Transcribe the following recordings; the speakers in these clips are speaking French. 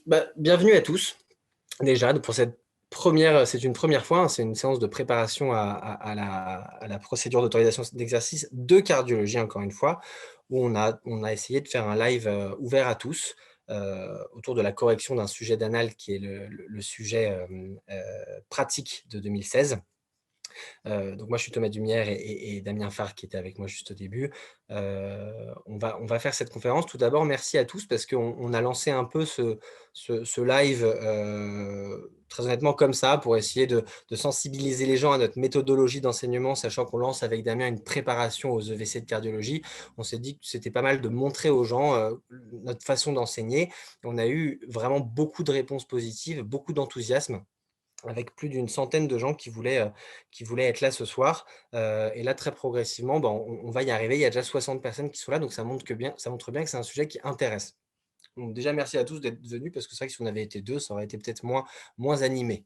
Bienvenue à tous. Déjà, pour cette première, c'est une première fois, hein, c'est une séance de préparation à la procédure d'autorisation d'exercice de cardiologie, encore une fois, où on a essayé de faire un live ouvert à tous autour de la correction d'un sujet d'anal qui est le sujet pratique de 2016. Donc moi, je suis Thomas Dumière et Damien Farr qui était avec moi juste au début. On va faire cette conférence. Tout d'abord, merci à tous parce qu'on a lancé un peu ce live très honnêtement comme ça pour essayer de sensibiliser les gens à notre méthodologie d'enseignement, sachant qu'on lance avec Damien une préparation aux EVC de cardiologie. On s'est dit que c'était pas mal de montrer aux gens notre façon d'enseigner. On a eu vraiment beaucoup de réponses positives, beaucoup d'enthousiasme, avec plus d'une centaine de gens qui voulaient être là ce soir. Et là, très progressivement, on va y arriver. Il y a déjà 60 personnes qui sont là, donc ça montre bien que c'est un sujet qui intéresse. Donc déjà, merci à tous d'être venus, parce que c'est vrai que si on avait été deux, ça aurait été peut-être moins animé.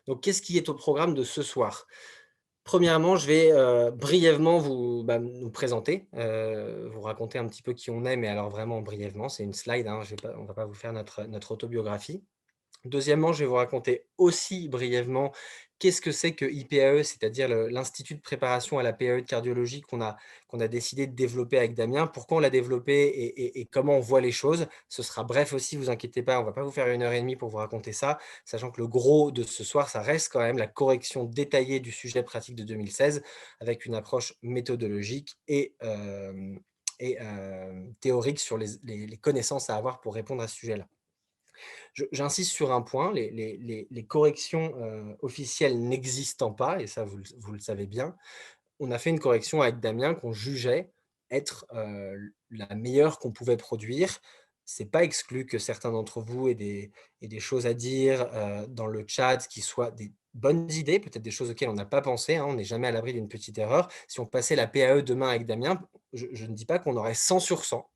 Donc, qu'est-ce qui est au programme de ce soir? Premièrement, je vais brièvement nous présenter, vous raconter un petit peu qui on est, mais alors vraiment brièvement. C'est une slide, hein, on ne va pas vous faire notre autobiographie. Deuxièmement, je vais vous raconter aussi brièvement qu'est-ce que c'est que IPAE, c'est-à-dire l'Institut de préparation à la PAE de cardiologie qu'on a décidé de développer avec Damien. Pourquoi on l'a développé et comment on voit les choses. Ce sera bref aussi, vous inquiétez pas, on ne va pas vous faire 1 heure et demie pour vous raconter ça, sachant que le gros de ce soir, ça reste quand même la correction détaillée du sujet pratique de 2016 avec une approche méthodologique et théorique sur les connaissances à avoir pour répondre à ce sujet-là. J'insiste sur un point, les corrections officielles n'existant pas, et ça vous le savez bien, on a fait une correction avec Damien qu'on jugeait être la meilleure qu'on pouvait produire. C'est pas exclu que certains d'entre vous aient des choses à dire dans le chat qui soient des bonnes idées, peut-être des choses auxquelles on n'a pas pensé, hein, on n'est jamais à l'abri d'une petite erreur. Si on passait la PAE demain avec Damien, je ne dis pas qu'on aurait 100 sur 100.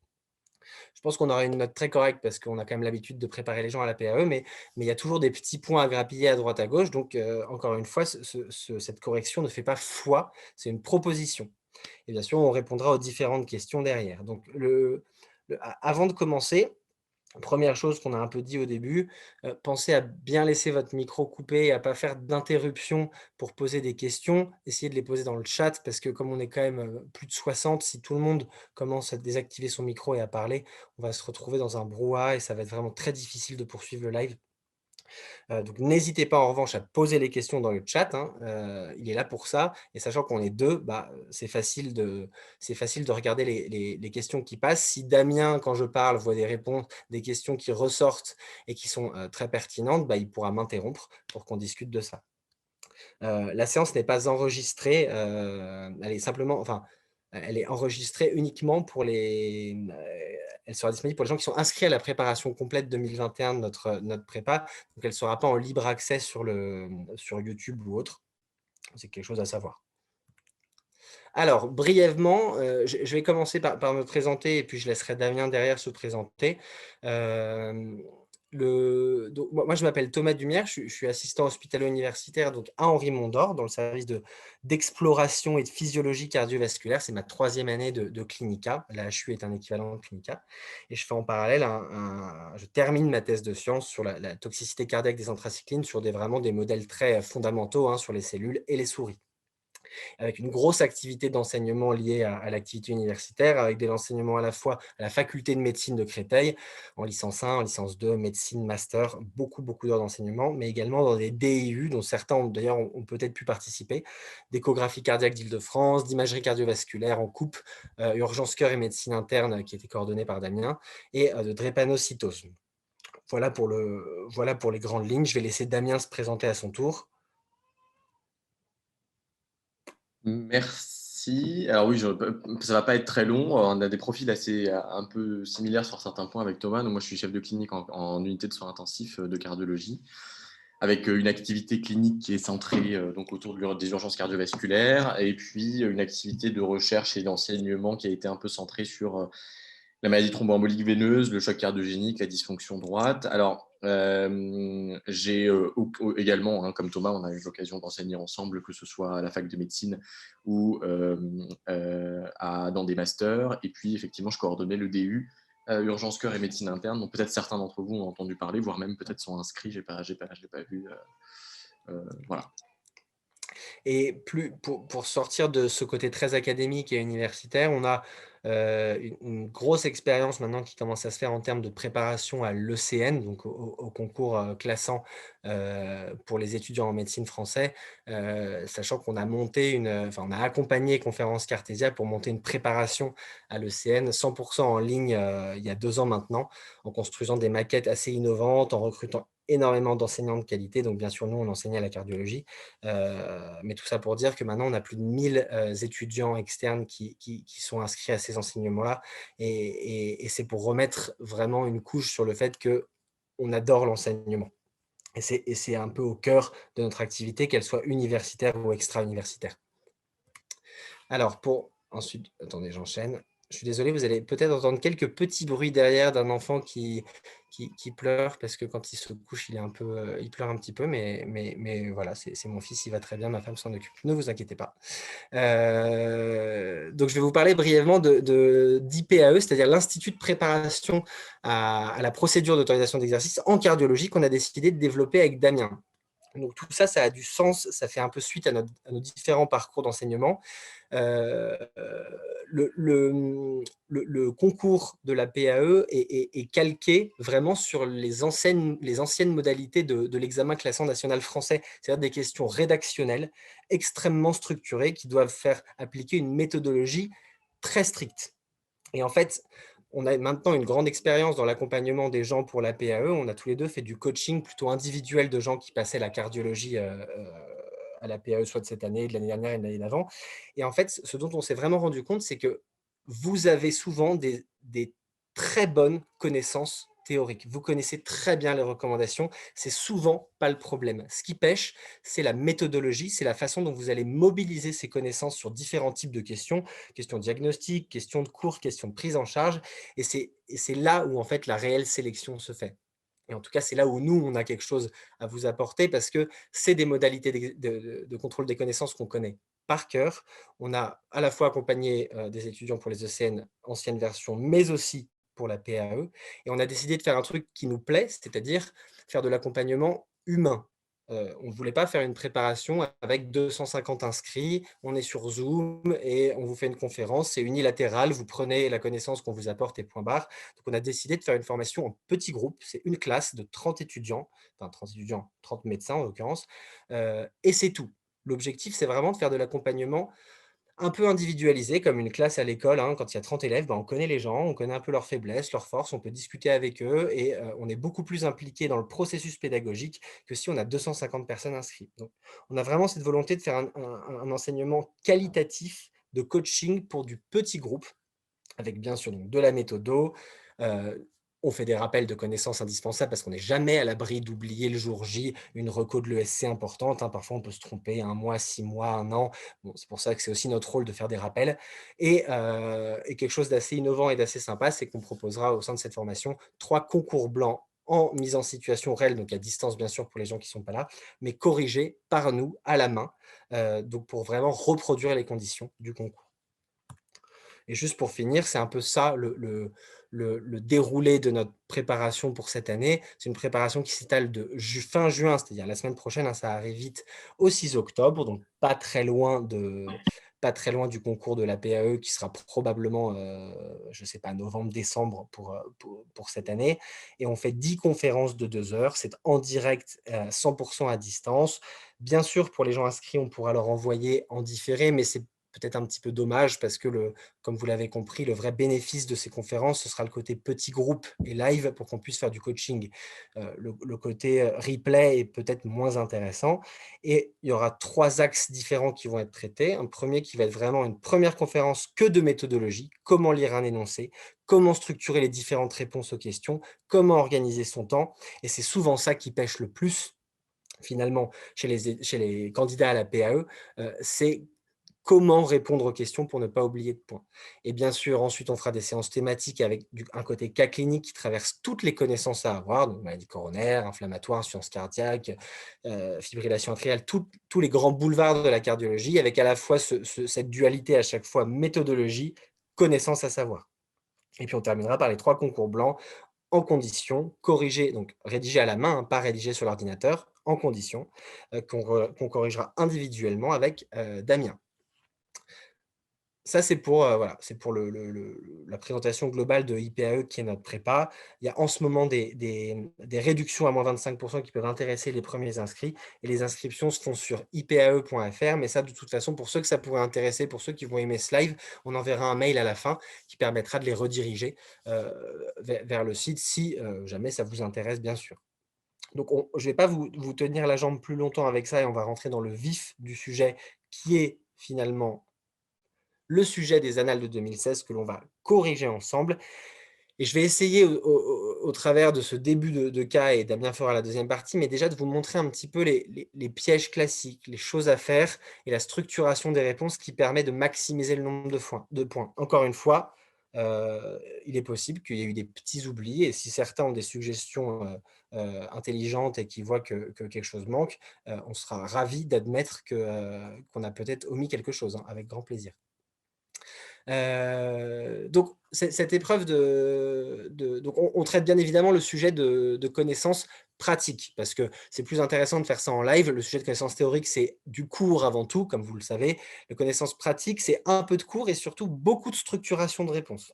Je pense qu'on aura une note très correcte parce qu'on a quand même l'habitude de préparer les gens à la PAE, mais il y a toujours des petits points à grappiller à droite à gauche. Donc, encore une fois, cette correction ne fait pas foi, c'est une proposition. Et bien sûr, on répondra aux différentes questions derrière. Donc, avant de commencer, première chose qu'on a un peu dit au début, pensez à bien laisser votre micro coupé et à pas faire d'interruption pour poser des questions. Essayez de les poser dans le chat parce que comme on est quand même, plus de 60, si tout le monde commence à désactiver son micro et à parler, on va se retrouver dans un brouhaha et ça va être vraiment très difficile de poursuivre le live. Donc n'hésitez pas en revanche à poser les questions dans le chat, hein, il est là pour ça et sachant qu'on est 2, c'est facile de regarder les questions qui passent. Si Damien, quand je parle, voit des réponses, des questions qui ressortent et qui sont, très pertinentes, il pourra m'interrompre pour qu'on discute de ça. La séance n'est pas enregistrée, elle est simplement enfin, elle est enregistrée uniquement elle sera disponible pour les gens qui sont inscrits à la préparation complète 2021 de notre prépa, donc elle ne sera pas en libre accès sur YouTube ou autre. C'est quelque chose à savoir. Alors brièvement, je vais commencer par me présenter et puis je laisserai Damien derrière se présenter. Hem, donc moi je m'appelle Thomas Dumière, je suis assistant hospitalo-universitaire donc à Henri-Mondor dans le service d'exploration et de physiologie cardiovasculaire. C'est ma 3e année de clinica. La HU est un équivalent de clinica et je fais en parallèle je termine ma thèse de sciences sur la toxicité cardiaque des anthracyclines sur vraiment des modèles très fondamentaux, hein, sur les cellules et les souris, avec une grosse activité d'enseignement liée à l'activité universitaire, avec des enseignements à la fois à la faculté de médecine de Créteil, en licence 1, en licence 2, médecine, master, beaucoup, beaucoup d'heures d'enseignement, mais également dans des DIU, dont certains d'ailleurs ont peut-être pu participer, d'échographie cardiaque d'Île-de-France, d'imagerie cardiovasculaire en coupe, urgence cœur et médecine interne, qui était coordonnée par Damien, et de drépanocytose. Voilà pour les grandes lignes. Je vais laisser Damien se présenter à son tour. Merci. Alors oui, ça va pas être très long. On a des profils assez un peu similaires sur certains points avec Thomas. Donc moi, je suis chef de clinique en unité de soins intensifs de cardiologie, avec une activité clinique qui est centrée donc autour des urgences cardiovasculaires, et puis une activité de recherche et d'enseignement qui a été un peu centrée sur la maladie thromboembolique veineuse, le choc cardiogénique, la dysfonction droite. Alors, j'ai également, hein, comme Thomas, on a eu l'occasion d'enseigner ensemble, que ce soit à la fac de médecine ou dans des masters. Et puis, effectivement, je coordonnais le DU urgence cœur et médecine interne. Donc peut-être certains d'entre vous ont entendu parler, voire même peut-être sont inscrits, je l'ai pas vu. Voilà. Et pour sortir de ce côté très académique et universitaire, on a une grosse expérience maintenant qui commence à se faire en termes de préparation à l'ECN, donc au concours classant pour les étudiants en médecine français, sachant qu'on a on a accompagné Conférences Cartésia pour monter une préparation à l'ECN 100% en ligne il y a 2 ans maintenant, en construisant des maquettes assez innovantes, en recrutant énormément d'enseignants de qualité. Donc bien sûr, nous, on enseignait la cardiologie, mais tout ça pour dire que maintenant, on a plus de 1000 étudiants externes qui sont inscrits à ces enseignements-là. Et c'est pour remettre vraiment une couche sur le fait qu'on adore l'enseignement. Et c'est un peu au cœur de notre activité, qu'elle soit universitaire ou extra-universitaire. Alors, ensuite, attendez, j'enchaîne. Je suis désolé, vous allez peut-être entendre quelques petits bruits derrière d'un enfant qui pleure, parce que quand il se couche, il pleure un petit peu, mais voilà, c'est mon fils, il va très bien, ma femme s'en occupe. Ne vous inquiétez pas. Donc, je vais vous parler brièvement d'IPAE, c'est-à-dire l'Institut de préparation à la procédure d'autorisation d'exercice en cardiologie qu'on a décidé de développer avec Damien. Donc, tout ça, ça a du sens, ça fait un peu suite à nos différents parcours d'enseignement. Le concours de la PAE est calqué vraiment sur les anciennes modalités de l'examen classant national français, c'est-à-dire des questions rédactionnelles extrêmement structurées qui doivent faire appliquer une méthodologie très stricte. Et en fait, on a maintenant une grande expérience dans l'accompagnement des gens pour la PAE. On a tous les deux fait du coaching plutôt individuel de gens qui passaient la cardiologie à la PAE, soit de cette année, de l'année dernière et de l'année d'avant. Et en fait, ce dont on s'est vraiment rendu compte, c'est que vous avez souvent des très bonnes connaissances théoriques. Vous connaissez très bien les recommandations. C'est souvent pas le problème. Ce qui pêche, c'est la méthodologie, c'est la façon dont vous allez mobiliser ces connaissances sur différents types de questions diagnostiques, questions de cours, questions de prise en charge. Et c'est là où, en fait, la réelle sélection se fait. Et en tout cas, c'est là où nous, on a quelque chose à vous apporter parce que c'est des modalités de contrôle des connaissances qu'on connaît par cœur. On a à la fois accompagné des étudiants pour les ECN ancienne version, mais aussi pour la PAE. Et on a décidé de faire un truc qui nous plaît, c'est-à-dire faire de l'accompagnement humain. On ne voulait pas faire une préparation avec 250 inscrits, on est sur Zoom et on vous fait une conférence, c'est unilatéral, vous prenez la connaissance qu'on vous apporte et point barre. Donc on a décidé de faire une formation en petits groupes, c'est une classe de 30 étudiants, enfin 30 étudiants, 30 médecins en l'occurrence, et c'est tout. L'objectif, c'est vraiment de faire de l'accompagnement un peu individualisé, comme une classe à l'école, hein. Quand il y a 30 élèves, on connaît les gens, on connaît un peu leurs faiblesses, leurs forces, on peut discuter avec eux et on est beaucoup plus impliqué dans le processus pédagogique que si on a 250 personnes inscrites. Donc, on a vraiment cette volonté de faire un enseignement qualitatif de coaching pour du petit groupe, avec bien sûr donc de la méthodo. On fait des rappels de connaissances indispensables parce qu'on n'est jamais à l'abri d'oublier le jour J une reco de l'ESC importante, hein. Parfois, on peut se tromper 1 mois, 6 mois, 1 an. Bon, c'est pour ça que c'est aussi notre rôle de faire des rappels. Et quelque chose d'assez innovant et d'assez sympa, c'est qu'on proposera au sein de cette formation 3 concours blancs en mise en situation réelle, donc à distance bien sûr pour les gens qui ne sont pas là, mais corrigés par nous à la main, donc pour vraiment reproduire les conditions du concours. Et juste pour finir, c'est un peu ça le déroulé de notre préparation pour cette année. C'est une préparation qui s'étale de fin juin, c'est-à-dire la semaine prochaine, hein, ça arrive vite, au 6 octobre, donc pas très loin du concours de la PAE qui sera probablement, je ne sais pas, novembre-décembre pour cette année. Et on fait 10 conférences de 2 heures, c'est en direct, 100% à distance. Bien sûr, pour les gens inscrits, on pourra leur envoyer en différé, mais c'est peut-être un petit peu dommage parce que, comme vous l'avez compris, le vrai bénéfice de ces conférences, ce sera le côté petit groupe et live pour qu'on puisse faire du coaching. Le côté replay est peut-être moins intéressant. Et il y aura 3 axes différents qui vont être traités. Un premier qui va être vraiment une première conférence que de méthodologie, comment lire un énoncé, comment structurer les différentes réponses aux questions, comment organiser son temps. Et c'est souvent ça qui pêche le plus, finalement, chez les candidats à la PAE, c'est comment répondre aux questions pour ne pas oublier de points. Et bien sûr, ensuite, on fera des séances thématiques avec un côté cas clinique qui traverse toutes les connaissances à avoir, donc maladie coronaire, inflammatoire, insuffisance cardiaque, fibrillation atriale, tous les grands boulevards de la cardiologie, avec à la fois cette dualité à chaque fois méthodologie, connaissance à savoir. Et puis on terminera par les 3 concours blancs en condition, corrigés, donc rédigés à la main, hein, pas rédigés sur l'ordinateur, en condition, qu'on corrigera individuellement avec, Damien. Ça, c'est pour, voilà, c'est pour la présentation globale de IPAE qui est notre prépa. Il y a en ce moment des réductions à -25 qui peuvent intéresser les premiers inscrits et les inscriptions se font sur ipae.fr. Mais ça, de toute façon, pour ceux que ça pourrait intéresser, pour ceux qui vont aimer ce live, on enverra un mail à la fin qui permettra de les rediriger, vers le site si, jamais ça vous intéresse, bien sûr. Donc je ne vais pas vous tenir la jambe plus longtemps avec ça et on va rentrer dans le vif du sujet qui est finalement le sujet des annales de 2016 que l'on va corriger ensemble. Et je vais essayer au travers de ce début de cas, et Damien fera la deuxième partie, mais déjà de vous montrer un petit peu les pièges classiques, les choses à faire et la structuration des réponses qui permet de maximiser le nombre de points. Encore une fois, il est possible qu'il y ait eu des petits oublis et si certains ont des suggestions intelligentes et qui voient que quelque chose manque, on sera ravis d'admettre qu'on a peut-être omis quelque chose, hein, avec grand plaisir. Donc cette épreuve donc on traite bien évidemment le sujet de connaissances pratiques, parce que c'est plus intéressant de faire ça en live. Le sujet de connaissances théoriques, c'est du cours avant tout, comme vous le savez. Les connaissances pratiques, c'est un peu de cours et surtout beaucoup de structuration de réponses.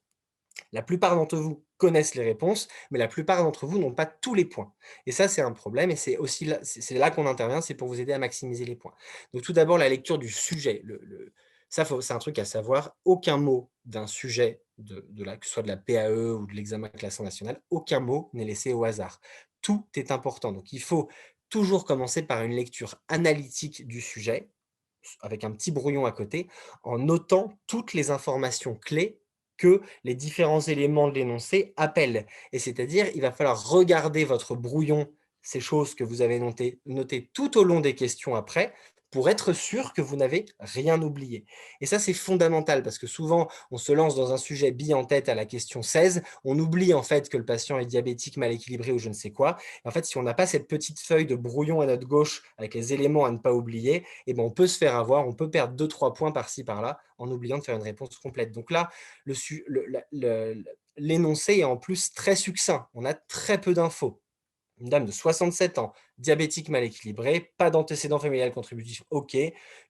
La plupart d'entre vous connaissent les réponses, mais la plupart d'entre vous n'ont pas tous les points. Et ça, c'est un problème et c'est aussi là, c'est là qu'on intervient, c'est pour vous aider à maximiser les points. Donc tout d'abord, la lecture du sujet. Ça, c'est un truc à savoir. Aucun mot d'un sujet, que ce soit de la PAE ou de l'examen classant national, aucun mot n'est laissé au hasard. Tout est important. Donc il faut toujours commencer par une lecture analytique du sujet, avec un petit brouillon à côté, en notant toutes les informations clés que les différents éléments de l'énoncé appellent. Et c'est-à-dire, il va falloir regarder votre brouillon, ces choses que vous avez notées tout au long des questions après, pour être sûr que vous n'avez rien oublié. Et ça, c'est fondamental, parce que souvent, on se lance dans un sujet bille en tête à la question 16, on oublie en fait que le patient est diabétique, mal équilibré ou je ne sais quoi. Et en fait, si on n'a pas cette petite feuille de brouillon à notre gauche avec les éléments à ne pas oublier, eh ben, on peut se faire avoir, on peut perdre 2-3 points par-ci, par-là, en oubliant de faire une réponse complète. Donc là, l'énoncé est en plus très succinct. On a très peu d'infos. Une dame de 67 ans, diabétique mal équilibrée, pas d'antécédent familial contributif, ok.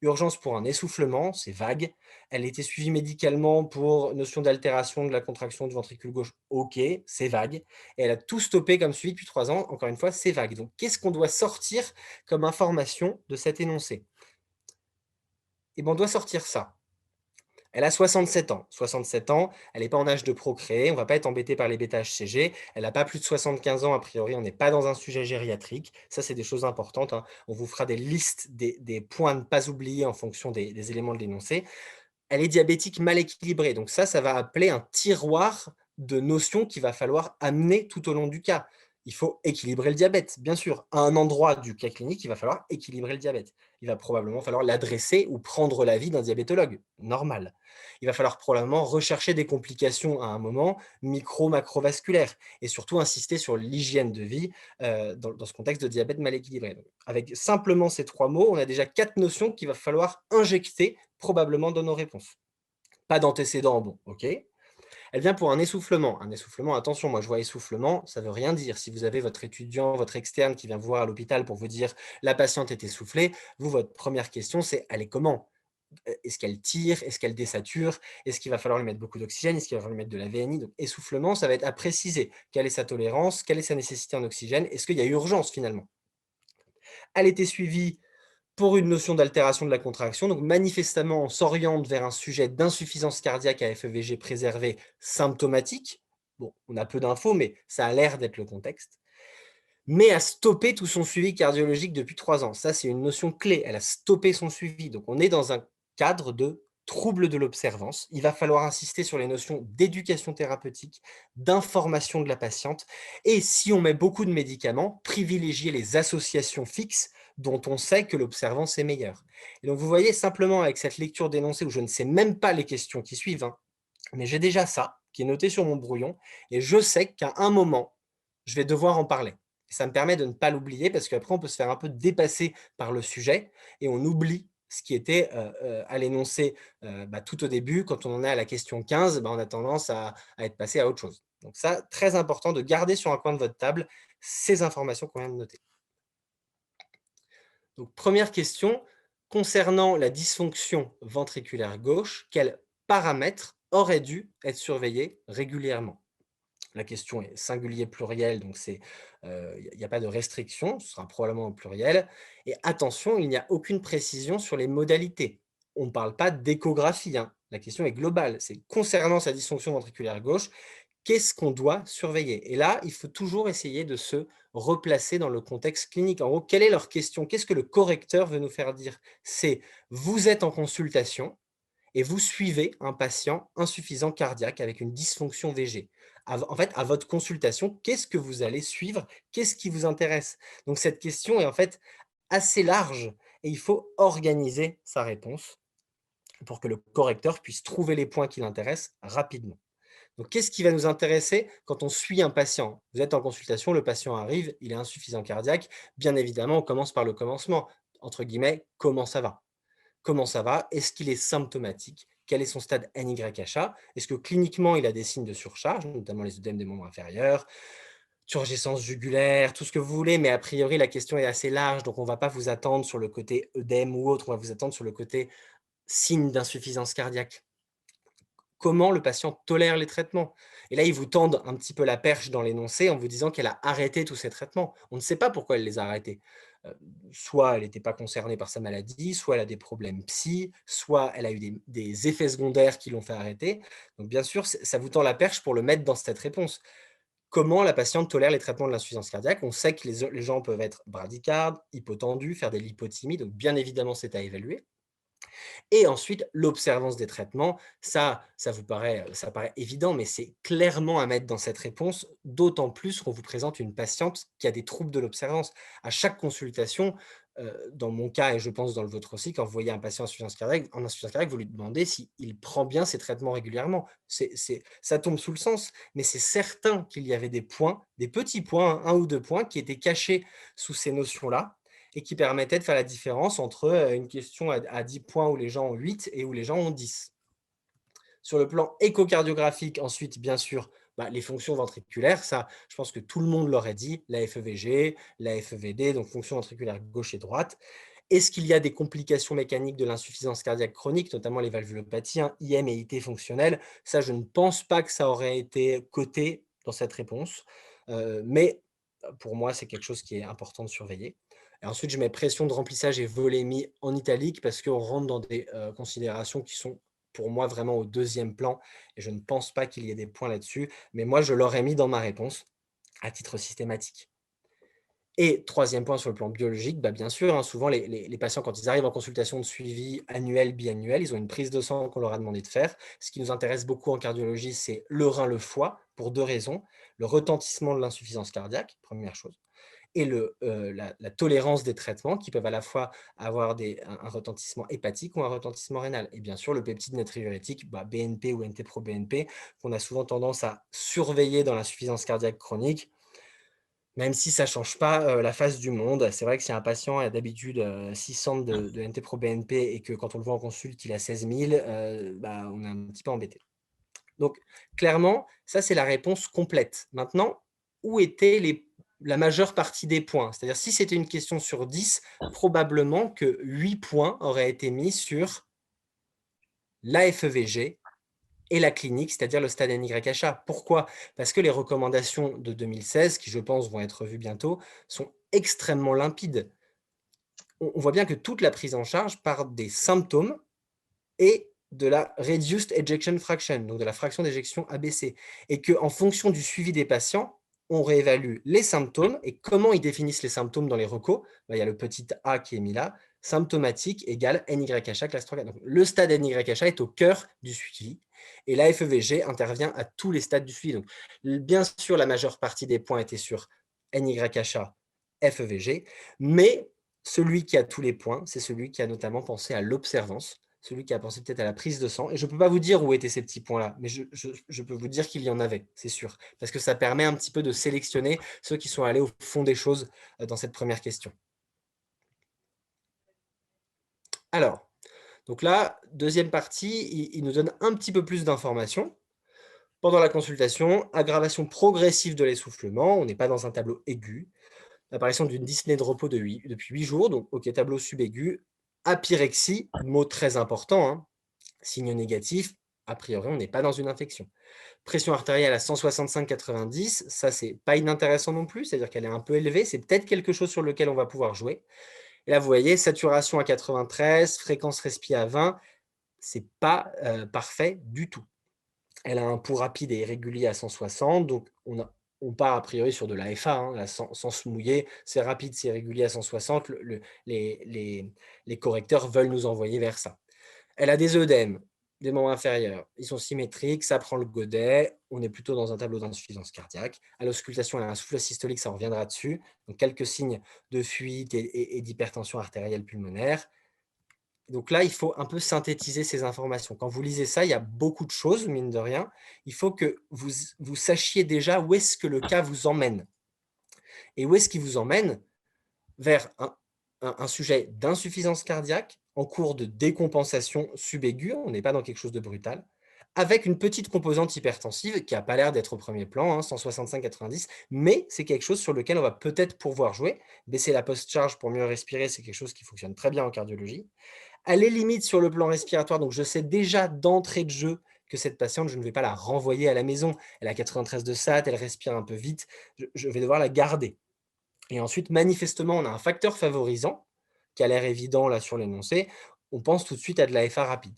Urgence pour un essoufflement, c'est vague. Elle était suivie médicalement pour notion d'altération de la contraction du ventricule gauche, ok, c'est vague. Et elle a tout stoppé comme suivi depuis 3 ans, encore une fois, c'est vague. Donc qu'est-ce qu'on doit sortir comme information de cet énoncé? Eh bien, on doit sortir ça. Elle a 67 ans. 67 ans, elle n'est pas en âge de procréer, on ne va pas être embêté par les bêta-HCG. Elle n'a pas plus de 75 ans, a priori, on n'est pas dans un sujet gériatrique. Ça, c'est des choses importantes, hein. On vous fera des listes des points à ne pas oublier en fonction des éléments de l'énoncé. Elle est diabétique mal équilibrée, donc ça va appeler un tiroir de notions qu'il va falloir amener tout au long du cas. Il faut équilibrer le diabète, bien sûr. À un endroit du cas clinique, il va falloir équilibrer le diabète. Il va probablement falloir l'adresser ou prendre l'avis d'un diabétologue, normal. Il va falloir probablement rechercher des complications à un moment, micro-macrovasculaires, et surtout insister sur l'hygiène de vie dans ce contexte de diabète mal équilibré. Donc, avec simplement ces 3 mots, on a déjà 4 notions qu'il va falloir injecter probablement dans nos réponses. Pas d'antécédent, bon, ok. Elle vient pour un essoufflement. Un essoufflement, attention, moi je vois essoufflement, ça ne veut rien dire. Si vous avez votre étudiant, votre externe qui vient vous voir à l'hôpital pour vous dire la patiente est essoufflée, vous, votre première question, c'est elle est comment? Est-ce qu'elle tire? Est-ce qu'elle désature? Est-ce qu'il va falloir lui mettre beaucoup d'oxygène? Est-ce qu'il va falloir lui mettre de la VNI? Donc essoufflement, ça va être à préciser. Quelle est sa tolérance? Quelle est sa nécessité en oxygène? Est-ce qu'il y a urgence finalement? Elle était suivie pour une notion d'altération de la contraction. Donc manifestement, on s'oriente vers un sujet d'insuffisance cardiaque à FEVG préservé symptomatique. Bon, on a peu d'infos, mais ça a l'air d'être le contexte. Mais a stoppé tout son suivi cardiologique depuis 3 ans. Ça, c'est une notion clé. Elle a stoppé son suivi. Donc on est dans un cadre de trouble de l'observance. Il va falloir insister sur les notions d'éducation thérapeutique, d'information de la patiente. Et si on met beaucoup de médicaments, privilégier les associations fixes dont on sait que l'observance est meilleure. Et donc vous voyez simplement avec cette lecture d'énoncé où je ne sais même pas les questions qui suivent, hein, mais j'ai déjà ça qui est noté sur mon brouillon et je sais qu'à un moment, je vais devoir en parler. Et ça me permet de ne pas l'oublier parce qu'après on peut se faire un peu dépasser par le sujet et on oublie ce qui était à l'énoncé tout au début. Quand on en est à la question 15, on a tendance à être passé à autre chose. Donc ça, très important de garder sur un coin de votre table ces informations qu'on vient de noter. Donc première question, concernant la dysfonction ventriculaire gauche, quels paramètres auraient dû être surveillés régulièrement? La question est singulier pluriel, donc il n'y a pas de restriction, ce sera probablement au pluriel. Et attention, il n'y a aucune précision sur les modalités. On ne parle pas d'échographie, hein. La question est globale. C'est concernant sa dysfonction ventriculaire gauche, qu'est-ce qu'on doit surveiller? Et là, il faut toujours essayer de se replacer dans le contexte clinique. En gros, quelle est leur question? Qu'est-ce que le correcteur veut nous faire dire? C'est: vous êtes en consultation et vous suivez un patient insuffisant cardiaque avec une dysfonction VG. En fait, à votre consultation, qu'est-ce que vous allez suivre? Qu'est-ce qui vous intéresse? Donc cette question est en fait assez large et il faut organiser sa réponse pour que le correcteur puisse trouver les points qui l'intéressent rapidement. Donc qu'est-ce qui va nous intéresser quand on suit un patient? Vous êtes en consultation, le patient arrive, il est insuffisant cardiaque. Bien évidemment, on commence par le commencement, entre guillemets: «Comment ça va?» Comment ça va? Est-ce qu'il est symptomatique? Quel est son stade NYHA? Est-ce que cliniquement, il a des signes de surcharge, notamment les œdèmes des membres inférieurs, turgescence jugulaire, tout ce que vous voulez, mais a priori, la question est assez large, donc on ne va pas vous attendre sur le côté œdème ou autre, on va vous attendre sur le côté signe d'insuffisance cardiaque. Comment le patient tolère les traitements? Et là, ils vous tendent un petit peu la perche dans l'énoncé en vous disant qu'elle a arrêté tous ses traitements. On ne sait pas pourquoi elle les a arrêtés. Heu, Soit elle n'était pas concernée par sa maladie, soit elle a des problèmes psy, soit elle a eu des effets secondaires qui l'ont fait arrêter. Donc bien sûr, ça vous tend la perche pour le mettre dans cette réponse. Comment la patiente tolère les traitements de l'insuffisance cardiaque? On sait que les gens peuvent être bradycardes, hypotendus, faire des lipothymies, donc bien évidemment, c'est à évaluer. Et ensuite, l'observance des traitements, ça paraît évident, mais c'est clairement à mettre dans cette réponse, d'autant plus qu'on vous présente une patiente qui a des troubles de l'observance. À chaque consultation, dans mon cas et je pense dans le vôtre aussi, quand vous voyez un patient en insuffisance cardiaque, vous lui demandez s'il prend bien ses traitements régulièrement. Ça tombe sous le sens, mais c'est certain qu'il y avait des points, des petits points, un ou 2 points qui étaient cachés sous ces notions-là et qui permettait de faire la différence entre, une question à 10 points où les gens ont 8 et où les gens ont 10. Sur le plan échocardiographique, ensuite, bien sûr, les fonctions ventriculaires, ça, je pense que tout le monde l'aurait dit, la FEVG, la FEVD, donc fonction ventriculaire gauche et droite. Est-ce qu'il y a des complications mécaniques de l'insuffisance cardiaque chronique, notamment les valvulopathies, hein, IM et IT fonctionnelles? Ça, je ne pense pas que ça aurait été coté dans cette réponse, mais pour moi, c'est quelque chose qui est important de surveiller. Et ensuite, je mets pression de remplissage et volémie en italique parce qu'on rentre dans des considérations qui sont pour moi vraiment au deuxième plan et je ne pense pas qu'il y ait des points là-dessus, mais moi, je l'aurais mis dans ma réponse à titre systématique. Et troisième point sur le plan biologique, bien sûr, hein, souvent les patients, quand ils arrivent en consultation de suivi annuel, biannuel, ils ont une prise de sang qu'on leur a demandé de faire. Ce qui nous intéresse beaucoup en cardiologie, c'est le rein, le foie, pour 2 raisons. Le retentissement de l'insuffisance cardiaque, première chose, et la tolérance des traitements qui peuvent à la fois avoir un retentissement hépatique ou un retentissement rénal. Et bien sûr, le peptide natriurétique, BNP ou NT-proBNP, qu'on a souvent tendance à surveiller dans l'insuffisance cardiaque chronique, même si ça ne change pas la face du monde. C'est vrai que si un patient a d'habitude 600 de NT-proBNP et que quand on le voit en consulte, il a 16 000, on est un petit peu embêté. Donc clairement, ça c'est la réponse complète. Maintenant, où étaient la majeure partie des points? C'est-à-dire si c'était une question sur 10, probablement que 8 points auraient été mis sur la FEVG et la clinique, c'est-à-dire le stade NYHA. Pourquoi? Parce que les recommandations de 2016, qui je pense vont être revues bientôt, sont extrêmement limpides. On voit bien que toute la prise en charge part des symptômes et de la reduced ejection fraction, donc de la fraction d'éjection abaissée, et qu'en fonction du suivi des patients, on réévalue les symptômes et comment ils définissent les symptômes dans les recos. Il y a le petit a qui est mis là, symptomatique égale NYHA classe 3. Donc, le stade NYHA est au cœur du suivi et la FEVG intervient à tous les stades du suivi. Donc, bien sûr, la majeure partie des points étaient sur NYHA, FEVG, mais celui qui a tous les points, c'est celui qui a notamment pensé à l'observance, celui qui a pensé peut-être à la prise de sang. Et je ne peux pas vous dire où étaient ces petits points-là, mais je peux vous dire qu'il y en avait, c'est sûr. Parce que ça permet un petit peu de sélectionner ceux qui sont allés au fond des choses dans cette première question. Alors, donc là, deuxième partie, il nous donne un petit peu plus d'informations. Pendant la consultation, aggravation progressive de l'essoufflement, on n'est pas dans un tableau aigu. L'apparition d'une dyspnée de repos depuis 8 jours, donc OK, tableau subaigu. Apyrexie, mot très important, hein, signe négatif, a priori, on n'est pas dans une infection. Pression artérielle à 165/90, ça, c'est pas inintéressant non plus, c'est-à-dire qu'elle est un peu élevée, c'est peut-être quelque chose sur lequel on va pouvoir jouer. Et là, vous voyez, saturation à 93, fréquence respi à 20, c'est pas parfait du tout. Elle a un pouls rapide et irrégulier à 160, donc on part a priori sur de la FA, hein, là, sans se mouiller. C'est rapide, c'est irrégulier à 160, les correcteurs veulent nous envoyer vers ça. Elle a des œdèmes, des membres inférieurs, ils sont symétriques, ça prend le godet, on est plutôt dans un tableau d'insuffisance cardiaque. À l'auscultation, elle a un souffle systolique, ça reviendra dessus, donc quelques signes de fuite et d'hypertension artérielle pulmonaire. Donc là, il faut un peu synthétiser ces informations. Quand vous lisez ça, il y a beaucoup de choses, mine de rien. Il faut que vous sachiez déjà où est-ce que le cas vous emmène. Et où est-ce qu'il vous emmène? Vers un sujet d'insuffisance cardiaque en cours de décompensation subaiguë, on n'est pas dans quelque chose de brutal, avec une petite composante hypertensive qui n'a pas l'air d'être au premier plan, hein, 165/90, mais c'est quelque chose sur lequel on va peut-être pouvoir jouer. Baisser la post-charge pour mieux respirer, c'est quelque chose qui fonctionne très bien en cardiologie. Elle est limite sur le plan respiratoire, donc je sais déjà d'entrée de jeu que cette patiente, je ne vais pas la renvoyer à la maison. Elle a 93 de SAT, elle respire un peu vite, je vais devoir la garder. Et ensuite, manifestement, on a un facteur favorisant qui a l'air évident là sur l'énoncé. On pense tout de suite à de la FA rapide.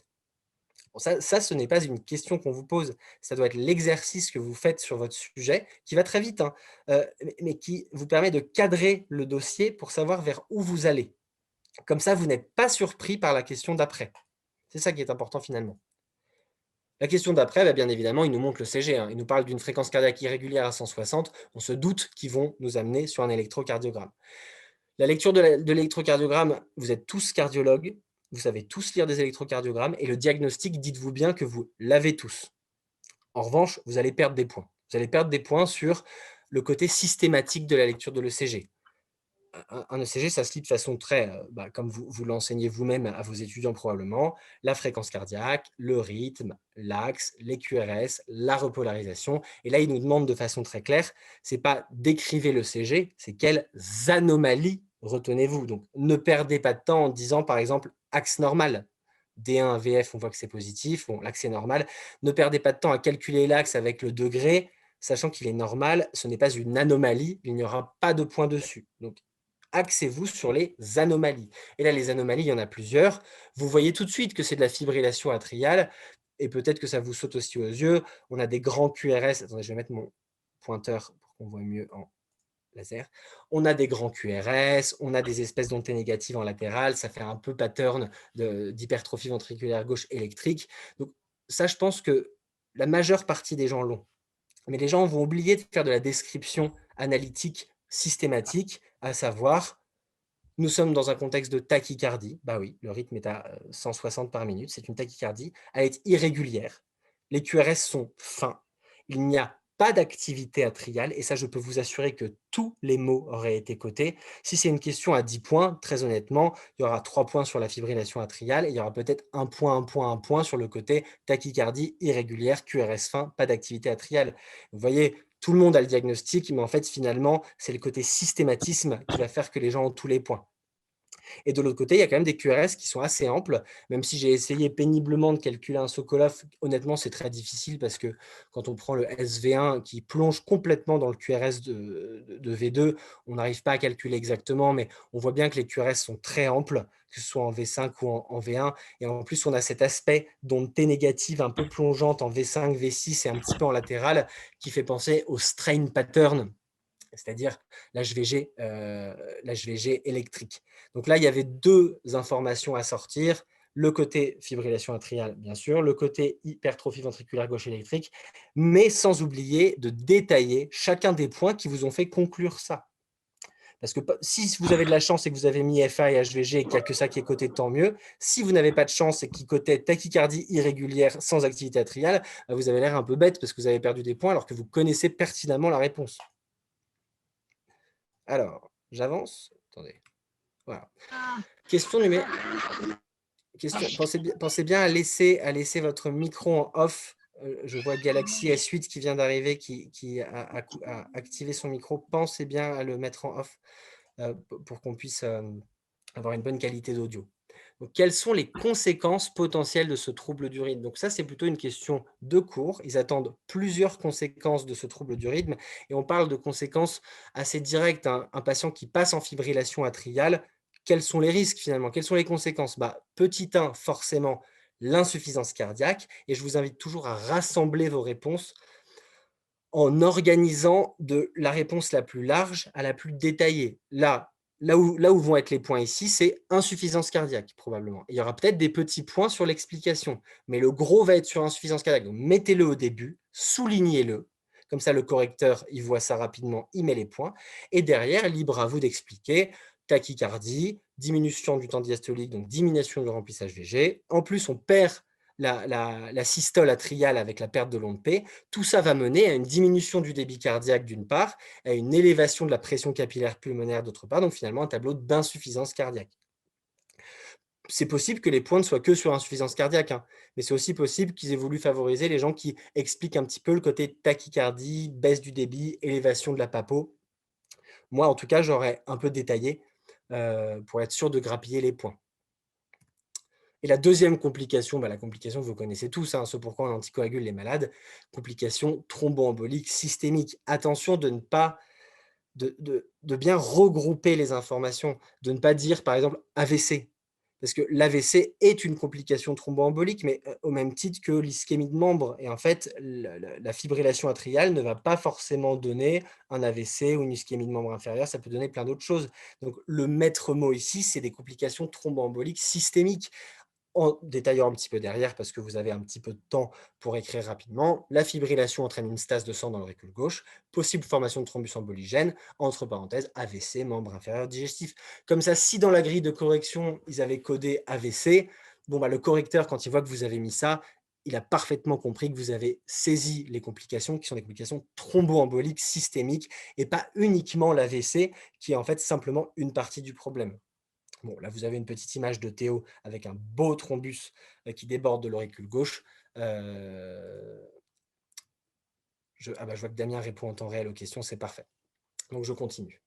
Bon, ça, ce n'est pas une question qu'on vous pose. Ça doit être l'exercice que vous faites sur votre sujet, qui va très vite, hein, mais qui vous permet de cadrer le dossier pour savoir vers où vous allez. Comme ça, vous n'êtes pas surpris par la question d'après. C'est ça qui est important finalement. La question d'après, bah, bien évidemment, il nous montre le CG, hein. Il nous parle d'une fréquence cardiaque irrégulière à 160. On se doute qu'ils vont nous amener sur un électrocardiogramme. La lecture de l'électrocardiogramme, vous êtes tous cardiologues, vous savez tous lire des électrocardiogrammes et le diagnostic, dites-vous bien que vous l'avez tous. En revanche, vous allez perdre des points. Vous allez perdre des points sur le côté systématique de la lecture de l'ECG. Un ECG, ça se lit de façon très, comme vous l'enseignez vous-même à vos étudiants probablement, la fréquence cardiaque, le rythme, l'axe, les QRS, la repolarisation. Et là, il nous demande de façon très claire, c'est pas d'écrivez l'ECG, c'est quelles anomalies retenez-vous. Donc, ne perdez pas de temps en disant, par exemple, axe normal. D1 VF, on voit que c'est positif, bon, l'axe est normal. Ne perdez pas de temps à calculer l'axe avec le degré, sachant qu'il est normal, ce n'est pas une anomalie, il n'y aura pas de point dessus. Donc, axez-vous sur les anomalies. Et là, les anomalies, il y en a plusieurs. Vous voyez tout de suite que c'est de la fibrillation atriale, et peut-être que ça vous saute aussi aux yeux. On a des grands QRS. Attendez, je vais mettre mon pointeur pour qu'on voit mieux en laser. On a des grands QRS, on a des espèces d'ondes négatives en latéral, ça fait un peu pattern d'hypertrophie ventriculaire gauche électrique. Donc ça, je pense que la majeure partie des gens l'ont. Mais les gens vont oublier de faire de la description analytique systématique, à savoir, nous sommes dans un contexte de tachycardie. Bah oui, le rythme est à 160 par minute, c'est une tachycardie. Elle est irrégulière. Les QRS sont fins. Il n'y a pas d'activité atriale, et ça, je peux vous assurer que tous les mots auraient été cotés. Si c'est une question à 10 points, très honnêtement, il y aura 3 points sur la fibrillation atriale, et il y aura peut-être un point sur le côté tachycardie irrégulière, QRS fin, pas d'activité atriale. Vous voyez, tout le monde a le diagnostic, mais en fait, finalement, c'est le côté systématisme qui va faire que les gens ont tous les points. Et de l'autre côté, il y a quand même des QRS qui sont assez amples, même si j'ai essayé péniblement de calculer un Sokolov. Honnêtement, c'est très difficile parce que quand on prend le SV1 qui plonge complètement dans le QRS de V2, on n'arrive pas à calculer exactement, mais on voit bien que les QRS sont très amples, que ce soit en V5 ou en V1. Et en plus, on a cet aspect d'onde T négative un peu plongeante en V5, V6 et un petit peu en latéral qui fait penser au strain pattern, c'est-à-dire l'HVG électrique. Donc là, il y avait deux informations à sortir, le côté fibrillation atriale, bien sûr, le côté hypertrophie ventriculaire gauche électrique, mais sans oublier de détailler chacun des points qui vous ont fait conclure ça. Parce que si vous avez de la chance et que vous avez mis FA et HVG et qu'il n'y a que ça qui est coté, tant mieux. Si vous n'avez pas de chance et qu'il cotait tachycardie irrégulière sans activité atriale, vous avez l'air un peu bête parce que vous avez perdu des points alors que vous connaissez pertinemment la réponse. Alors, j'avance. Attendez. Voilà. Question numéro... pensez bien à laisser votre micro en off. Je vois Galaxy S8 qui vient d'arriver, qui a activé son micro. Pensez bien à le mettre en off pour qu'on puisse avoir une bonne qualité d'audio. Donc, quelles sont les conséquences potentielles de ce trouble du rythme? Donc ça, c'est plutôt une question de cours. Ils attendent plusieurs conséquences de ce trouble du rythme et on parle de conséquences assez directes. Un patient qui passe en fibrillation atriale, quels sont les risques finalement? Quelles sont les conséquences? Petit 1, forcément, l'insuffisance cardiaque, et je vous invite toujours à rassembler vos réponses en organisant de la réponse la plus large à la plus détaillée. Là où vont être les points ici, c'est insuffisance cardiaque, probablement. Il y aura peut-être des petits points sur l'explication, mais le gros va être sur insuffisance cardiaque. Donc, mettez-le au début, soulignez-le. Comme ça, le correcteur, il voit ça rapidement, il met les points. Et derrière, libre à vous d'expliquer tachycardie, diminution du temps diastolique, donc diminution du remplissage VG. En plus, on perd la systole atriale avec la perte de l'onde P. Tout ça va mener à une diminution du débit cardiaque d'une part, à une élévation de la pression capillaire pulmonaire d'autre part, donc finalement un tableau d'insuffisance cardiaque. C'est possible que les points ne soient que sur insuffisance cardiaque, hein, mais c'est aussi possible qu'ils aient voulu favoriser les gens qui expliquent un petit peu le côté tachycardie, baisse du débit, élévation de la papo. Moi, en tout cas, j'aurais un peu détaillé pour être sûr de grappiller les points. Et la deuxième complication, la complication que vous connaissez tous, ce pourquoi on anticoagule les malades, complication thromboembolique systémique. Attention de ne pas de bien regrouper les informations, de ne pas dire par exemple AVC, parce que l'AVC est une complication thromboembolique, mais au même titre que l'ischémie de membre. Et en fait, la fibrillation atriale ne va pas forcément donner un AVC ou une ischémie de membre inférieur, ça peut donner plein d'autres choses. Donc le maître mot ici, c'est des complications thromboemboliques systémiques. En détaillant un petit peu derrière, parce que vous avez un petit peu de temps pour écrire rapidement, la fibrillation entraîne une stase de sang dans l'auricule gauche, possible formation de thrombus emboligène, entre parenthèses, AVC, membre inférieur digestif. Comme ça, si dans la grille de correction, ils avaient codé AVC, le correcteur, quand il voit que vous avez mis ça, il a parfaitement compris que vous avez saisi les complications, qui sont des complications thromboemboliques systémiques, et pas uniquement l'AVC, qui est en fait simplement une partie du problème. Bon, là, vous avez une petite image de Théo avec un beau thrombus qui déborde de l'auricule gauche. Je vois que Damien répond en temps réel aux questions, c'est parfait. Donc, je continue.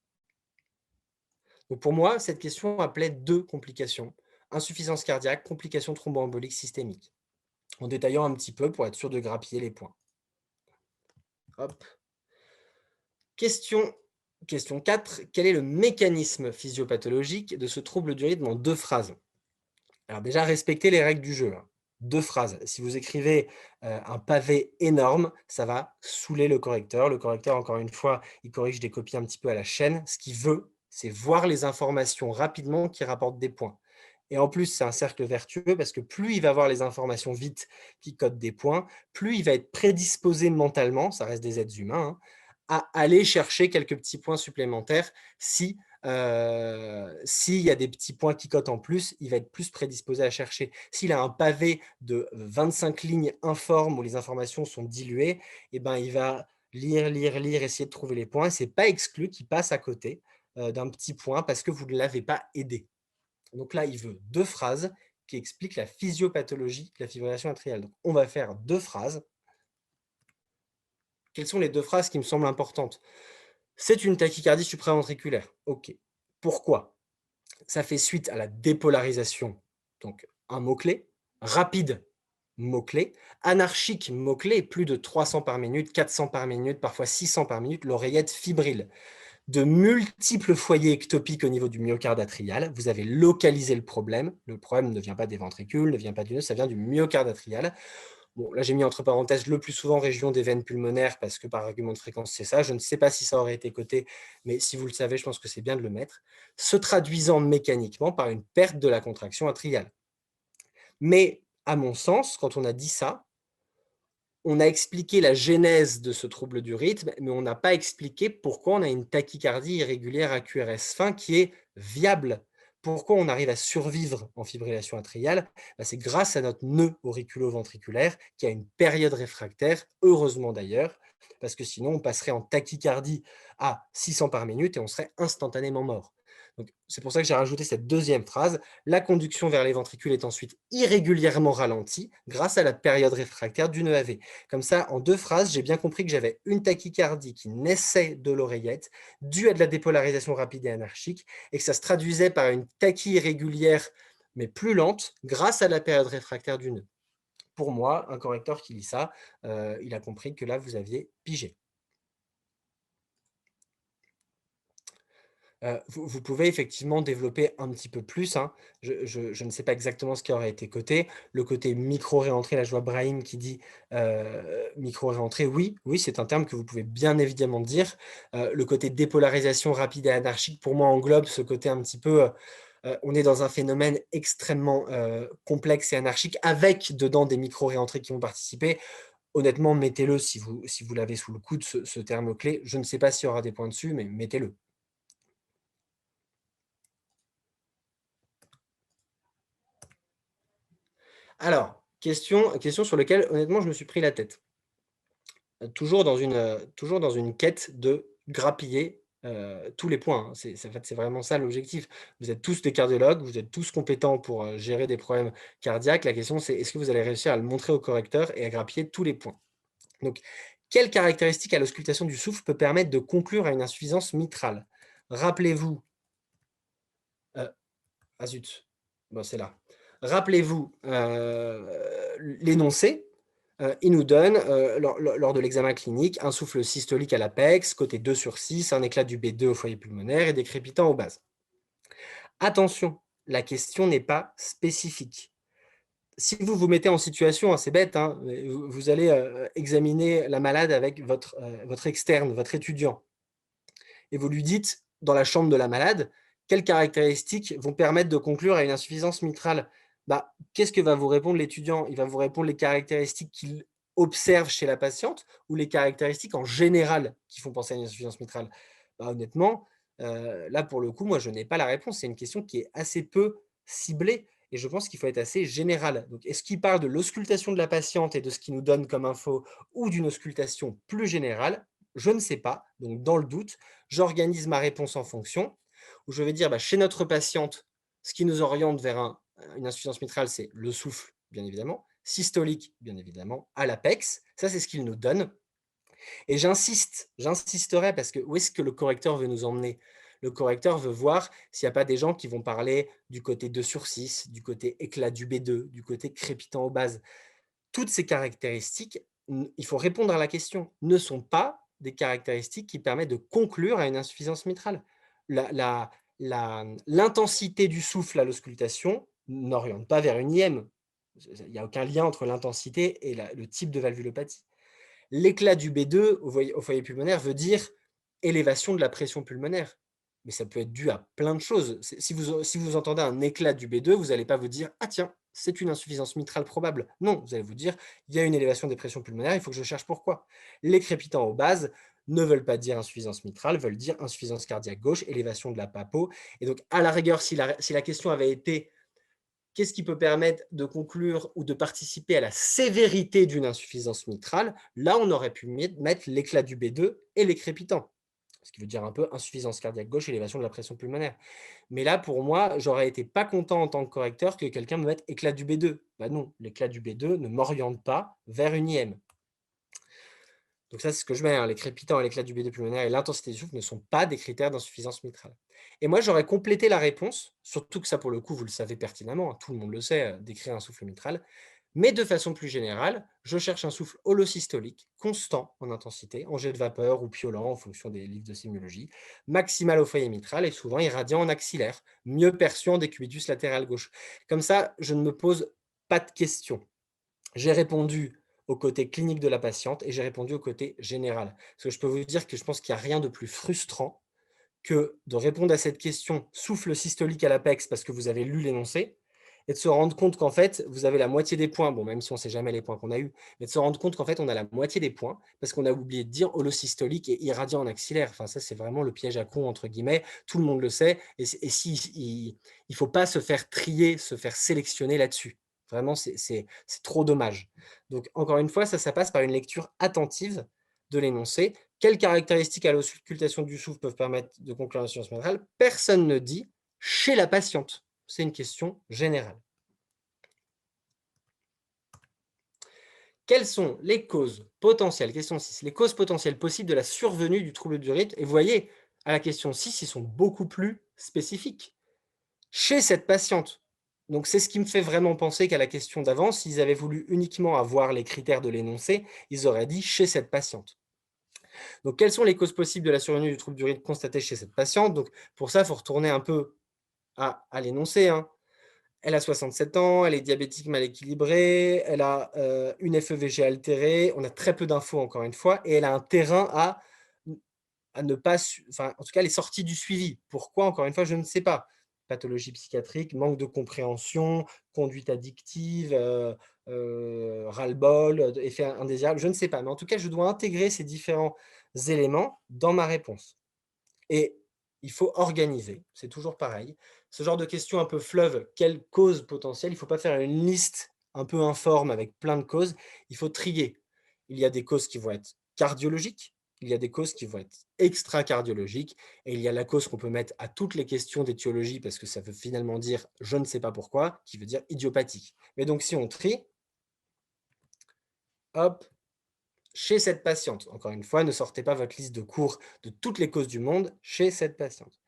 Donc, pour moi, cette question appelait deux complications. Insuffisance cardiaque, complications thromboemboliques systémiques. En détaillant un petit peu pour être sûr de grappiller les points. Hop. Question 4. Quel est le mécanisme physiopathologique de ce trouble du rythme en 2 phrases? Alors déjà, respectez les règles du jeu. 2 phrases. Si vous écrivez un pavé énorme, ça va saouler le correcteur. Le correcteur, encore une fois, il corrige des copies un petit peu à la chaîne. Ce qu'il veut, c'est voir les informations rapidement qui rapportent des points. Et en plus, c'est un cercle vertueux parce que plus il va voir les informations vite qui codent des points, plus il va être prédisposé mentalement, ça reste des êtres humains, à aller chercher quelques petits points supplémentaires si s'il y a des petits points qui cotent en plus, il va être plus prédisposé à chercher. S'il a un pavé de 25 lignes informes où les informations sont diluées, il va lire, essayer de trouver les points. Ce n'est pas exclu qu'il passe à côté d'un petit point parce que vous ne l'avez pas aidé. Donc là, il veut 2 phrases qui expliquent la physiopathologie de la fibrillation atriale. Donc, on va faire 2 phrases. Quelles sont les 2 phrases qui me semblent importantes? C'est une tachycardie supraventriculaire. OK. Pourquoi? Ça fait suite à la dépolarisation, donc un mot-clé, rapide, mot-clé, anarchique, mot-clé, plus de 300 par minute, 400 par minute, parfois 600 par minute, l'oreillette fibrile. De multiples foyers ectopiques au niveau du myocarde atrial. Vous avez localisé le problème. Le problème ne vient pas des ventricules, ne vient pas du nœud, ça vient du myocarde atrial. Bon, là, j'ai mis entre parenthèses le plus souvent région des veines pulmonaires parce que par argument de fréquence, c'est ça. Je ne sais pas si ça aurait été coté, mais si vous le savez, je pense que c'est bien de le mettre. Se traduisant mécaniquement par une perte de la contraction atriale. Mais à mon sens, quand on a dit ça, on a expliqué la genèse de ce trouble du rythme, mais on n'a pas expliqué pourquoi on a une tachycardie irrégulière à QRS fin qui est viable. Pourquoi on arrive à survivre en fibrillation atriale? C'est grâce à notre nœud auriculo-ventriculaire qui a une période réfractaire, heureusement d'ailleurs, parce que sinon on passerait en tachycardie à 600 par minute et on serait instantanément mort. Donc, c'est pour ça que j'ai rajouté cette deuxième phrase. La conduction vers les ventricules est ensuite irrégulièrement ralentie grâce à la période réfractaire d'une EAV. Comme ça, en 2 phrases, j'ai bien compris que j'avais une tachycardie qui naissait de l'oreillette, due à de la dépolarisation rapide et anarchique, et que ça se traduisait par une tachy irrégulière, mais plus lente, grâce à la période réfractaire du nœud. Pour moi, un correcteur qui lit ça, il a compris que là, vous aviez pigé. Vous pouvez effectivement développer un petit peu plus, hein. Je ne sais pas exactement ce qui aurait été coté. Le côté micro-réentrée, là, je vois Brahim qui dit, micro-réentrée, oui, oui, c'est un terme que vous pouvez bien évidemment dire. Le côté dépolarisation rapide et anarchique, pour moi, englobe ce côté un petit peu, on est dans un phénomène extrêmement, complexe et anarchique avec dedans des micro-réentrées qui vont participer. Honnêtement, mettez-le si vous l'avez sous le coude, ce terme clé. Je ne sais pas s'il y aura des points dessus, mais mettez-le. Alors, question sur laquelle honnêtement je me suis pris la tête. Toujours dans une quête de grappiller, tous les points, hein. En fait, c'est vraiment ça l'objectif. Vous êtes tous des cardiologues, vous êtes tous compétents pour, gérer des problèmes cardiaques. La question c'est: est-ce que vous allez réussir à le montrer au correcteur et à grappiller tous les points? Donc, quelle caractéristique à l'auscultation du souffle peut permettre de conclure à une insuffisance mitrale? Rappelez-vous, heu, ah zut, bon c'est là. Rappelez-vous, l'énoncé. Il nous donne, lors de l'examen clinique, un souffle systolique à l'apex, côté 2/6, un éclat du B2 au foyer pulmonaire et des crépitants aux bases. Attention, la question n'est pas spécifique. Si vous vous mettez en situation, hein, c'est bête, hein, mais vous allez, examiner la malade avec votre externe, votre étudiant et vous lui dites, dans la chambre de la malade: «Quelles caractéristiques vont permettre de conclure à une insuffisance mitrale?» Bah, qu'est-ce que va vous répondre l'étudiant? Il va vous répondre les caractéristiques qu'il observe chez la patiente ou les caractéristiques en général qui font penser à une insuffisance mitrale? Bah, honnêtement, là, pour le coup, moi, je n'ai pas la réponse. C'est une question qui est assez peu ciblée et je pense qu'il faut être assez général. Donc, est-ce qu'il parle de l'auscultation de la patiente et de ce qu'il nous donne comme info ou d'une auscultation plus générale? Je ne sais pas. Donc, dans le doute, j'organise ma réponse en fonction, où je vais dire, bah, chez notre patiente, ce qui nous oriente vers une insuffisance mitrale, c'est le souffle, bien évidemment, systolique, bien évidemment, à l'apex. Ça, c'est ce qu'il nous donne. Et j'insisterai parce que où est-ce que le correcteur veut nous emmener? Le correcteur veut voir s'il n'y a pas des gens qui vont parler du côté 2/6, du côté éclat du B2, du côté crépitant aux bases. Toutes ces caractéristiques, il faut répondre à la question, ne sont pas des caractéristiques qui permettent de conclure à une insuffisance mitrale. L'intensité du souffle à l'auscultation n'oriente pas vers une IM. Il n'y a aucun lien entre l'intensité et le type de valvulopathie. L'éclat du B2 au foyer pulmonaire veut dire élévation de la pression pulmonaire. Mais ça peut être dû à plein de choses. Si vous entendez un éclat du B2, vous n'allez pas vous dire: «Ah tiens, c'est une insuffisance mitrale probable». Non, vous allez vous dire: «Il y a une élévation des pressions pulmonaires, il faut que je cherche pourquoi». Les crépitants aux bases ne veulent pas dire insuffisance mitrale, veulent dire insuffisance cardiaque gauche, élévation de la PAPO. Et donc, à la rigueur, si la question avait été: qu'est-ce qui peut permettre de conclure ou de participer à la sévérité d'une insuffisance mitrale? Là, on aurait pu mettre l'éclat du B2 et les crépitants. Ce qui veut dire un peu insuffisance cardiaque gauche, élévation de la pression pulmonaire. Mais là, pour moi, j'aurais été pas content en tant que correcteur que quelqu'un me mette éclat du B2. Bah non, l'éclat du B2 ne m'oriente pas vers une IM. Donc ça, c'est ce que je mets, hein, les crépitants et l'éclat du B2 pulmonaire et l'intensité du souffle ne sont pas des critères d'insuffisance mitrale. Et moi, j'aurais complété la réponse, surtout que ça, pour le coup, vous le savez pertinemment, hein, tout le monde le sait, décrire un souffle mitral. Mais de façon plus générale, je cherche un souffle holosystolique, constant en intensité, en jet de vapeur ou piaulant en fonction des livres de sémiologie, maximal au foyer mitral et souvent irradiant en axillaire, mieux perçu en décubitus latéral gauche. Comme ça, je ne me pose pas de questions. J'ai répondu au côté clinique de la patiente et j'ai répondu au côté général. Parce que je peux vous dire que je pense qu'il n'y a rien de plus frustrant que de répondre à cette question souffle systolique à l'apex parce que vous avez lu l'énoncé et de se rendre compte qu'en fait, vous avez la moitié des points, bon, même si on ne sait jamais les points qu'on a eus, mais de se rendre compte qu'en fait, on a la moitié des points parce qu'on a oublié de dire holosystolique et irradiant en axillaire. Enfin, ça, c'est vraiment le piège à con, entre guillemets. Tout le monde le sait. Et si, il ne faut pas se faire trier, se faire sélectionner là-dessus. Vraiment, c'est trop dommage. Donc, encore une fois, ça passe par une lecture attentive de l'énoncé. Quelles caractéristiques à l'auscultation du souffle peuvent permettre de conclure l'insuffisance mitrale? Personne ne dit chez la patiente. C'est une question générale. Quelles sont les causes potentielles, question 6, les causes potentielles possibles de la survenue du trouble du rythme? Et vous voyez, à la question 6, ils sont beaucoup plus spécifiques. Chez cette patiente. Donc, c'est ce qui me fait vraiment penser qu'à la question d'avant, s'ils avaient voulu uniquement avoir les critères de l'énoncé, ils auraient dit chez cette patiente. Donc, quelles sont les causes possibles de la survenue du trouble du rythme constaté chez cette patiente? Donc, pour ça, il faut retourner un peu à l'énoncé, hein. Elle a 67 ans, elle est diabétique mal équilibrée, elle a une FEVG altérée, on a très peu d'infos encore une fois, et elle a un terrain à ne pas, enfin, en tout cas, elle est sortie du suivi. Pourquoi? Encore une fois, je ne sais pas. Pathologie psychiatrique, manque de compréhension, conduite addictive, ras-le-bol, effet indésirable, je ne sais pas. Mais en tout cas, je dois intégrer ces différents éléments dans ma réponse. Et il faut organiser, c'est toujours pareil. Ce genre de questions un peu fleuve, quelle cause potentielle? Il ne faut pas faire une liste un peu informe avec plein de causes, il faut trier. Il y a des causes qui vont être cardiologiques, il y a des causes qui vont être extra-cardiologiques et il y a la cause qu'on peut mettre à toutes les questions d'étiologie parce que ça veut finalement dire «je ne sais pas pourquoi», qui veut dire idiopathique. Mais donc si on trie, hop, chez cette patiente. Encore une fois, ne sortez pas votre liste de cours de toutes les causes du monde chez cette patiente.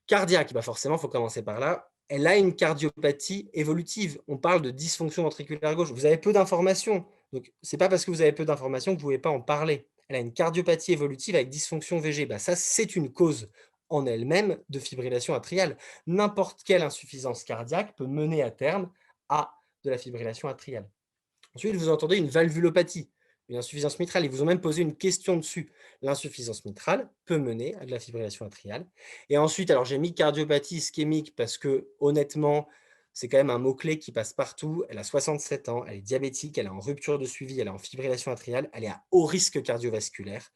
Cardiaque, bah forcément, il faut commencer par là. Elle a une cardiopathie évolutive. On parle de dysfonction ventriculaire gauche. Vous avez peu d'informations. Donc, ce n'est pas parce que vous avez peu d'informations que vous ne pouvez pas en parler. Elle a une cardiopathie évolutive avec dysfonction VG. Bah, ça, c'est une cause en elle-même de fibrillation atriale. N'importe quelle insuffisance cardiaque peut mener à terme à de la fibrillation atriale. Ensuite, vous entendez une valvulopathie, une insuffisance mitrale. Ils vous ont même posé une question dessus. L'insuffisance mitrale peut mener à de la fibrillation atriale. Et ensuite, alors j'ai mis cardiopathie ischémique parce que, honnêtement, c'est quand même un mot-clé qui passe partout. Elle a 67 ans, elle est diabétique, elle est en rupture de suivi, elle est en fibrillation atriale, elle est à haut risque cardiovasculaire.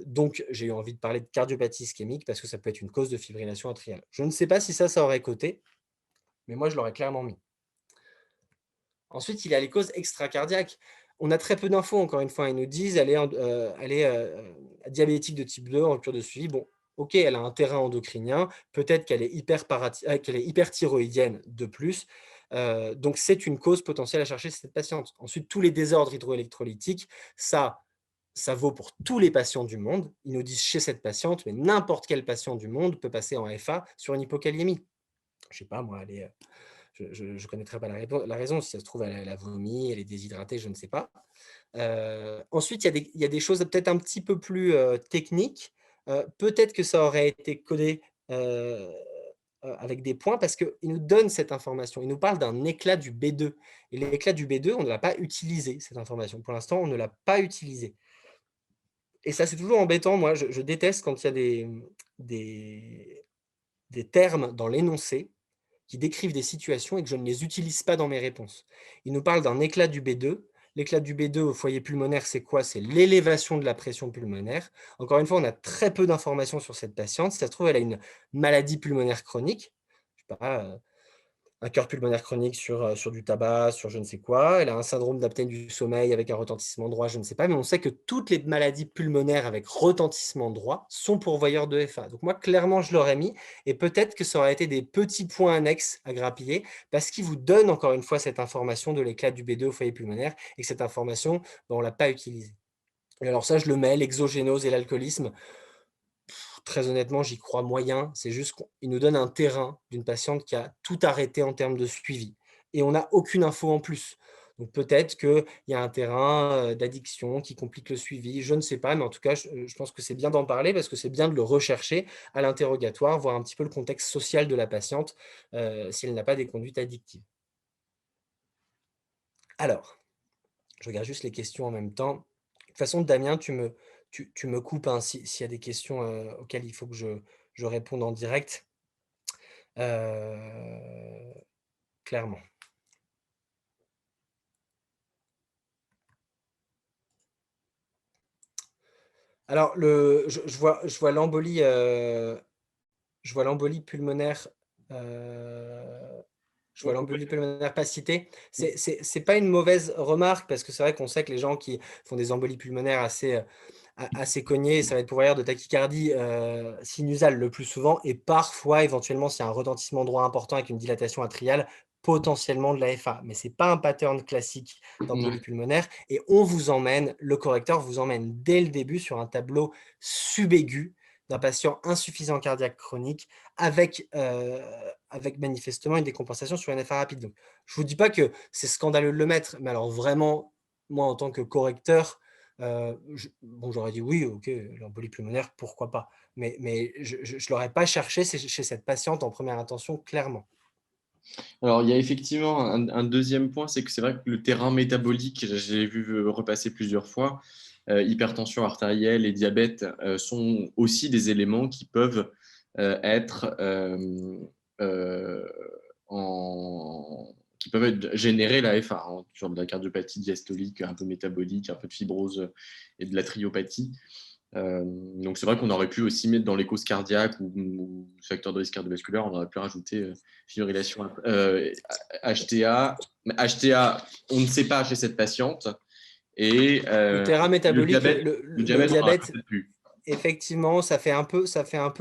Donc, j'ai eu envie de parler de cardiopathie ischémique parce que ça peut être une cause de fibrillation atriale. Je ne sais pas si ça aurait coté, mais moi, je l'aurais clairement mis. Ensuite, il y a les causes extracardiaques. On a très peu d'infos, encore une fois. Ils nous disent elle est diabétique de type 2, en rupture de suivi. Bon, OK, elle a un terrain endocrinien. Peut-être qu'elle est qu'elle est hyperthyroïdienne de plus. Donc, c'est une cause potentielle à chercher chez cette patiente. Ensuite, tous les désordres hydroélectrolytiques, ça vaut pour tous les patients du monde. Ils nous disent chez cette patiente, mais n'importe quel patient du monde peut passer en FA sur une hypokaliémie. Je ne sais pas, moi, elle est je ne connaîtrais pas la raison. Si ça se trouve, elle a vomi, elle est déshydratée, je ne sais pas. Ensuite, il y a des choses peut-être un petit peu plus techniques. Peut-être que ça aurait été codé avec des points parce qu'il nous donne cette information. Il nous parle d'un éclat du B2. Et l'éclat du B2, on ne l'a pas utilisé, cette information. Pour l'instant, on ne l'a pas utilisé. Et ça, c'est toujours embêtant. Moi, je déteste quand il y a des termes dans l'énoncé qui décrivent des situations et que je ne les utilise pas dans mes réponses. Il nous parle d'un éclat du B2. L'éclat du B2 au foyer pulmonaire, c'est quoi? C'est l'élévation de la pression pulmonaire. Encore une fois, on a très peu d'informations sur cette patiente. Si ça se trouve, elle a une maladie pulmonaire chronique. Je sais pas, un cœur pulmonaire chronique sur du tabac, sur je ne sais quoi. Elle a un syndrome d'apnée du sommeil avec un retentissement droit, je ne sais pas. Mais on sait que toutes les maladies pulmonaires avec retentissement droit sont pourvoyeurs de FA. Donc moi, clairement, je l'aurais mis. Et peut-être que ça aurait été des petits points annexes à grappiller parce qu'ils vous donnent encore une fois cette information de l'éclat du B2 au foyer pulmonaire et que cette information, on ne l'a pas utilisée. Et alors ça, je le mets, l'exogénose et l'alcoolisme. Très honnêtement, j'y crois moyen. C'est juste qu'il nous donne un terrain d'une patiente qui a tout arrêté en termes de suivi et on n'a aucune info en plus. Donc peut-être qu'il y a un terrain d'addiction qui complique le suivi, je ne sais pas, mais en tout cas, je pense que c'est bien d'en parler parce que c'est bien de le rechercher à l'interrogatoire, voir un petit peu le contexte social de la patiente si elle n'a pas des conduites addictives. Alors, je regarde juste les questions en même temps. De toute façon, Damien, tu me coupes hein, s'il y a des questions auxquelles il faut que je réponde en direct. Clairement. Alors, je vois l'embolie pulmonaire Je vois l'embolie pulmonaire pas citée. C'est pas une mauvaise remarque parce que c'est vrai qu'on sait que les gens qui font des embolies pulmonaires assez cognées, ça va être pourvoyeur de tachycardie sinusale le plus souvent et parfois, éventuellement, s'il y a un retentissement droit important avec une dilatation atriale, potentiellement de l'AFA. Mais ce n'est pas un pattern classique d'embolie pulmonaire et le correcteur vous emmène dès le début sur un tableau subaigu d'un patient insuffisant cardiaque chronique avec manifestement une décompensation sur NFA rapide. Donc, je ne vous dis pas que c'est scandaleux de le mettre, mais alors vraiment, moi, en tant que correcteur, j'aurais dit oui, ok, l'embolie pulmonaire, pourquoi pas. Mais je ne l'aurais pas cherché chez cette patiente en première intention, clairement. Alors, il y a effectivement un deuxième point, c'est que c'est vrai que le terrain métabolique, j'ai vu repasser plusieurs fois, hypertension artérielle et diabète sont aussi des éléments qui peuvent être qui peuvent générer la FA, hein, genre de la cardiopathie diastolique, un peu métabolique, un peu de fibrose et de la triopathie. Donc c'est vrai qu'on aurait pu aussi mettre dans les causes cardiaques ou facteurs de risque cardiovasculaire, on aurait pu rajouter fibrillation HTA. HTA, on ne sait pas chez cette patiente. Et le terrain métabolique, le le diabète, on n'en a diabète, peut-être plus. effectivement, ça fait un peu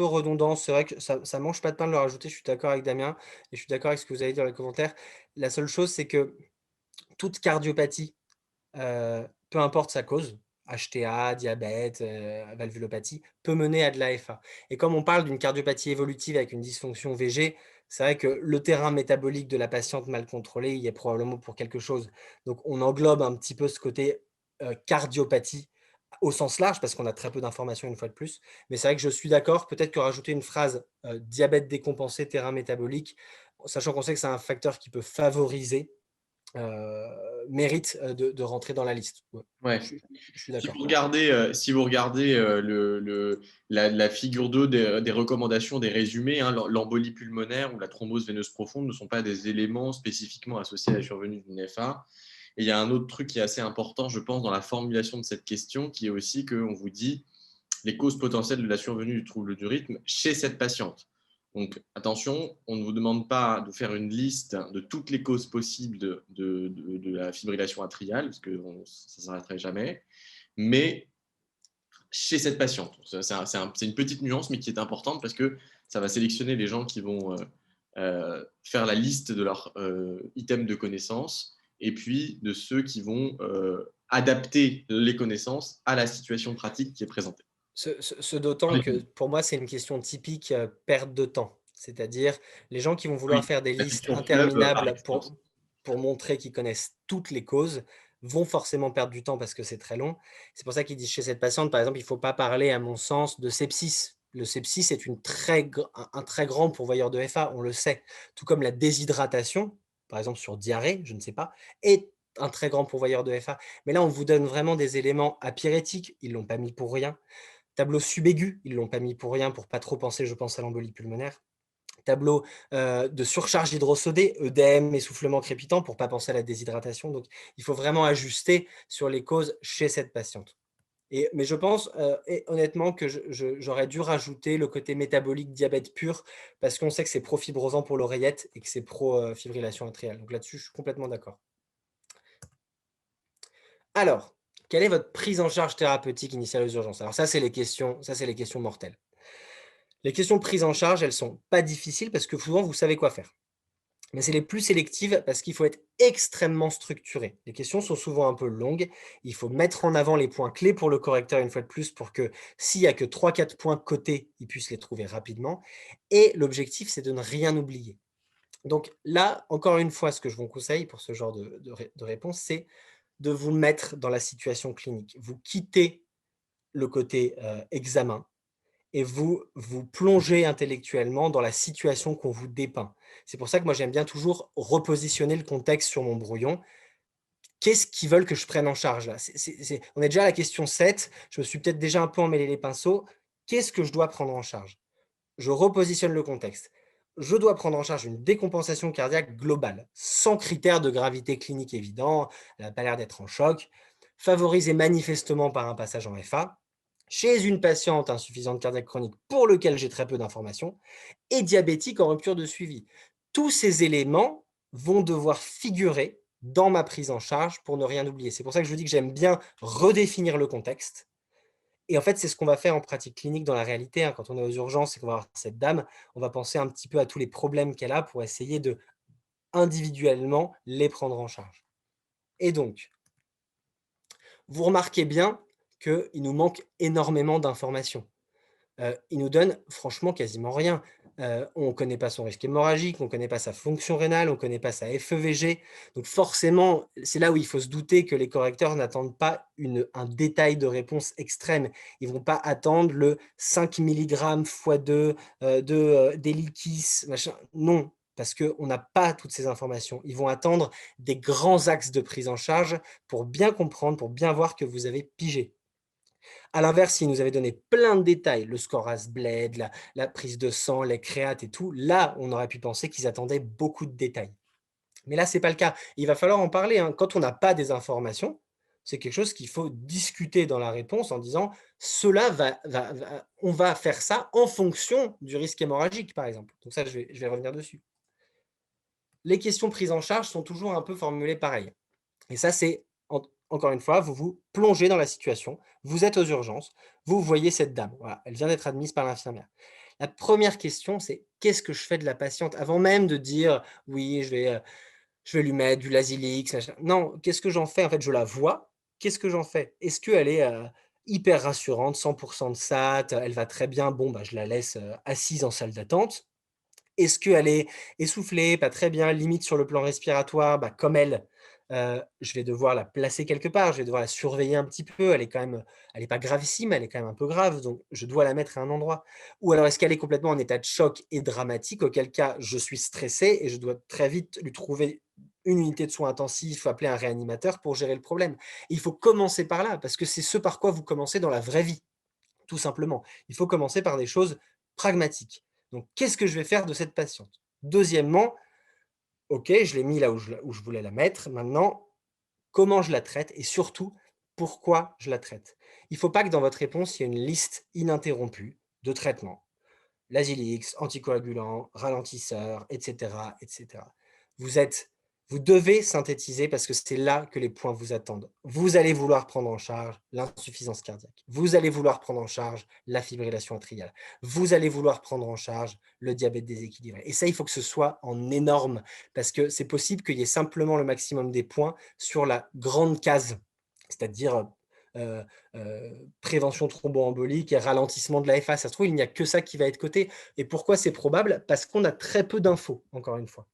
redondant. C'est vrai que ça ne mange pas de pain de le rajouter. Je suis d'accord avec Damien et je suis d'accord avec ce que vous avez dit dans les commentaires. La seule chose, c'est que toute cardiopathie, peu importe sa cause, HTA, diabète, valvulopathie, peut mener à de l'AFA. Et comme on parle d'une cardiopathie évolutive avec une dysfonction VG, c'est vrai que le terrain métabolique de la patiente mal contrôlée, il y est probablement pour quelque chose. Donc on englobe un petit peu ce côté cardiopathie au sens large, parce qu'on a très peu d'informations une fois de plus. Mais c'est vrai que je suis d'accord, peut-être que rajouter une phrase diabète décompensé, terrain métabolique, sachant qu'on sait que c'est un facteur qui peut favoriser mérite de rentrer dans la liste. Ouais. Ouais. Je suis d'accord. Si vous regardez la figure 2 des recommandations, des résumés, hein, l'embolie pulmonaire ou la thrombose veineuse profonde ne sont pas des éléments spécifiquement associés à la survenue d'une FA. Et il y a un autre truc qui est assez important, je pense, dans la formulation de cette question, qui est aussi qu'on vous dit les causes potentielles de la survenue du trouble du rythme chez cette patiente. Donc attention, on ne vous demande pas de faire une liste de toutes les causes possibles de la fibrillation atriale, parce que ça ne s'arrêterait jamais, mais chez cette patiente. C'est une petite nuance, mais qui est importante parce que ça va sélectionner les gens qui vont faire la liste de leurs items de connaissances et puis de ceux qui vont adapter les connaissances à la situation pratique qui est présentée. Ce d'autant que pour moi, c'est une question typique perte de temps. C'est-à-dire les gens qui vont vouloir Oui, faire des la listes question fleuve par interminables excellence. pour montrer qu'ils connaissent toutes les causes vont forcément perdre du temps parce que c'est très long. C'est pour ça qu'ils disent chez cette patiente, par exemple, il ne faut pas parler, à mon sens, de sepsis. Le sepsis est un très grand pourvoyeur de FA, on le sait. Tout comme la déshydratation, par exemple sur diarrhée, je ne sais pas, est un très grand pourvoyeur de FA. Mais là, on vous donne vraiment des éléments apyrétiques, ils ne l'ont pas mis pour rien. Tableau subaigu, ils ne l'ont pas mis pour rien, pour pas trop penser, je pense, à l'embolie pulmonaire. Tableau de surcharge hydrosodée, œdème, essoufflement crépitant, pour pas penser à la déshydratation. Donc, il faut vraiment ajuster sur les causes chez cette patiente. Mais je pense honnêtement que j'aurais dû rajouter le côté métabolique diabète pur, parce qu'on sait que c'est pro-fibrosant pour l'oreillette et que c'est pro-fibrillation atriale. Donc là-dessus, je suis complètement d'accord. Alors, quelle est votre prise en charge thérapeutique initiale aux urgences? Alors ça, c'est les questions mortelles. Les questions de prise en charge, elles sont pas difficiles parce que souvent, vous savez quoi faire. Mais c'est les plus sélectives parce qu'il faut être extrêmement structuré. Les questions sont souvent un peu longues. Il faut mettre en avant les points clés pour le correcteur une fois de plus pour que s'il y a que 3-4 points cotés, il puisse les trouver rapidement. Et l'objectif, c'est de ne rien oublier. Donc là, encore une fois, ce que je vous conseille pour ce genre de réponse, c'est de vous mettre dans la situation clinique. Vous quittez le côté examen et vous plongez intellectuellement dans la situation qu'on vous dépeint. C'est pour ça que moi, j'aime bien toujours repositionner le contexte sur mon brouillon. Qu'est-ce qu'ils veulent que je prenne en charge là? On est déjà à la question 7. Je me suis peut-être déjà un peu emmêlé les pinceaux. Qu'est-ce que je dois prendre en charge? Je repositionne le contexte. Je dois prendre en charge une décompensation cardiaque globale, sans critère de gravité clinique évident. Elle n'a pas l'air d'être en choc, favorisée manifestement par un passage en FA, chez une patiente insuffisante cardiaque chronique pour lequel j'ai très peu d'informations, et diabétique en rupture de suivi. Tous ces éléments vont devoir figurer dans ma prise en charge pour ne rien oublier. C'est pour ça que je vous dis que j'aime bien redéfinir le contexte. Et en fait, c'est ce qu'on va faire en pratique clinique dans la réalité, hein. Quand on est aux urgences et qu'on va voir cette dame, on va penser un petit peu à tous les problèmes qu'elle a pour essayer de, individuellement, les prendre en charge. Et donc, vous remarquez bien qu'il nous manque énormément d'informations. Il nous donne franchement quasiment rien. On ne connaît pas son risque hémorragique, on ne connaît pas sa fonction rénale, on ne connaît pas sa FEVG. Donc forcément, c'est là où il faut se douter que les correcteurs n'attendent pas un détail de réponse extrême. Ils ne vont pas attendre le 5 milligrammes x 2 d'Eliquis, machin. Non, parce qu'on n'a pas toutes ces informations. Ils vont attendre des grands axes de prise en charge pour bien comprendre, pour bien voir que vous avez pigé. À l'inverse, s'il nous avait donné plein de détails, le score Asbled, la prise de sang, les créates et tout, là, on aurait pu penser qu'ils attendaient beaucoup de détails. Mais là, ce n'est pas le cas. Il va falloir en parler, hein. Quand on n'a pas des informations, c'est quelque chose qu'il faut discuter dans la réponse en disant: «Cela on va faire ça en fonction du risque hémorragique», par exemple. Donc ça, je vais revenir dessus. Les questions prises en charge sont toujours un peu formulées pareil. Et ça, c'est encore une fois, vous vous plongez dans la situation, vous êtes aux urgences, vous voyez cette dame, voilà, elle vient d'être admise par l'infirmière. La première question, c'est: «Qu'est-ce que je fais de la patiente?» Avant même de dire: «Oui, je vais lui mettre du Lasix, machin». Non, qu'est-ce que j'en fais? En fait, je la vois, qu'est-ce que j'en fais? Est-ce qu'elle est, hyper rassurante, 100 de SAT, elle va très bien, bon, bah, je la laisse, assise en salle d'attente. Est-ce qu'elle est essoufflée, pas très bien, limite sur le plan respiratoire? Bah, comme elle, je vais devoir la placer quelque part, je vais devoir la surveiller un petit peu. Elle est quand même, elle est pas gravissime, elle est quand même un peu grave, donc je dois la mettre à un endroit. Ou alors est-ce qu'elle est complètement en état de choc et dramatique, auquel cas je suis stressé et je dois très vite lui trouver une unité de soins intensifs, appeler un réanimateur pour gérer le problème. Et il faut commencer par là, parce que c'est ce par quoi vous commencez dans la vraie vie. Tout simplement. Il faut commencer par des choses pragmatiques. Donc, qu'est-ce que je vais faire de cette patiente? Deuxièmement, OK, je l'ai mis là où je voulais la mettre. Maintenant, comment je la traite et surtout, pourquoi je la traite? Il ne faut pas que dans votre réponse, il y ait une liste ininterrompue de traitements. L'Azilix, anticoagulant, ralentisseur, et cetera, et cetera. Vous êtes vous devez synthétiser parce que c'est là que les points vous attendent. Vous allez vouloir prendre en charge l'insuffisance cardiaque. Vous allez vouloir prendre en charge la fibrillation atriale. Vous allez vouloir prendre en charge le diabète déséquilibré. Et ça, il faut que ce soit en énorme parce que c'est possible qu'il y ait simplement le maximum des points sur la grande case, c'est-à-dire, heu prévention thromboembolique et ralentissement de la FA. Ça se trouve, il n'y a que ça qui va être coté. Et pourquoi c'est probable? Parce qu'on a très peu d'infos, encore une fois.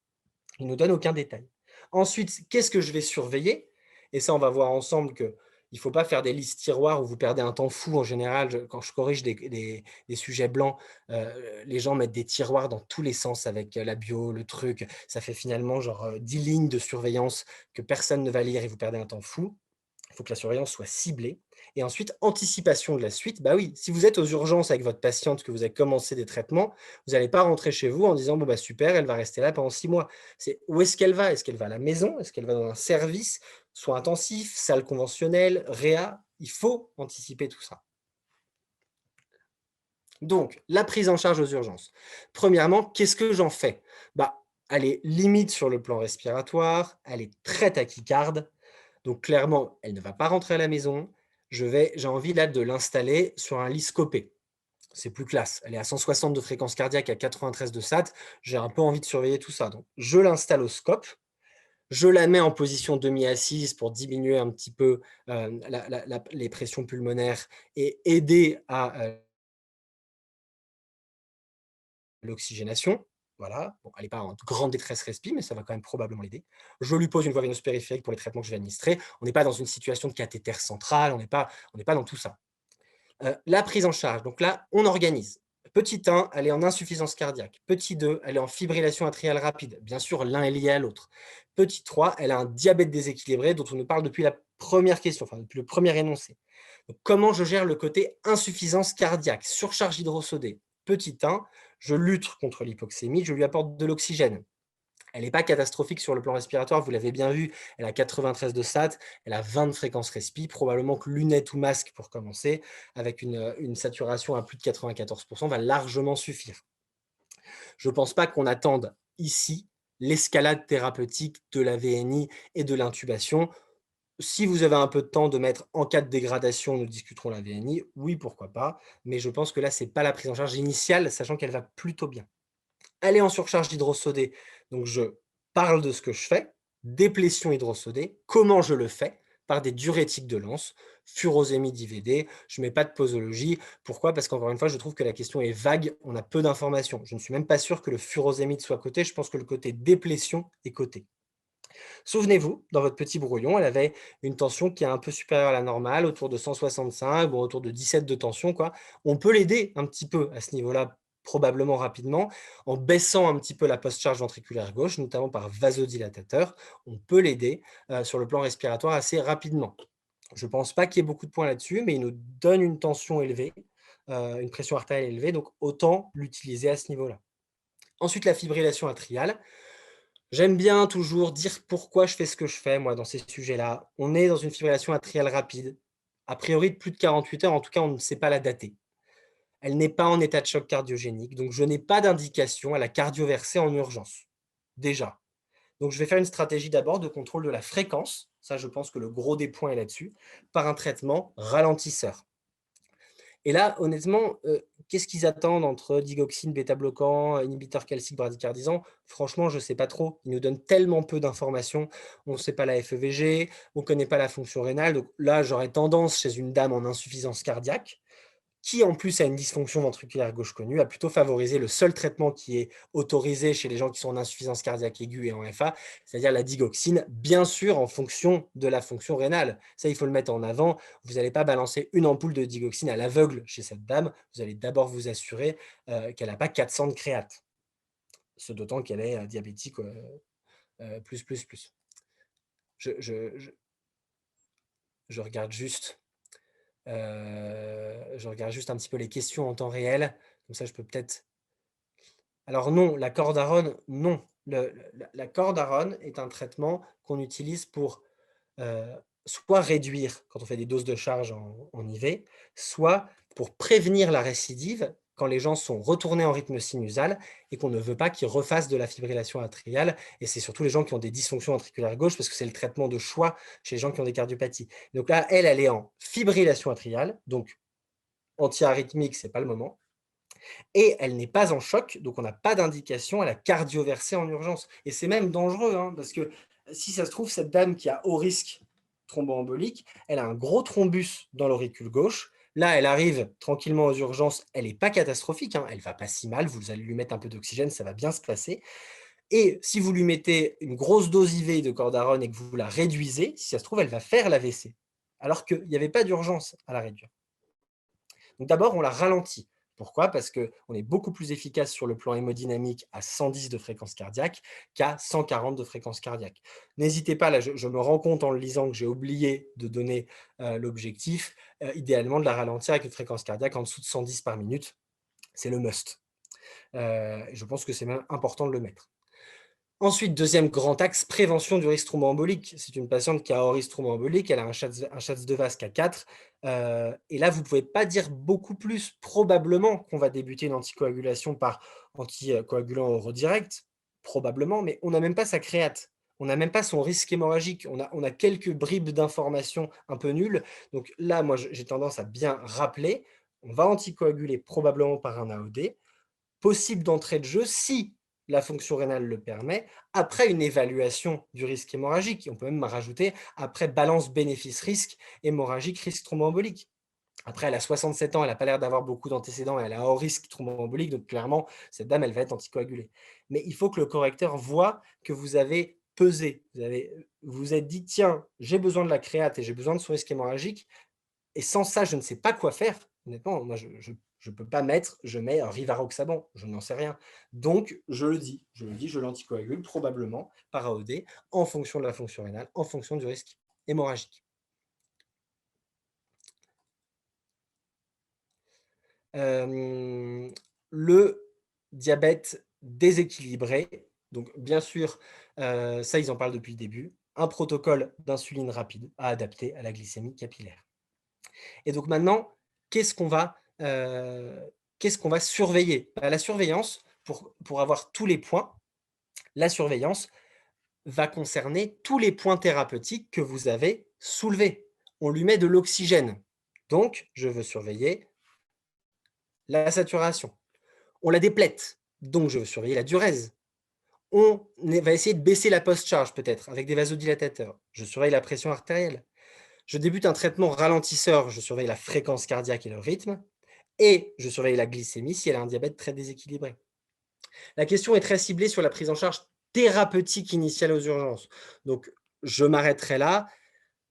Il ne nous donne aucun détail. Ensuite, qu'est-ce que je vais surveiller? Et ça, on va voir ensemble qu'il ne faut pas faire des listes tiroirs où vous perdez un temps fou. En général, quand je corrige des sujets blancs, les gens mettent des tiroirs dans tous les sens avec la bio, le truc. Ça fait finalement genre 10 lignes de surveillance que personne ne va lire et vous perdez un temps fou. Il faut que la surveillance soit ciblée. Et ensuite, anticipation de la suite. Bah oui, si vous êtes aux urgences avec votre patiente, que vous avez commencé des traitements, vous n'allez pas rentrer chez vous en disant: bon, bah super, elle va rester là pendant 6 mois. C'est où est-ce qu'elle va? Est-ce qu'elle va à la maison? Est-ce qu'elle va dans un service, soins intensifs, salle conventionnelle, réa? Il faut anticiper tout ça. Donc, la prise en charge aux urgences. Premièrement, qu'est-ce que j'en fais? Bah, elle est limite sur le plan respiratoire, elle est très tachycarde, donc clairement, elle ne va pas rentrer à la maison. J'ai envie là de l'installer sur un lit scopé. C'est plus classe. Elle est à 160 de fréquence cardiaque, à 93 de SAT. J'ai un peu envie de surveiller tout ça. Donc, je l'installe au scope. Je la mets en position demi-assise pour diminuer un petit peu les pressions pulmonaires et aider à l'oxygénation. Voilà. Bon, elle n'est pas en grande détresse respi, mais ça va quand même probablement l'aider. Je lui pose une voie veineuse périphérique pour les traitements que je vais administrer. On n'est pas dans une situation de cathéter central, on n'est pas dans tout ça. La prise en charge, donc là, on organise. Petit 1, elle est en insuffisance cardiaque. Petit 2, elle est en fibrillation atriale rapide. Bien sûr, l'un est lié à l'autre. Petit 3, elle a un diabète déséquilibré dont on nous parle depuis la première question, enfin depuis le premier énoncé. Donc, comment je gère le côté insuffisance cardiaque, surcharge hydrosodée? Petit 1, je lutte contre l'hypoxémie, je lui apporte de l'oxygène. Elle n'est pas catastrophique sur le plan respiratoire, vous l'avez bien vu, elle a 93 de SAT, elle a 20 de fréquence respi, probablement que lunettes ou masque pour commencer, avec une saturation à plus de 94 va largement suffire. Je ne pense pas qu'on attende ici l'escalade thérapeutique de la VNI et de l'intubation. Si vous avez un peu de temps de mettre en cas de dégradation, nous discuterons la VNI, oui, pourquoi pas, mais je pense que là, c'est pas la prise en charge initiale, sachant qu'elle va plutôt bien. Elle est en surcharge d'hydrosodé, donc je parle de ce que je fais, déplétion hydrosodée, comment je le fais? Par des diurétiques de Lens, furosémide IVD, je ne mets pas de posologie. Pourquoi? Parce qu'encore une fois, je trouve que la question est vague, on a peu d'informations. Je ne suis même pas sûr que le furosémide soit coté, je pense que le côté déplétion est coté. Souvenez-vous, dans votre petit brouillon, elle avait une tension qui est un peu supérieure à la normale, autour de 165, bon, autour de 17 de tension, quoi. On peut l'aider un petit peu à ce niveau-là, probablement rapidement, en baissant un petit peu la post-charge ventriculaire gauche, notamment par vasodilatateur. On peut l'aider sur le plan respiratoire assez rapidement. Je ne pense pas qu'il y ait beaucoup de points là-dessus, mais il nous donne une tension élevée, une pression artérielle élevée, donc autant l'utiliser à ce niveau-là. Ensuite, la fibrillation atriale. J'aime bien toujours dire pourquoi je fais ce que je fais, moi, dans ces sujets-là. On est dans une fibrillation atriale rapide, a priori de plus de 48 heures, en tout cas, on ne sait pas la dater. Elle n'est pas en état de choc cardiogénique, donc je n'ai pas d'indication à la cardioversée en urgence, déjà. Donc je vais faire une stratégie d'abord de contrôle de la fréquence, ça je pense que le gros des points est là-dessus, par un traitement ralentisseur. Et là, honnêtement, qu'est-ce qu'ils attendent entre digoxine, bêta-bloquant, inhibiteur calcique, bradycardisant? Franchement, je ne sais pas trop. Ils nous donnent tellement peu d'informations. On ne sait pas la FEVG, on ne connaît pas la fonction rénale. Donc là, j'aurais tendance, chez une dame en insuffisance cardiaque, qui en plus a une dysfonction ventriculaire gauche connue, a plutôt favorisé le seul traitement qui est autorisé chez les gens qui sont en insuffisance cardiaque aiguë et en FA, c'est-à-dire la digoxine, bien sûr en fonction de la fonction rénale. Ça, il faut le mettre en avant. Vous n'allez pas balancer une ampoule de digoxine à l'aveugle chez cette dame. Vous allez d'abord vous assurer qu'elle n'a pas 400 de créate, ce d'autant qu'elle est diabétique plus. Je, je, je, je regarde juste. Je regarde juste un petit peu les questions en temps réel, comme ça je peux peut-être. Alors non, la cordarone, non. La cordarone est un traitement qu'on utilise pour soit réduire quand on fait des doses de charge en IV, soit pour prévenir la récidive quand les gens sont retournés en rythme sinusal et qu'on ne veut pas qu'ils refassent de la fibrillation atriale. Et c'est surtout les gens qui ont des dysfonctions ventriculaires gauche parce que c'est le traitement de choix chez les gens qui ont des cardiopathies. Donc là, elle est en fibrillation atriale, donc antiarythmique, ce n'est pas le moment. Et elle n'est pas en choc, donc on n'a pas d'indication à la cardioversée en urgence. Et c'est même dangereux, hein, parce que si ça se trouve, cette dame qui a haut risque thromboembolique, elle a un gros thrombus dans l'auricule gauche. Là, elle arrive tranquillement aux urgences, elle n'est pas catastrophique, hein, elle ne va pas si mal, vous allez lui mettre un peu d'oxygène, ça va bien se passer. Et si vous lui mettez une grosse dose IV de cordarone et que vous la réduisez, si ça se trouve, elle va faire l'AVC, alors qu'il n'y avait pas d'urgence à la réduire. Donc d'abord, on la ralentit. Pourquoi? Parce qu'on est beaucoup plus efficace sur le plan hémodynamique à 110 de fréquence cardiaque qu'à 140 de fréquence cardiaque. N'hésitez pas, là je me rends compte en le lisant que j'ai oublié de donner l'objectif, idéalement de la ralentir avec une fréquence cardiaque en dessous de 110 par minute. C'est le must. Je pense que c'est même important de le mettre. Ensuite, deuxième grand axe, prévention du risque thromboembolique. C'est une patiente qui a un risque thromboembolique, elle a un Schatz de Vasque à 4. Et là, vous ne pouvez pas dire beaucoup plus. Probablement qu'on va débuter une anticoagulation par anticoagulant redirect, probablement, mais on n'a même pas sa créate. On n'a même pas son risque hémorragique. On a quelques bribes d'informations un peu nulles. Donc là, moi, j'ai tendance à bien rappeler. On va anticoaguler probablement par un AOD. Possible d'entrée de jeu si la fonction rénale le permet, après une évaluation du risque hémorragique. On peut même rajouter après balance bénéfice-risque, hémorragique, risque thromboembolique. Après, elle a 67 ans, elle n'a pas l'air d'avoir beaucoup d'antécédents, elle a haut risque thromboembolique, donc clairement, cette dame, elle va être anticoagulée. Mais il faut que le correcteur voit que vous avez pesé, vous vous êtes dit, tiens, j'ai besoin de la créate et j'ai besoin de son risque hémorragique, et sans ça, je ne sais pas quoi faire. Honnêtement, moi, je ne peux pas mettre, je mets un rivaroxaban, je n'en sais rien. Donc, je l'anticoagule probablement par AOD en fonction de la fonction rénale, en fonction du risque hémorragique. Le diabète déséquilibré, donc bien sûr, ça, ils en parlent depuis le début, un protocole d'insuline rapide à adapter à la glycémie capillaire. Et donc maintenant, qu'est-ce qu'on va, surveiller? La surveillance, pour avoir tous les points, La surveillance va concerner tous les points thérapeutiques que vous avez soulevés. On lui met de l'oxygène. Donc, je veux surveiller la saturation. On la déplète. Donc, je veux surveiller la diurèse. On va essayer de baisser la post-charge peut-être avec des vasodilatateurs. Je surveille la pression artérielle. Je débute un traitement ralentisseur. Je surveille la fréquence cardiaque et le rythme. Et je surveille la glycémie si elle a un diabète très déséquilibré. La question est très ciblée sur la prise en charge thérapeutique initiale aux urgences. Donc, je m'arrêterai là.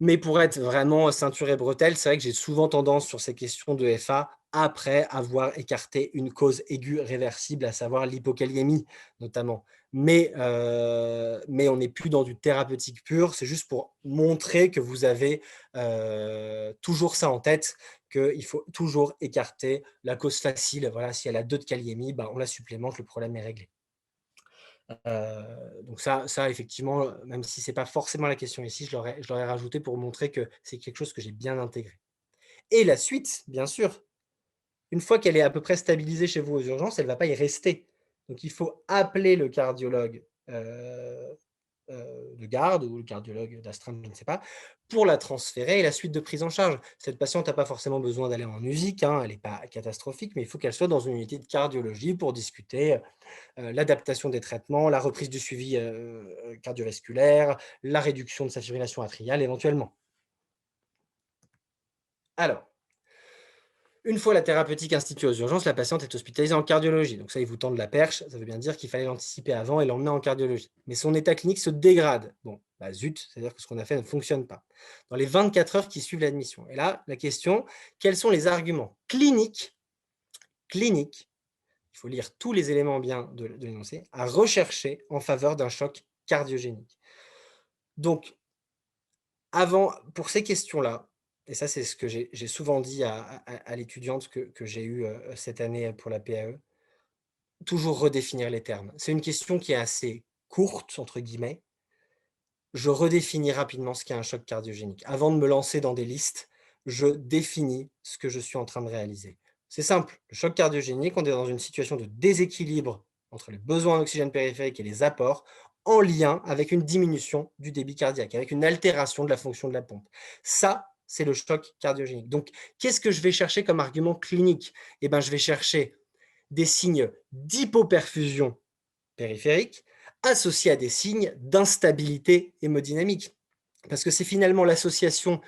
Mais pour être vraiment ceinture et bretelles, c'est vrai que j'ai souvent tendance sur ces questions de FA, après avoir écarté une cause aiguë réversible, à savoir l'hypokaliémie notamment. Mais on n'est plus dans du thérapeutique pur, c'est juste pour montrer que vous avez toujours ça en tête, qu'il faut toujours écarter la cause facile. Voilà, si elle a 2 de kaliémie, ben, on la supplémente, le problème est réglé. Donc ça effectivement, même si c'est pas forcément la question ici, je l'aurais rajouté pour montrer que c'est quelque chose que j'ai bien intégré. Et la suite, bien sûr, une fois qu'elle est à peu près stabilisée chez vous aux urgences, elle ne va pas y rester. Donc il faut appeler le cardiologue, de garde ou le cardiologue d'astreinte, je ne sais pas, pour la transférer et la suite de prise en charge. Cette patiente n'a pas forcément besoin d'aller en musique, hein, elle n'est pas catastrophique, mais il faut qu'elle soit dans une unité de cardiologie pour discuter l'adaptation des traitements, la reprise du suivi cardiovasculaire, la réduction de sa fibrillation atriale éventuellement. Alors, une fois la thérapeutique instituée aux urgences, la patiente est hospitalisée en cardiologie. Donc ça, ils vous tendent la perche, ça veut bien dire qu'il fallait l'anticiper avant et l'emmener en cardiologie. Mais son état clinique se dégrade. Bon, bah zut, c'est-à-dire que ce qu'on a fait ne fonctionne pas. Dans les 24 heures qui suivent l'admission. Et là, la question, quels sont les arguments cliniques, il faut lire tous les éléments bien de l'énoncé, à rechercher en faveur d'un choc cardiogénique. Donc, pour ces questions-là, et ça c'est ce que j'ai souvent dit à l'étudiante que j'ai eue cette année pour la PAE, toujours redéfinir les termes. C'est une question qui est assez courte, entre guillemets. Je redéfinis rapidement ce qu'est un choc cardiogénique. Avant de me lancer dans des listes, je définis ce que je suis en train de réaliser. C'est simple, le choc cardiogénique, on est dans une situation de déséquilibre entre les besoins en oxygène périphérique et les apports, en lien avec une diminution du débit cardiaque, avec une altération de la fonction de la pompe. Ça, c'est le choc cardiogénique. Donc, qu'est-ce que je vais chercher comme argument clinique? Eh bien, je vais chercher des signes d'hypoperfusion périphérique, associés à des signes d'instabilité hémodynamique. Parce que c'est finalement l'association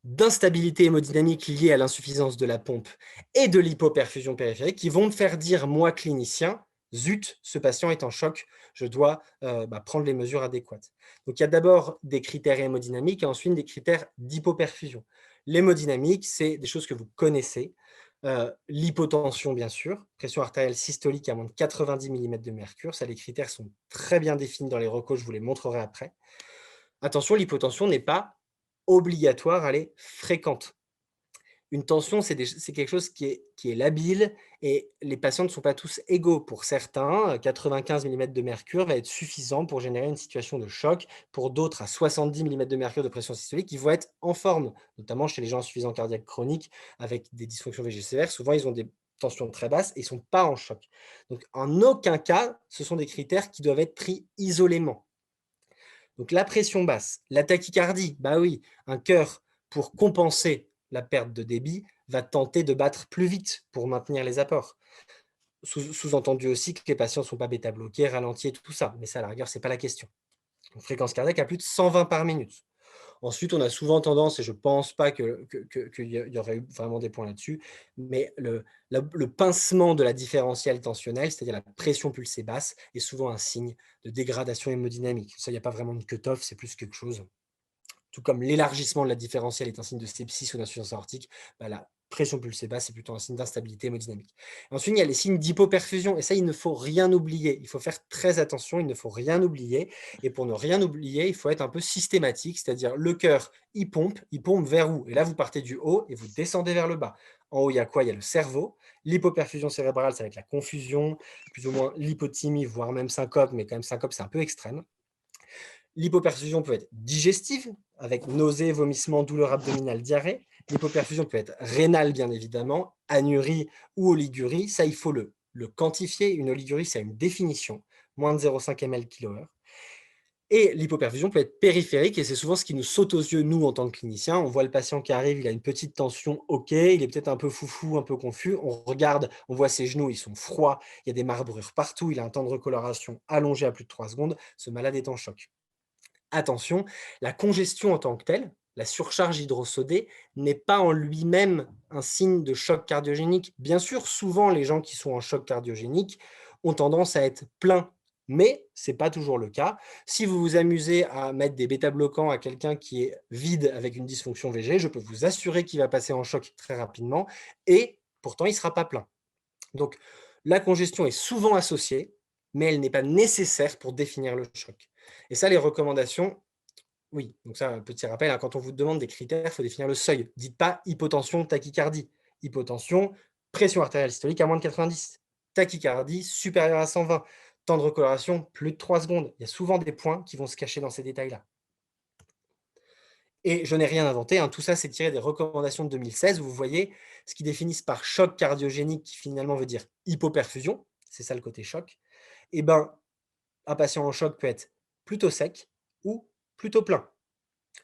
d'instabilité hémodynamique liée à l'insuffisance de la pompe et de l'hypoperfusion périphérique qui vont me faire dire, moi, clinicien, zut, ce patient est en choc, je dois prendre les mesures adéquates. Donc, il y a d'abord des critères hémodynamiques et ensuite des critères d'hypoperfusion. L'hémodynamique, c'est des choses que vous connaissez. L'hypotension, bien sûr, pression artérielle systolique à moins de 90 mm de mercure. Ça, les critères sont très bien définis dans les recos, je vous les montrerai après. Attention, l'hypotension n'est pas obligatoire, elle est fréquente. Une tension, c'est quelque chose qui est labile et les patients ne sont pas tous égaux. Pour certains, 95 mm de mercure va être suffisant pour générer une situation de choc. Pour d'autres, à 70 mm de mercure de pression systolique, ils vont être en forme, notamment chez les gens insuffisants cardiaques chroniques avec des dysfonctions VG sévères. Souvent, ils ont des tensions très basses et ils ne sont pas en choc. Donc, en aucun cas, ce sont des critères qui doivent être pris isolément. Donc, la pression basse, la tachycardie, bah oui, un cœur pour compenser la perte de débit va tenter de battre plus vite pour maintenir les apports. Sous-entendu aussi que les patients ne sont pas bêta-bloqués, ralentis et tout ça, mais ça, à la rigueur, ce n'est pas la question. Une fréquence cardiaque à plus de 120 par minute. Ensuite, on a souvent tendance, et je ne pense pas qu'il y aurait eu vraiment des points là-dessus, mais le pincement de la différentielle tensionnelle, c'est-à-dire la pression pulsée basse, est souvent un signe de dégradation hémodynamique. Ça, il n'y a pas vraiment de cut-off, c'est plus quelque chose. Tout comme l'élargissement de la différentielle est un signe de sepsis ou d'insuffisance aortique, la pression pulsée basse, c'est plutôt un signe d'instabilité hémodynamique. Ensuite, il y a les signes d'hypoperfusion, et ça, il ne faut rien oublier. Il faut faire très attention, il ne faut rien oublier. Et pour ne rien oublier, il faut être un peu systématique, c'est-à-dire le cœur, il pompe vers où? Et là, vous partez du haut et vous descendez vers le bas. En haut, il y a quoi? Il y a le cerveau. L'hypoperfusion cérébrale, ça va être la confusion, plus ou moins l'hypothymie, voire même syncope, mais quand même syncope, c'est un peu extrême. L'hypoperfusion peut être digestive, avec nausées, vomissements, douleurs abdominales, diarrhée. L'hypoperfusion peut être rénale, bien évidemment, anurie ou oligurie. Ça, il faut le quantifier. Une oligurie, c'est une définition. moins de 0,5 ml/kH. Et l'hypoperfusion peut être périphérique et c'est souvent ce qui nous saute aux yeux, nous, en tant que cliniciens. On voit le patient qui arrive, il a une petite tension, OK, il est peut-être un peu foufou, un peu confus. On regarde, on voit ses genoux, ils sont froids, il y a des marbrures partout, il a un temps de recoloration allongé à plus de 3 secondes. Ce malade est en choc. Attention, la congestion en tant que telle, la surcharge hydrosodée, n'est pas en lui-même un signe de choc cardiogénique. Bien sûr, souvent, les gens qui sont en choc cardiogénique ont tendance à être pleins, mais ce n'est pas toujours le cas. Si vous vous amusez à mettre des bêta-bloquants à quelqu'un qui est vide avec une dysfonction VG, je peux vous assurer qu'il va passer en choc très rapidement et pourtant, il ne sera pas plein. Donc, la congestion est souvent associée, mais elle n'est pas nécessaire pour définir le choc. Et ça, les recommandations, oui. Donc ça, un petit rappel, hein, quand on vous demande des critères, il faut définir le seuil. Dites pas hypotension, tachycardie. Hypotension, pression artérielle systolique à moins de 90. Tachycardie supérieure à 120. Temps de recoloration, plus de 3 secondes. Il y a souvent des points qui vont se cacher dans ces détails-là. Et je n'ai rien inventé, hein, tout ça, c'est tiré des recommandations de 2016. Vous voyez ce qu'ils définissent par choc cardiogénique, qui finalement veut dire hypoperfusion. C'est ça le côté choc. Eh ben, un patient en choc peut être plutôt sec ou plutôt plein.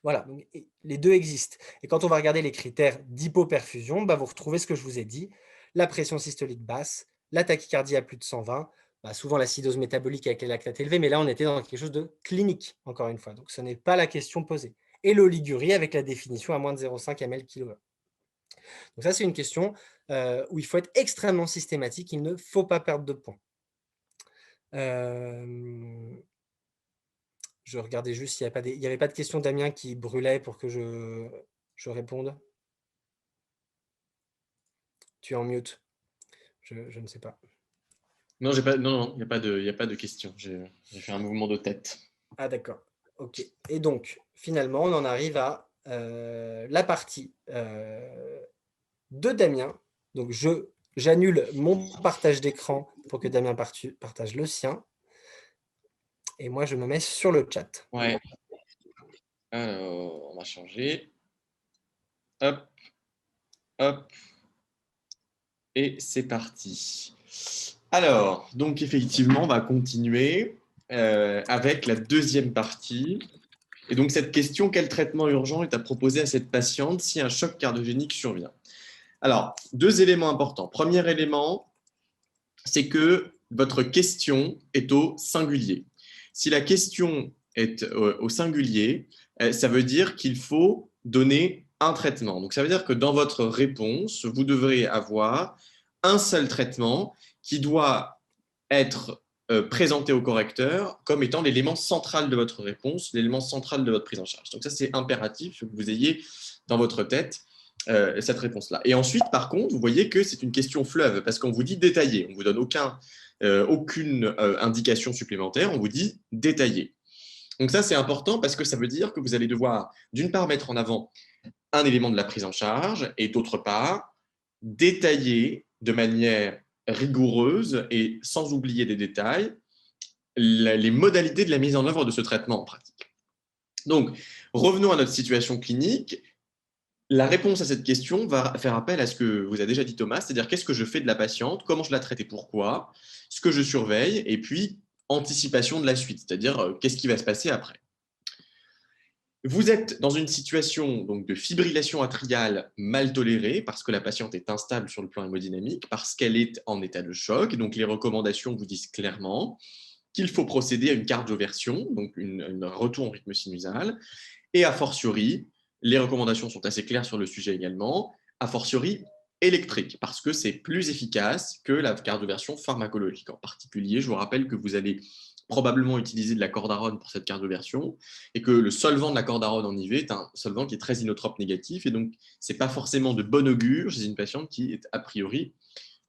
Voilà, donc, les deux existent. Et quand on va regarder les critères d'hypoperfusion, bah, vous retrouvez ce que je vous ai dit, la pression systolique basse, la tachycardie à plus de 120, bah, souvent l'acidose métabolique avec les lactates élevés, mais là on était dans quelque chose de clinique, encore une fois, donc ce n'est pas la question posée. Et l'oligurie avec la définition à moins de 0,5 ml/kg. Donc ça c'est une question où il faut être extrêmement systématique, il ne faut pas perdre de points. Je regardais juste s'il n'y avait pas de questions, Damien, qui brûlait pour que je réponde. Tu es en mute. Je ne sais pas. Non, il n'y a pas de question. J'ai fait un mouvement de tête. Ah d'accord. OK. Et donc, finalement, on en arrive à la partie de Damien. Donc, j'annule mon partage d'écran pour que Damien partage le sien. Et moi, je me mets sur le chat. Ouais. Alors, on va changer. Hop, hop. Et c'est parti. Alors, donc effectivement, on va continuer avec la deuxième partie. Et donc cette question, quel traitement urgent est à proposer à cette patiente si un choc cardiogénique survient? Alors, deux éléments importants. Premier élément, c'est que votre question est au singulier. Si la question est au singulier, ça veut dire qu'il faut donner un traitement. Donc, ça veut dire que dans votre réponse, vous devrez avoir un seul traitement qui doit être présenté au correcteur comme étant l'élément central de votre réponse, l'élément central de votre prise en charge. Donc ça, c'est impératif que vous ayez dans votre tête cette réponse-là. Et ensuite, par contre, vous voyez que c'est une question fleuve parce qu'on vous dit détaillé. On ne vous donne aucune indication supplémentaire, on vous dit détaillé. Donc ça, c'est important parce que ça veut dire que vous allez devoir, d'une part, mettre en avant un élément de la prise en charge et d'autre part, détailler de manière rigoureuse et sans oublier des détails les modalités de la mise en œuvre de ce traitement en pratique. Donc, revenons à notre situation clinique. La réponse à cette question va faire appel à ce que vous a déjà dit Thomas, c'est-à-dire qu'est-ce que je fais de la patiente, comment je la traite et pourquoi, ce que je surveille, et puis anticipation de la suite, c'est-à-dire qu'est-ce qui va se passer après. Vous êtes dans une situation donc, de fibrillation atriale mal tolérée parce que la patiente est instable sur le plan hémodynamique, parce qu'elle est en état de choc. Donc, les recommandations vous disent clairement qu'il faut procéder à une cardioversion, donc un retour en rythme sinusal, et a fortiori, les recommandations sont assez claires sur le sujet également, a fortiori électrique, parce que c'est plus efficace que la cardioversion pharmacologique. En particulier, je vous rappelle que vous allez probablement utiliser de la cordarone pour cette cardioversion, et que le solvant de la cordarone en IV est un solvant qui est très inotrope négatif, et donc ce n'est pas forcément de bon augure chez une patiente qui est a priori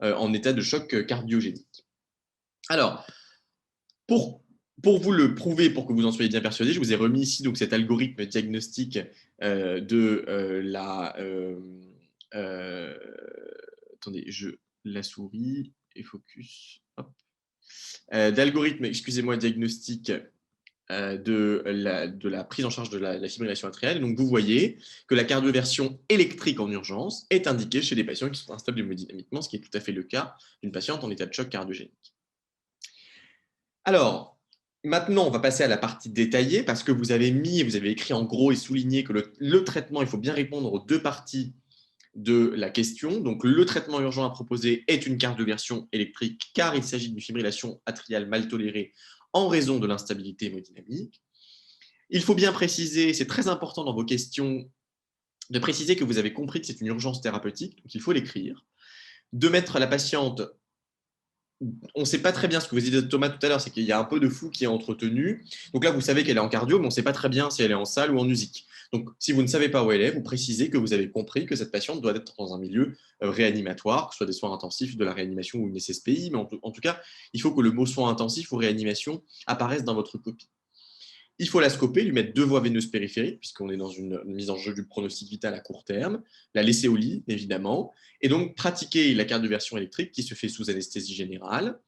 en état de choc cardiogénique. Alors, pour vous le prouver, pour que vous en soyez bien persuadé, je vous ai remis ici donc, cet algorithme diagnostique de la... attendez, la souris et focus. D'algorithme, excusez-moi, diagnostic de la prise en charge de la fibrillation atriale. Donc, vous voyez que la cardioversion électrique en urgence est indiquée chez des patients qui sont instables hémodynamiquement, ce qui est tout à fait le cas d'une patiente en état de choc cardiogénique. Alors, maintenant, on va passer à la partie détaillée parce que vous avez écrit en gros et souligné que le traitement, il faut bien répondre aux deux parties de la question. Donc, le traitement urgent à proposer est une cardioversion électrique car il s'agit d'une fibrillation atriale mal tolérée en raison de l'instabilité hémodynamique. Il faut bien préciser, c'est très important dans vos questions, de préciser que vous avez compris que c'est une urgence thérapeutique, donc il faut l'écrire. De mettre la patiente, on ne sait pas très bien ce que vous disiez de Thomas tout à l'heure, c'est qu'il y a un peu de flou qui est entretenu. Donc là, vous savez qu'elle est en cardio, mais on ne sait pas très bien si elle est en salle ou en USIC. Donc, si vous ne savez pas où elle est, vous précisez que vous avez compris que cette patiente doit être dans un milieu réanimatoire, que ce soit des soins intensifs, de la réanimation ou une SSPI, mais en tout cas, il faut que le mot soins intensifs ou réanimation apparaisse dans votre copie. Il faut la scoper, lui mettre 2 voies veineuses périphériques, puisqu'on est dans une mise en jeu du pronostic vital à court terme, la laisser au lit, évidemment, et donc pratiquer la cardioversion électrique qui se fait sous anesthésie générale,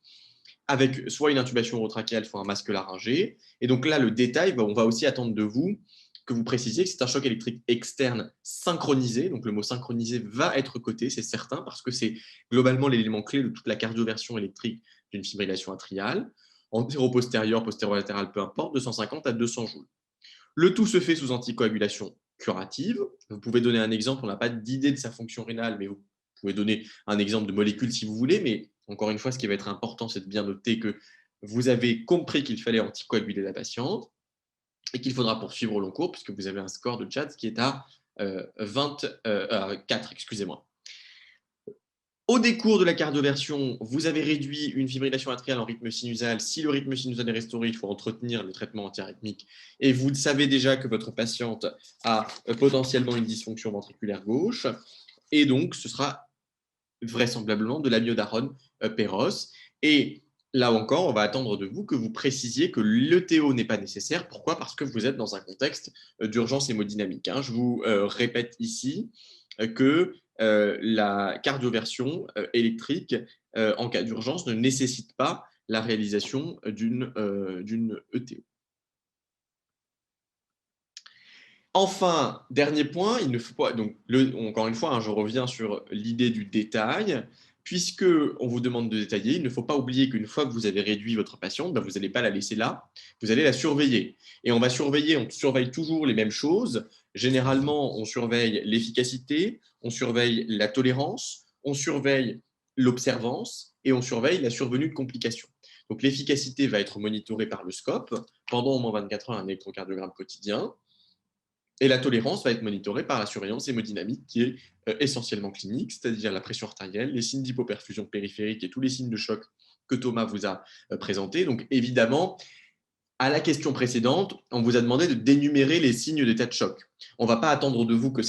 avec soit une intubation urotrachéale, soit un masque laryngé. Et donc là, le détail, on va aussi attendre de vous que vous précisiez que c'est un choc électrique externe synchronisé. Donc le mot synchronisé va être coté, c'est certain, parce que c'est globalement l'élément clé de toute la cardioversion électrique d'une fibrillation atriale. Antéro-postérieur, postéro-latéral, peu importe, 250 à 200 joules. Le tout se fait sous anticoagulation curative. Vous pouvez donner un exemple, on n'a pas d'idée de sa fonction rénale, mais vous pouvez donner un exemple de molécule si vous voulez, mais encore une fois, ce qui va être important, c'est de bien noter que vous avez compris qu'il fallait anticoaguler la patiente et qu'il faudra poursuivre au long cours, puisque vous avez un score de CHADS qui est à 4, excusez-moi. Au décours de la cardioversion, vous avez réduit une fibrillation atriale en rythme sinusal. Si le rythme sinusal est restauré, il faut entretenir le traitement antiarythmique. Et vous savez déjà que votre patiente a potentiellement une dysfonction ventriculaire gauche. Et donc, ce sera vraisemblablement de l'amiodarone péros. Et là encore, on va attendre de vous que vous précisiez que l'ETO n'est pas nécessaire. Pourquoi? Parce que vous êtes dans un contexte d'urgence hémodynamique. Je vous répète ici que la cardioversion électrique en cas d'urgence ne nécessite pas la réalisation d'une ETO. Enfin, dernier point, il ne faut pas. Donc, encore une fois, je reviens sur l'idée du détail. Puisque on vous demande de détailler, il ne faut pas oublier qu'une fois que vous avez réduit votre patiente, vous n'allez pas la laisser là, vous allez la surveiller. Et on surveille toujours les mêmes choses. Généralement, on surveille l'efficacité, on surveille la tolérance, on surveille l'observance et on surveille la survenue de complications. Donc, l'efficacité va être monitorée par le scope pendant au moins 24 heures un électrocardiogramme quotidien. Et la tolérance va être monitorée par la surveillance hémodynamique qui est essentiellement clinique, c'est-à-dire la pression artérielle, les signes d'hypoperfusion périphérique et tous les signes de choc que Thomas vous a présentés. Donc évidemment, à la question précédente, on vous a demandé de dénumérer les signes d'état de choc. On ne va pas attendre de vous que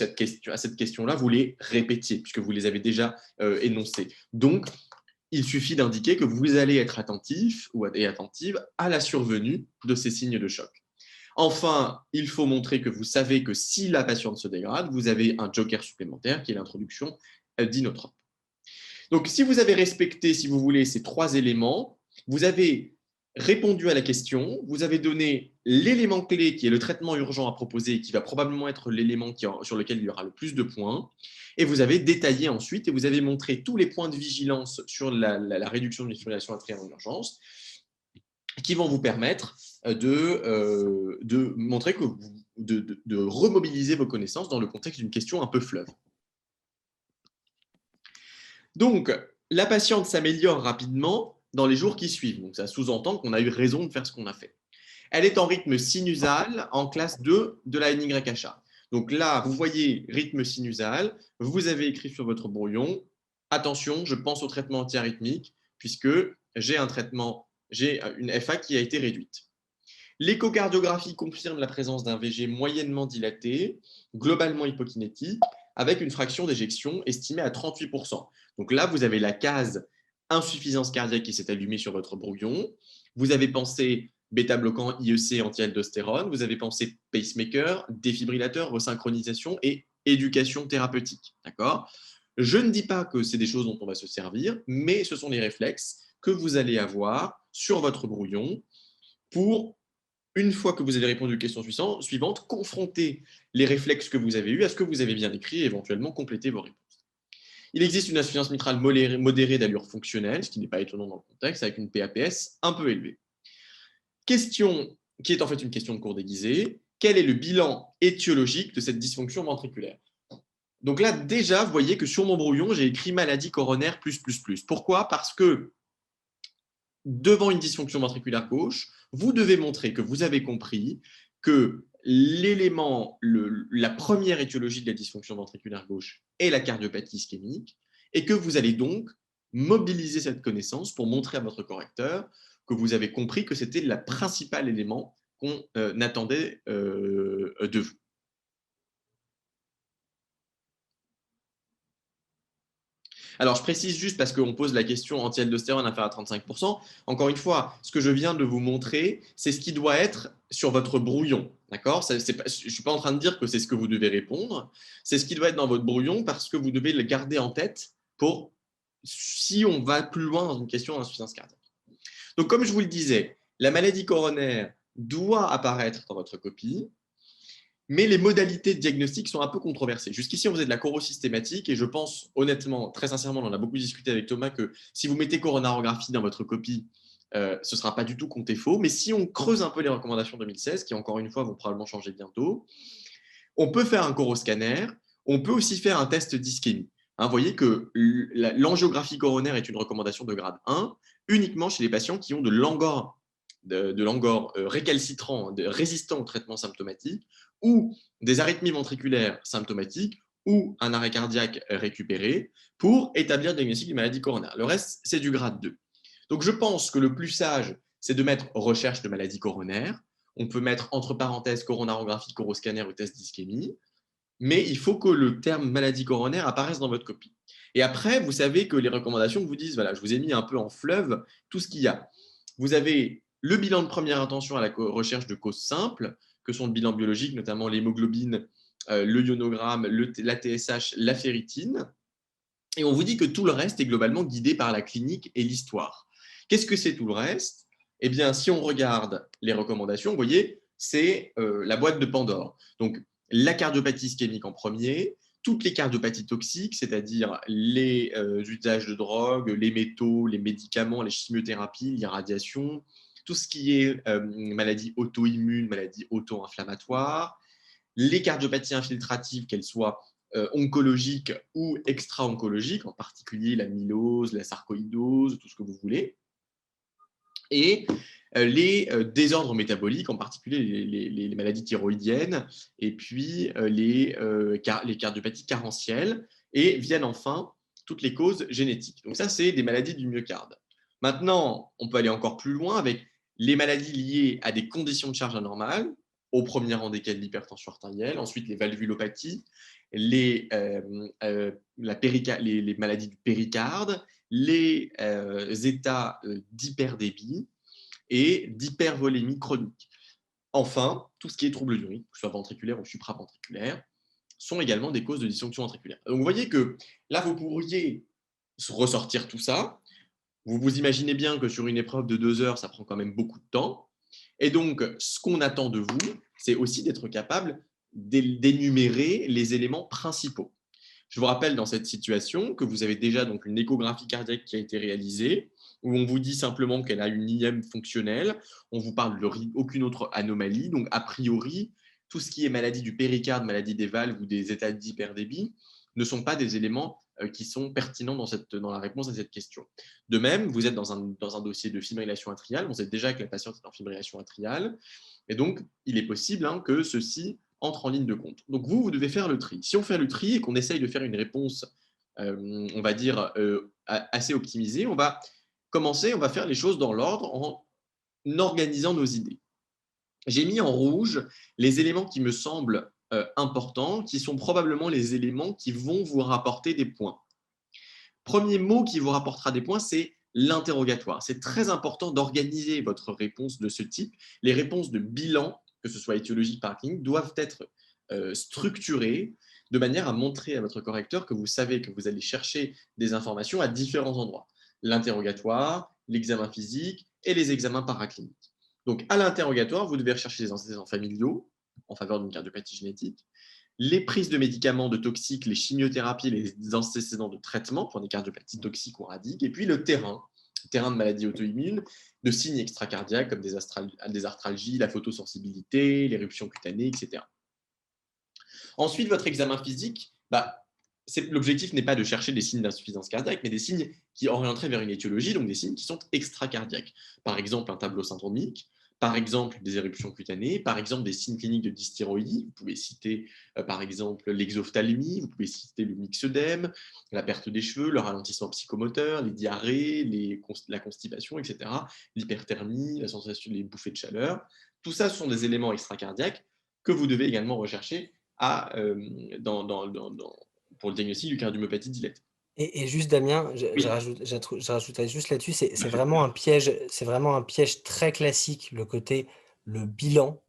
à cette question-là, vous les répétiez, puisque vous les avez déjà énoncés. Donc, il suffit d'indiquer que vous allez être attentif et attentive à la survenue de ces signes de choc. Enfin, il faut montrer que vous savez que si la patiente se dégrade, vous avez un joker supplémentaire qui est l'introduction d'inotrope. Donc, si vous avez respecté, si vous voulez, ces 3 éléments, vous avez répondu à la question, vous avez donné l'élément clé qui est le traitement urgent à proposer et qui va probablement être l'élément sur lequel il y aura le plus de points, et vous avez détaillé ensuite et vous avez montré tous les points de vigilance sur la réduction de l'fibrillation atriale en urgence qui vont vous permettre de montrer que de remobiliser vos connaissances dans le contexte d'une question un peu fleuve. Donc, la patiente s'améliore rapidement dans les jours qui suivent. Donc, ça sous-entend qu'on a eu raison de faire ce qu'on a fait. Elle est en rythme sinusal en classe 2 de la NYHA. Donc là, vous voyez rythme sinusal, vous avez écrit sur votre brouillon, attention, je pense au traitement antiarythmique, puisque j'ai une FA qui a été réduite. L'échocardiographie confirme la présence d'un VG moyennement dilaté, globalement hypokinétique, avec une fraction d'éjection estimée à 38%. Donc là, vous avez la case insuffisance cardiaque qui s'est allumée sur votre brouillon. Vous avez pensé bêta-bloquant, IEC, anti-aldostérone. Vous avez pensé pacemaker, défibrillateur, resynchronisation et éducation thérapeutique. D'accord ? Je ne dis pas que c'est des choses dont on va se servir, mais ce sont les réflexes que vous allez avoir sur votre brouillon pour, une fois que vous avez répondu aux questions suivantes, confronter les réflexes que vous avez eus à ce que vous avez bien écrit et éventuellement compléter vos réponses. Il existe une insuffisance mitrale modérée d'allure fonctionnelle, ce qui n'est pas étonnant dans le contexte, avec une PAPS un peu élevée. Question qui est en fait une question de cours déguisé. Quel est le bilan étiologique de cette dysfonction ventriculaire? Donc là, déjà, vous voyez que sur mon brouillon, j'ai écrit maladie coronaire plus, plus, plus. Pourquoi? Parce que devant une dysfonction ventriculaire gauche, vous devez montrer que vous avez compris que l'élément, la première étiologie de la dysfonction ventriculaire gauche est la cardiopathie ischémique, et que vous allez donc mobiliser cette connaissance pour montrer à votre correcteur que vous avez compris que c'était le principal élément qu'on attendait de vous. Alors, je précise juste parce qu'on pose la question anti-aldostérone inférieur à 35%. Encore une fois, ce que je viens de vous montrer, c'est ce qui doit être sur votre brouillon. D'accord? Je ne suis pas en train de dire que c'est ce que vous devez répondre. C'est ce qui doit être dans votre brouillon parce que vous devez le garder en tête pour si on va plus loin dans une question d'insuffisance cardiaque. Donc, comme je vous le disais, la maladie coronaire doit apparaître dans votre copie. Mais les modalités de diagnostic sont un peu controversées. Jusqu'ici, on faisait de la choro systématique et je pense honnêtement, très sincèrement, on en a beaucoup discuté avec Thomas, que si vous mettez coronarographie dans votre copie, ce ne sera pas du tout compté faux. Mais si on creuse un peu les recommandations 2016, qui encore une fois vont probablement changer bientôt, on peut faire un coroscanner, on peut aussi faire un test d'ischémie. Vous voyez que l'angiographie coronaire est une recommandation de grade 1 uniquement chez les patients qui ont de l'angor récalcitrant, résistant au traitement symptomatique, ou des arythmies ventriculaires symptomatiques, ou un arrêt cardiaque récupéré, pour établir le diagnostic d'une maladie coronaire. Le reste, c'est du grade 2. Donc je pense que le plus sage, c'est de mettre recherche de maladie coronaire. On peut mettre entre parenthèses coronarographie, coroscanner ou test d'ischémie, mais il faut que le terme maladie coronaire apparaisse dans votre copie. Et après, vous savez que les recommandations vous disent, voilà, je vous ai mis un peu en fleuve tout ce qu'il y a. Vous avez le bilan de première intention à la recherche de causes simples, que sont le bilan biologique, notamment l'hémoglobine, le ionogramme, la TSH, la ferritine. Et on vous dit que tout le reste est globalement guidé par la clinique et l'histoire. Qu'est-ce que c'est tout le reste? Eh bien, si on regarde les recommandations, vous voyez, c'est la boîte de Pandore. Donc, la cardiopathie ischémique en premier, toutes les cardiopathies toxiques, c'est-à-dire les usages de drogue, les métaux, les médicaments, les chimiothérapies, l'irradiation, tout ce qui est maladie auto-immune, maladie auto-inflammatoire, les cardiopathies infiltratives, qu'elles soient oncologiques ou extra-oncologiques, en particulier la mylose, la sarcoïdose, tout ce que vous voulez, et les désordres métaboliques, en particulier les maladies thyroïdiennes, et puis les cardiopathies carentielles, et viennent enfin toutes les causes génétiques. Donc ça, c'est des maladies du myocarde. Maintenant, on peut aller encore plus loin avec les maladies liées à des conditions de charge anormales, au premier rang desquelles l'hypertension artérielle, ensuite les valvulopathies, les maladies du péricarde, les états d'hyperdébit et d'hypervolémie chronique. Enfin, tout ce qui est troubles du rythme, que ce soit ventriculaire ou supraventriculaire, sont également des causes de dysfonction ventriculaire. Donc vous voyez que là, vous pourriez ressortir tout ça. Vous vous imaginez bien que sur une épreuve de 2 heures, ça prend quand même beaucoup de temps. Et donc, ce qu'on attend de vous, c'est aussi d'être capable d'énumérer les éléments principaux. Je vous rappelle dans cette situation que vous avez déjà donc une échographie cardiaque qui a été réalisée, où on vous dit simplement qu'elle a une IM fonctionnelle, on vous parle d'aucune autre anomalie, donc a priori, tout ce qui est maladie du péricarde, maladie des valves ou des états d'hyperdébit ne sont pas des éléments qui sont pertinents dans la réponse à cette question. De même, vous êtes dans un dossier de fibrillation atriale, on sait déjà que la patiente est en fibrillation atriale, et donc il est possible que ceci entre en ligne de compte. Donc vous devez faire le tri. Si on fait le tri et qu'on essaye de faire une réponse, on va dire, assez optimisée, on va commencer, on va faire les choses dans l'ordre en organisant nos idées. J'ai mis en rouge les éléments qui me semblent importants, qui sont probablement les éléments qui vont vous rapporter des points. Premier mot qui vous rapportera des points, c'est l'interrogatoire. C'est très important d'organiser votre réponse de ce type. Les réponses de bilan, que ce soit étiologique par clinique, doivent être structurées de manière à montrer à votre correcteur que vous savez que vous allez chercher des informations à différents endroits. L'interrogatoire, l'examen physique et les examens paracliniques. Donc, à l'interrogatoire, vous devez rechercher des antécédents familiaux en faveur d'une cardiopathie génétique, les prises de médicaments de toxiques, les chimiothérapies, les antécédents de traitement pour des cardiopathies toxiques ou radiques, et puis le terrain, terrain de maladies auto-immunes, de signes extracardiaques comme des arthralgies, la photosensibilité, l'éruption cutanée, etc. Ensuite, votre examen physique, l'objectif n'est pas de chercher des signes d'insuffisance cardiaque, mais des signes qui orienteraient vers une étiologie, donc des signes qui sont extracardiaques. Par exemple, un tableau syndromique, par exemple des éruptions cutanées, par exemple des signes cliniques de dysthyroïdie. Vous pouvez citer par exemple l'exophtalmie, vous pouvez citer le myxœdème, la perte des cheveux, le ralentissement psychomoteur, les diarrhées, la constipation, etc., l'hyperthermie, la sensation des bouffées de chaleur. Tout ça, ce sont des éléments extracardiaques que vous devez également rechercher pour le diagnostic du cardiomyopathie dilate. Et juste Damien, Oui. je rajouterais juste là-dessus, c'est vraiment un piège très classique, le bilan.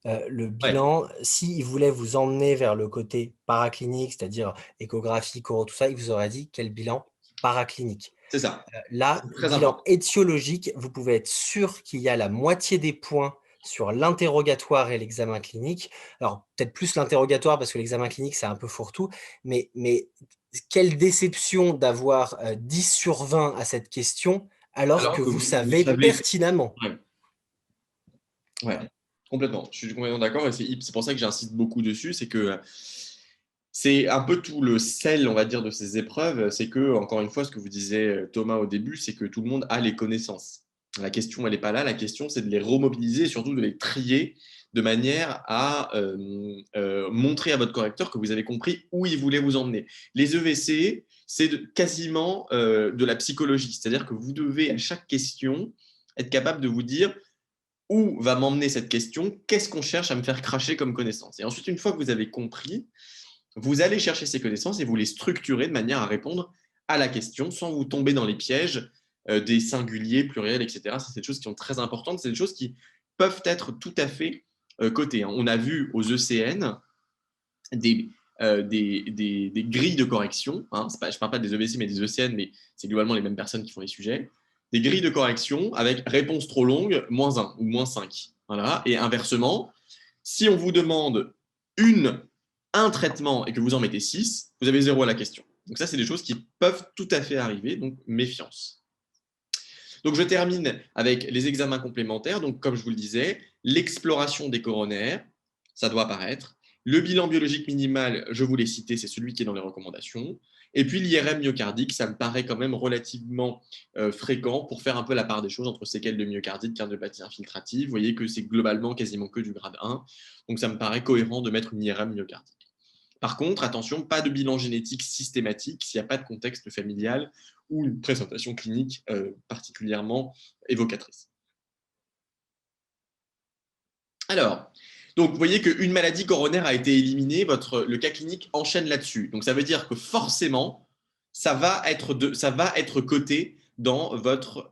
Le Ouais, bilan, s'il voulait vous emmener vers le côté paraclinique, c'est-à-dire échographie, choro, tout ça, il vous aurait dit quel bilan paraclinique. c'est ça. Là, C'est très bilan important. étiologique, vous pouvez être sûr qu'il y a la moitié des points sur l'interrogatoire et l'examen clinique. Alors, peut-être plus l'interrogatoire parce que l'examen clinique, c'est un peu fourre-tout, mais quelle déception d'avoir 10 sur 20 à cette question alors que Alors que vous vous savez savez. pertinemment. Ouais. Ouais, complètement. Je suis complètement d'accord et c'est pour ça que j'insiste beaucoup dessus. C'est que c'est un peu tout le sel, on va dire, de ces épreuves. C'est que, encore une fois, ce que vous disiez Thomas au début, c'est que tout le monde a les connaissances. La question, elle n'est pas là. La question, c'est de les remobiliser et surtout de les trier de manière à montrer à votre correcteur que vous avez compris où il voulait vous emmener. Les EVC, c'est quasiment de la psychologie. C'est-à-dire que vous devez, à chaque question, être capable de vous dire où va m'emmener cette question, qu'est-ce qu'on cherche à me faire cracher comme connaissance. Et ensuite, une fois que vous avez compris, vous allez chercher ces connaissances et vous les structurer de manière à répondre à la question sans vous tomber dans les pièges des singuliers, pluriels, etc. Ça, c'est des choses qui sont très importantes, c'est des choses qui peuvent être tout à fait cotées. On a vu aux ECN des grilles de correction. Je ne parle pas des EVC, mais des ECN, mais c'est globalement les mêmes personnes qui font les sujets. Des grilles de correction avec réponse trop longue, -1 ou -5. Voilà. Et inversement, si on vous demande un traitement et que vous en mettez 6, vous avez 0 à la question. Donc ça, c'est des choses qui peuvent tout à fait arriver, donc méfiance. Donc je termine avec les examens complémentaires. Donc comme je vous le disais, l'exploration des coronaires, ça doit apparaître. Le bilan biologique minimal, je vous l'ai cité, c'est celui qui est dans les recommandations. Et puis l'IRM myocardique, ça me paraît quand même relativement fréquent pour faire un peu la part des choses entre séquelles de myocardite, cardiopathie infiltrative. Vous voyez que c'est globalement quasiment que du grade 1. Donc ça me paraît cohérent de mettre une IRM myocardique. Par contre, attention, pas de bilan génétique systématique s'il n'y a pas de contexte familial ou une présentation clinique particulièrement évocatrice. Alors, donc vous voyez qu'une maladie coronaire a été éliminée, le cas clinique enchaîne là-dessus. Donc ça veut dire que forcément, ça va être coté dans votre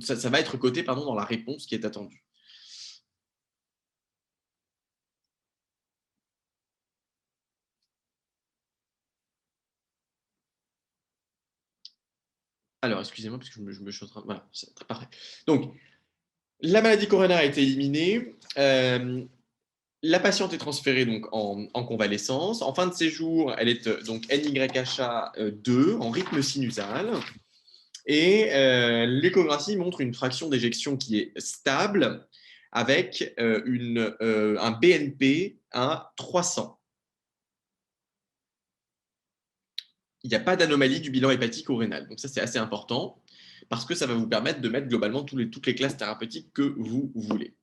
ça va être coté dans la réponse qui est attendue. Alors, excusez-moi, parce que je suis en train. Voilà, c'est parfait. Donc, la maladie coronaire a été éliminée. La patiente est transférée donc en convalescence. En fin de séjour, elle est donc NYHA2 en rythme sinusal. Et l'échographie montre une fraction d'éjection qui est stable avec un BNP à 300. Il n'y a pas d'anomalie du bilan hépatique ou rénal. Donc ça, c'est assez important parce que ça va vous permettre de mettre globalement toutes les classes thérapeutiques que vous voulez.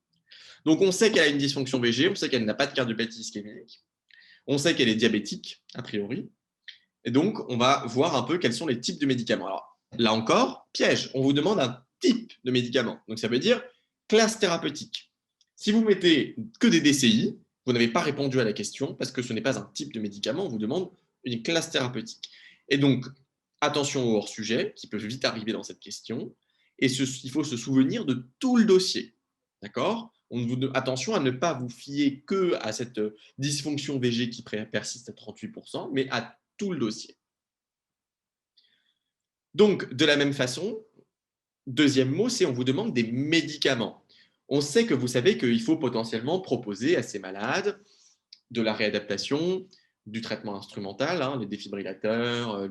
Donc on sait qu'elle a une dysfonction VG, on sait qu'elle n'a pas de cardiopathie ischémique, on sait qu'elle est diabétique, a priori. Et donc, on va voir un peu quels sont les types de médicaments. Alors, là encore, piège, on vous demande un type de médicament. Donc, ça veut dire classe thérapeutique. Si vous mettez que des DCI, vous n'avez pas répondu à la question parce que ce n'est pas un type de médicament, on vous demande une classe thérapeutique. Et donc, attention au hors-sujet qui peuvent vite arriver dans cette question. Et il faut se souvenir de tout le dossier. D'accord? Attention à ne pas vous fier que à cette dysfonction VG qui persiste à 38%, mais à tout le dossier. Donc, de la même façon, deuxième mot, c'est on vous demande des médicaments. On sait que vous savez qu'il faut potentiellement proposer à ces malades de la réadaptation, du traitement instrumental, hein, les défibrillateurs,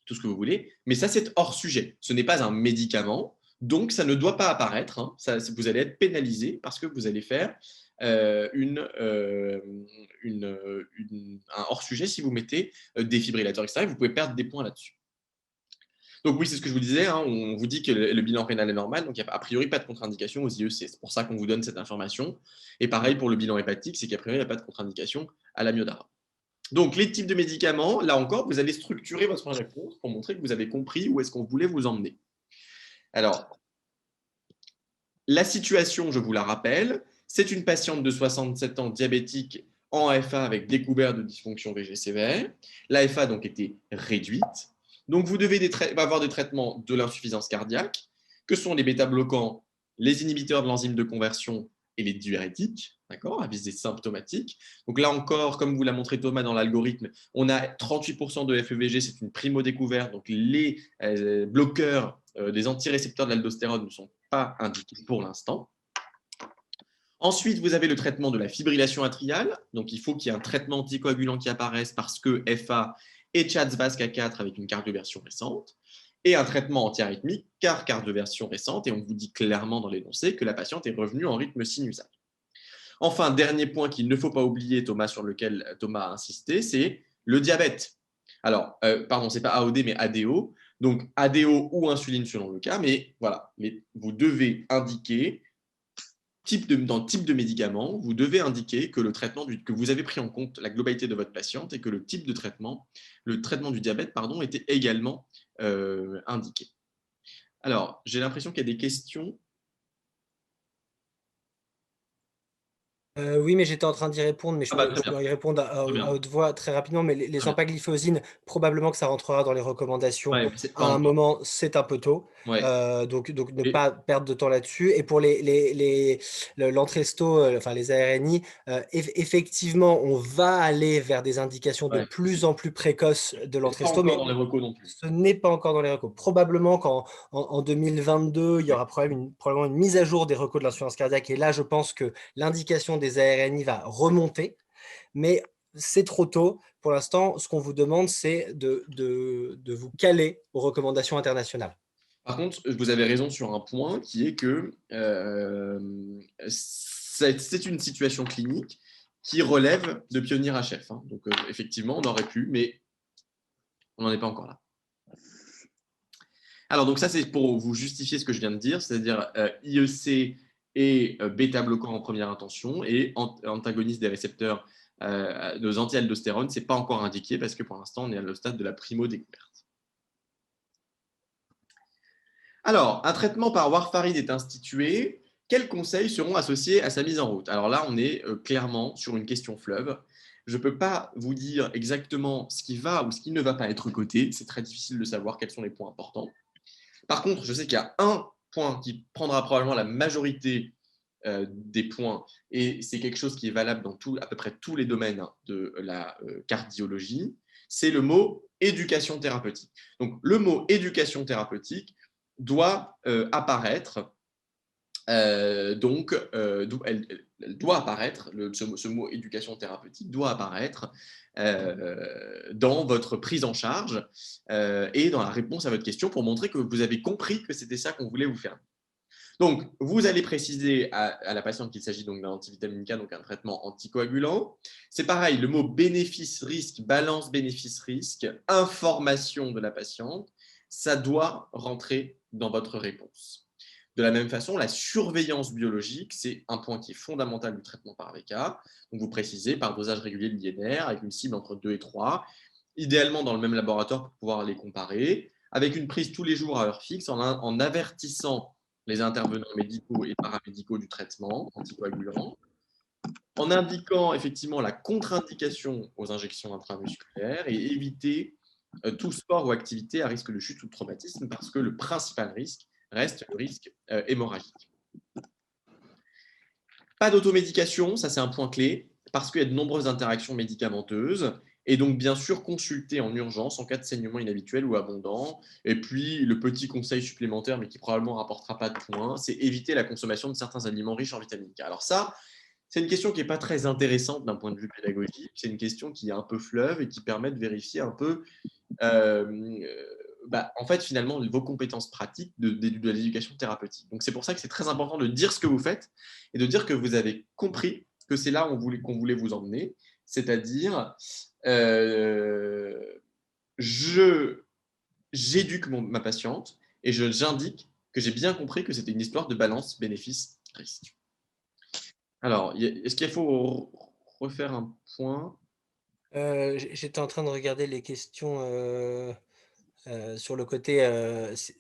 tout ce que vous voulez, mais ça, c'est hors sujet. Ce n'est pas un médicament, donc ça ne doit pas apparaître. Hein. Vous allez être pénalisé parce que vous allez faire un hors sujet si vous mettez défibrillateur extérieur. Vous pouvez perdre des points là-dessus. Donc oui, c'est ce que je vous disais, hein, on vous dit que le bilan rénal est normal, donc il n'y a a priori pas de contre-indication aux IEC. C'est pour ça qu'on vous donne cette information. Et pareil pour le bilan hépatique, c'est qu'a priori, il n'y a pas de contre-indication à l'amiodarone. Donc les types de médicaments, là encore, vous allez structurer votre réponse pour montrer que vous avez compris où est-ce qu'on voulait vous emmener. Alors, la situation, je vous la rappelle, c'est une patiente de 67 ans diabétique en FA avec découvert de dysfonction VG sévère. La FA donc était réduite. Donc vous devez avoir des traitements de l'insuffisance cardiaque, que sont les bêta-bloquants, les inhibiteurs de l'enzyme de conversion et les diurétiques, d'accord, à visée symptomatique. Donc là encore, comme vous l'a montré Thomas dans l'algorithme, on a 38% de FEVG, c'est une primo-découverte. Donc les bloqueurs des antirécepteurs de l'aldostérone ne sont pas indiqués pour l'instant. Ensuite, vous avez le traitement de la fibrillation atriale. Donc, il faut qu'il y ait un traitement anticoagulant qui apparaisse parce que FA et CHA2-VASc-4 avec une cardioversion récente. Et un traitement antiarythmique car cardioversion récente. Et on vous dit clairement dans l'énoncé que la patiente est revenue en rythme sinusal. Enfin, dernier point qu'il ne faut pas oublier, Thomas, sur lequel Thomas a insisté, c'est le diabète. Alors, pardon, ce n'est pas AOD, mais ADO. Donc, ADO ou insuline selon le cas. Mais voilà, vous devez indiquer dans le type de médicament, vous devez indiquer que le traitement que vous avez pris en compte la globalité de votre patiente et que le type de traitement, le traitement du diabète, pardon, était également indiqué. Alors, j'ai l'impression qu'il y a des questions. Oui, mais j'étais en train d'y répondre, mais je peux y répondre à haute voix très rapidement. Mais les empagliflozines, probablement que ça rentrera dans les recommandations. Ouais, à un moment, c'est un peu tôt. Ouais. Donc ne pas perdre de temps là-dessus. Et pour l'Entresto, enfin les ARNI, effectivement, on va aller vers des indications de plus en plus précoces de l'Entresto, mais dans les recos non plus. ce n'est pas encore dans les recos. Probablement qu'en 2022, il y aura probablement une mise à jour des recos de l'insuffisance cardiaque. Et là, je pense que l'indication des ARNI va remonter, mais c'est trop tôt. Pour l'instant, ce qu'on vous demande, c'est de vous caler aux recommandations internationales. Par contre, vous avez raison sur un point qui est que c'est une situation clinique qui relève de pionnier HF. Hein. Donc, effectivement, on aurait pu, mais on n'en est pas encore là. Alors, donc ça, c'est pour vous justifier ce que je viens de dire, c'est-à-dire IEC et bêta-bloquant en première intention et antagoniste des récepteurs de anti-aldostérone, ce n'est pas encore indiqué parce que pour l'instant, on est au stade de la primo-découverte. Alors, un traitement par warfarine est institué. Quels conseils seront associés à sa mise en route? Alors là, on est clairement sur une question fleuve. Je ne peux pas vous dire exactement ce qui va ou ce qui ne va pas être coté. C'est très difficile de savoir quels sont les points importants. Par contre, je sais qu'il y a un point qui prendra probablement la majorité des points, et c'est quelque chose qui est valable dans à peu près tous les domaines de la cardiologie, c'est le mot éducation thérapeutique. Donc, le mot éducation thérapeutique doit apparaître, elle doit apparaître, ce mot éducation thérapeutique doit apparaître dans votre prise en charge et dans la réponse à votre question pour montrer que vous avez compris que c'était ça qu'on voulait vous faire. Donc, vous allez préciser à la patiente qu'il s'agit donc d'un antivitamine K, donc un traitement anticoagulant. C'est pareil, le mot bénéfice-risque, balance bénéfice-risque, information de la patiente, ça doit rentrer dans votre réponse. De la même façon, la surveillance biologique, c'est un point qui est fondamental du traitement par AVK. Donc, vous précisez par dosage régulier de l'INR avec une cible entre 2 et 3, idéalement dans le même laboratoire pour pouvoir les comparer, avec une prise tous les jours à heure fixe en avertissant les intervenants médicaux et paramédicaux du traitement anticoagulant, en indiquant effectivement la contre-indication aux injections intramusculaires et éviter tout sport ou activité à risque de chute ou de traumatisme parce que le principal risque reste le risque hémorragique. Pas d'automédication, ça c'est un point clé parce qu'il y a de nombreuses interactions médicamenteuses. Et donc, bien sûr, consulter en urgence en cas de saignement inhabituel ou abondant. Et puis, le petit conseil supplémentaire, mais qui probablement ne rapportera pas de points, c'est éviter la consommation de certains aliments riches en vitamine K. Alors ça, c'est une question qui n'est pas très intéressante d'un point de vue pédagogique. C'est une question qui est un peu fleuve et qui permet de vérifier un peu, en fait, finalement, vos compétences pratiques de l'éducation thérapeutique. Donc, c'est pour ça que c'est très important de dire ce que vous faites et de dire que vous avez compris que c'est là qu'on voulait vous emmener. C'est-à-dire, j'éduque ma patiente et j'indique que j'ai bien compris que c'était une histoire de balance bénéfice-risque. Alors, est-ce qu'il faut refaire un point? J'étais en train de regarder les questions sur le côté,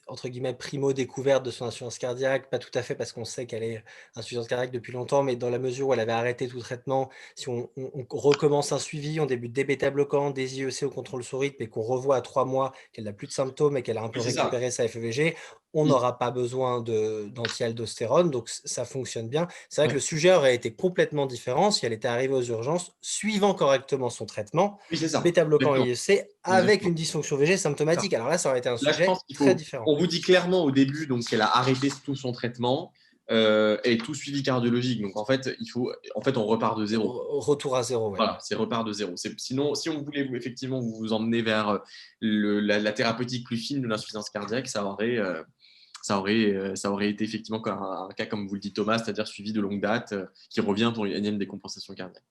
entre guillemets, primo-découverte de son insuffisance cardiaque. Pas tout à fait, parce qu'on sait qu'elle est insuffisante cardiaque depuis longtemps, mais dans la mesure où elle avait arrêté tout traitement, si on recommence un suivi, on débute des bêta-bloquants, des IEC au contrôle sous rythme, et qu'on revoit à 3 mois qu'elle n'a plus de symptômes et qu'elle a un peu Oui, c'est ça. récupéré sa FEVG, on n'aura pas besoin d'anti-aldostérone, donc ça fonctionne bien. C'est vrai que le sujet aurait été complètement différent si elle était arrivée aux urgences, suivant correctement son traitement, Oui, c'est ça. bêta-bloquant Exactement. IEC, avec une dysfonction VG symptomatique. Alors là, ça aurait été un Là, je sujet pense qu'il très faut. différent. On vous dit clairement au début donc qu'elle a arrêté tout son traitement et tout suivi cardiologique. Donc en fait, on repart de zéro. Retour à zéro, ouais. Voilà, c'est repart de zéro. Sinon, si on voulait effectivement vous emmener vers la thérapeutique plus fine de l'insuffisance cardiaque, ça aurait été effectivement un cas, comme vous le dit Thomas, c'est-à-dire suivi de longue date, qui revient pour une énième décompensation cardiaque.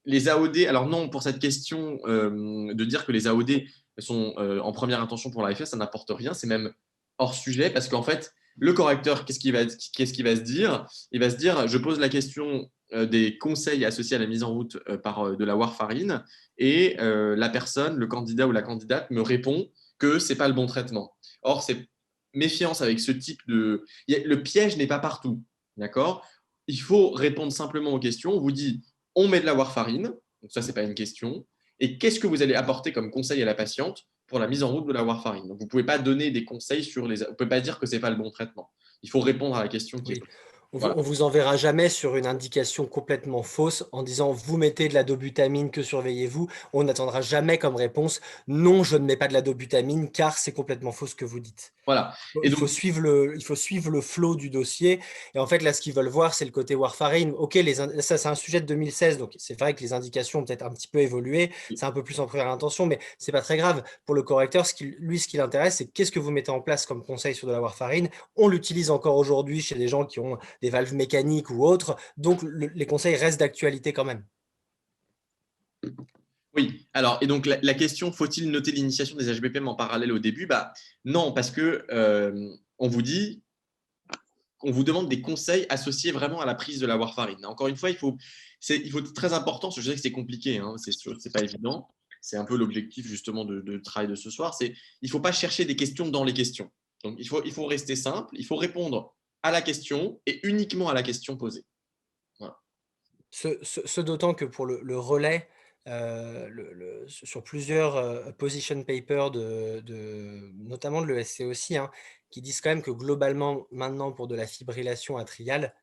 Les AOD, alors non, pour cette question de dire que les AOD sont en première intention pour l'AFS, ça n'apporte rien, c'est même hors sujet, parce qu'en fait, le correcteur, qu'est-ce qu'il va se dire? Il va se dire, je pose la question des conseils associés à la mise en route de la warfarine, et la personne, le candidat ou la candidate me répond que ce n'est pas le bon traitement. Or, c'est méfiance avec ce type de... Le piège n'est pas partout, d'accord? Il faut répondre simplement aux questions. On vous dit, on met de la warfarine, donc ça, ce n'est pas une question. Et qu'est-ce que vous allez apporter comme conseil à la patiente pour la mise en route de la warfarine? Donc, vous ne pouvez pas donner des conseils sur les... Vous ne pouvez pas dire que ce n'est pas le bon traitement. Il faut répondre à la question qui est Oui. posée. On Voilà. vous enverra jamais sur une indication complètement fausse en disant vous mettez de la dobutamine, que surveillez-vous. On n'attendra jamais comme réponse non, je ne mets pas de la dobutamine car c'est complètement faux ce que vous dites. Voilà. Et Il donc, faut suivre le flow du dossier. Et en fait, là, ce qu'ils veulent voir, c'est le côté warfarine. OK, ça, c'est un sujet de 2016, donc c'est vrai que les indications ont peut-être un petit peu évolué. C'est un peu plus en première intention, mais c'est pas très grave. Pour le correcteur, ce qui l'intéresse, c'est qu'est-ce que vous mettez en place comme conseil sur de la warfarine. On l'utilise encore aujourd'hui chez des gens qui ont des valves mécaniques ou autres. Donc, les conseils restent d'actualité quand même. oui, alors, et donc la question, faut-il noter l'initiation des HBPM en parallèle au début? Non, parce que on vous dit, on vous demande des conseils associés vraiment à la prise de la warfarine. Encore une fois, il faut être très important, je sais que c'est compliqué, hein, c'est pas évident, c'est un peu l'objectif justement de travail de ce soir, il ne faut pas chercher des questions dans les questions. Donc il faut rester simple, il faut répondre à la question et uniquement à la question posée. Voilà. Ce d'autant que pour le relais, sur plusieurs position papers, notamment de l'ESC aussi, hein, qui disent quand même que globalement, maintenant, pour de la fibrillation atriale,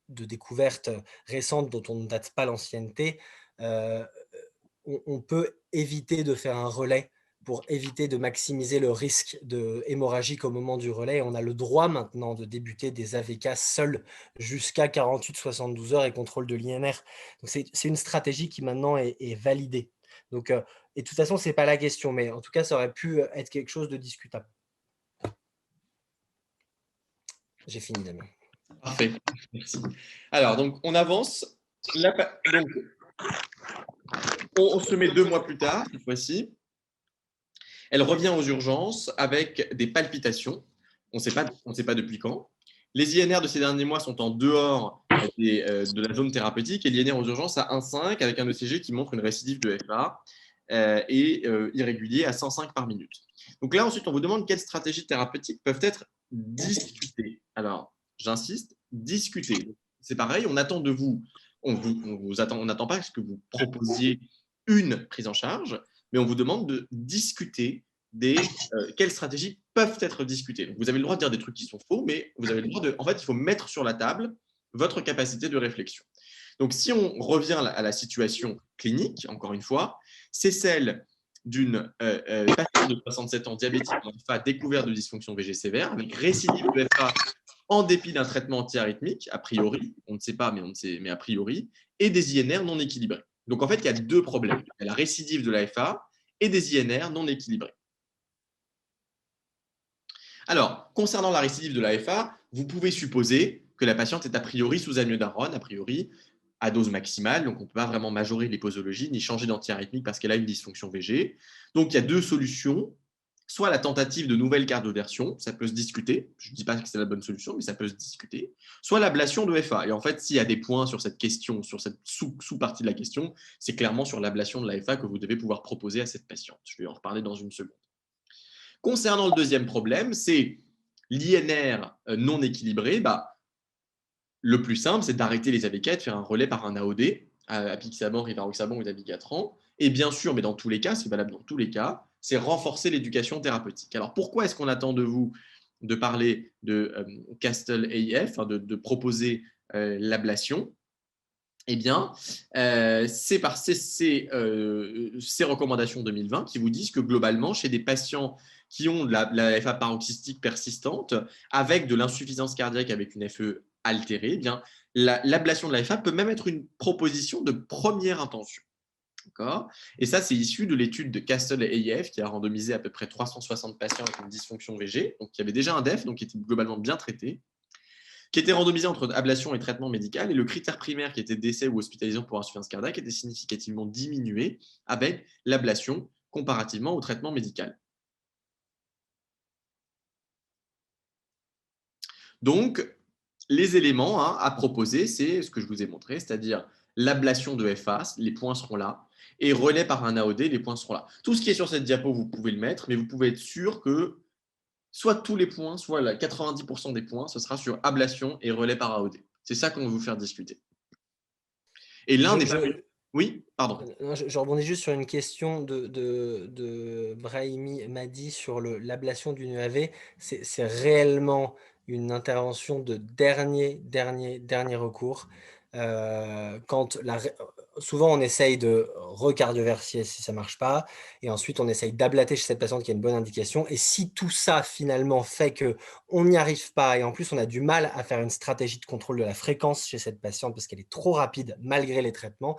de découvertes récentes dont on ne date pas l'ancienneté, on peut éviter de faire un relais pour éviter de maximiser le risque hémorragique au moment du relais. On a le droit maintenant de débuter des AVK seuls jusqu'à 48-72 heures et contrôle de l'INR. Donc c'est une stratégie qui maintenant est validée. Donc, et de toute façon, ce n'est pas la question, mais en tout cas, ça aurait pu être quelque chose de discutable. J'ai fini, Damien. Parfait, merci. Alors, donc, on avance. Donc, on se met 2 mois plus tard, cette fois-ci. Elle revient aux urgences avec des palpitations. On ne sait pas depuis quand. Les INR de ces derniers mois sont en dehors de la zone thérapeutique et l'INR aux urgences à 1,5 avec un ECG qui montre une récidive de FA et irrégulier à 105 par minute. Donc là, ensuite, on vous demande quelles stratégies thérapeutiques peuvent être discutées. Alors, j'insiste, discuter. C'est pareil, on attend de vous, on n'attend pas que vous proposiez une prise en charge, mais on vous demande de discuter quelles stratégies peuvent être discutées. Donc, vous avez le droit de dire des trucs qui sont faux, mais vous avez le droit de... En fait, il faut mettre sur la table votre capacité de réflexion. Donc, si on revient à la situation clinique, encore une fois, c'est celle d'une patiente de 67 ans diabétique en FA découverte de dysfonction VG sévère avec récidive de FA en dépit d'un traitement antiarythmique, a priori, on ne sait pas, mais on ne sait, mais a priori, et des INR non équilibrés. Donc en fait, il y a deux problèmes. Il y a la récidive de l'AFA et des INR non équilibrés. Alors, concernant la récidive de l'AFA, vous pouvez supposer que la patiente est a priori sous amiodarone, a priori à dose maximale, donc on ne peut pas vraiment majorer l'hyposologie ni changer d'antiarythmique parce qu'elle a une dysfonction VG. Donc il y a deux solutions. Soit la tentative de nouvelle cardioversion, ça peut se discuter, je ne dis pas que c'est la bonne solution, mais ça peut se discuter, soit l'ablation de FA. Et en fait, s'il y a des points sur cette question, sur cette sous-partie de la question, c'est clairement sur l'ablation de la FA que vous devez pouvoir proposer à cette patiente. Je vais en reparler dans une seconde. Concernant le deuxième problème, c'est l'INR non équilibré. Le plus simple, c'est d'arrêter les AVK et de faire un relais par un AOD, apixaban, rivaroxaban ou dabigatran. Et bien sûr, mais dans tous les cas, c'est valable dans tous les cas, c'est renforcer l'éducation thérapeutique. Alors pourquoi est-ce qu'on attend de vous de parler de Castle AIF, de proposer l'ablation? Eh bien, c'est par ces recommandations 2020 qui vous disent que globalement, chez des patients qui ont de la FA paroxystique persistante, avec de l'insuffisance cardiaque avec une FE altérée, eh bien, l'ablation de la FA peut même être une proposition de première intention. Et ça, c'est issu de l'étude de Castle et AIF qui a randomisé à peu près 360 patients avec une dysfonction VG, donc qui avait déjà un DEF, donc qui était globalement bien traité, qui était randomisé entre ablation et traitement médical, et le critère primaire qui était décès ou hospitalisation pour insuffisance cardiaque était significativement diminué avec l'ablation comparativement au traitement médical. Donc, les éléments à proposer, c'est ce que je vous ai montré, c'est-à-dire l'ablation de FA, les points seront là, et relais par un AOD, les points seront là. Tout ce qui est sur cette diapo, vous pouvez le mettre, mais vous pouvez être sûr que soit tous les points, soit 90% des points, ce sera sur ablation et relais par AOD. C'est ça qu'on va vous faire discuter. Et l'un n'est pas… Oui, pardon. Je rebondis juste sur une question de Brahimi Madi sur l'ablation d'une UAV. C'est réellement une intervention de dernier recours. Quand souvent, on essaye de recardioversier si ça ne marche pas, et ensuite, on essaye d'ablater chez cette patiente qui a une bonne indication. Et si tout ça, finalement, fait qu'on n'y arrive pas, et en plus, on a du mal à faire une stratégie de contrôle de la fréquence chez cette patiente parce qu'elle est trop rapide malgré les traitements,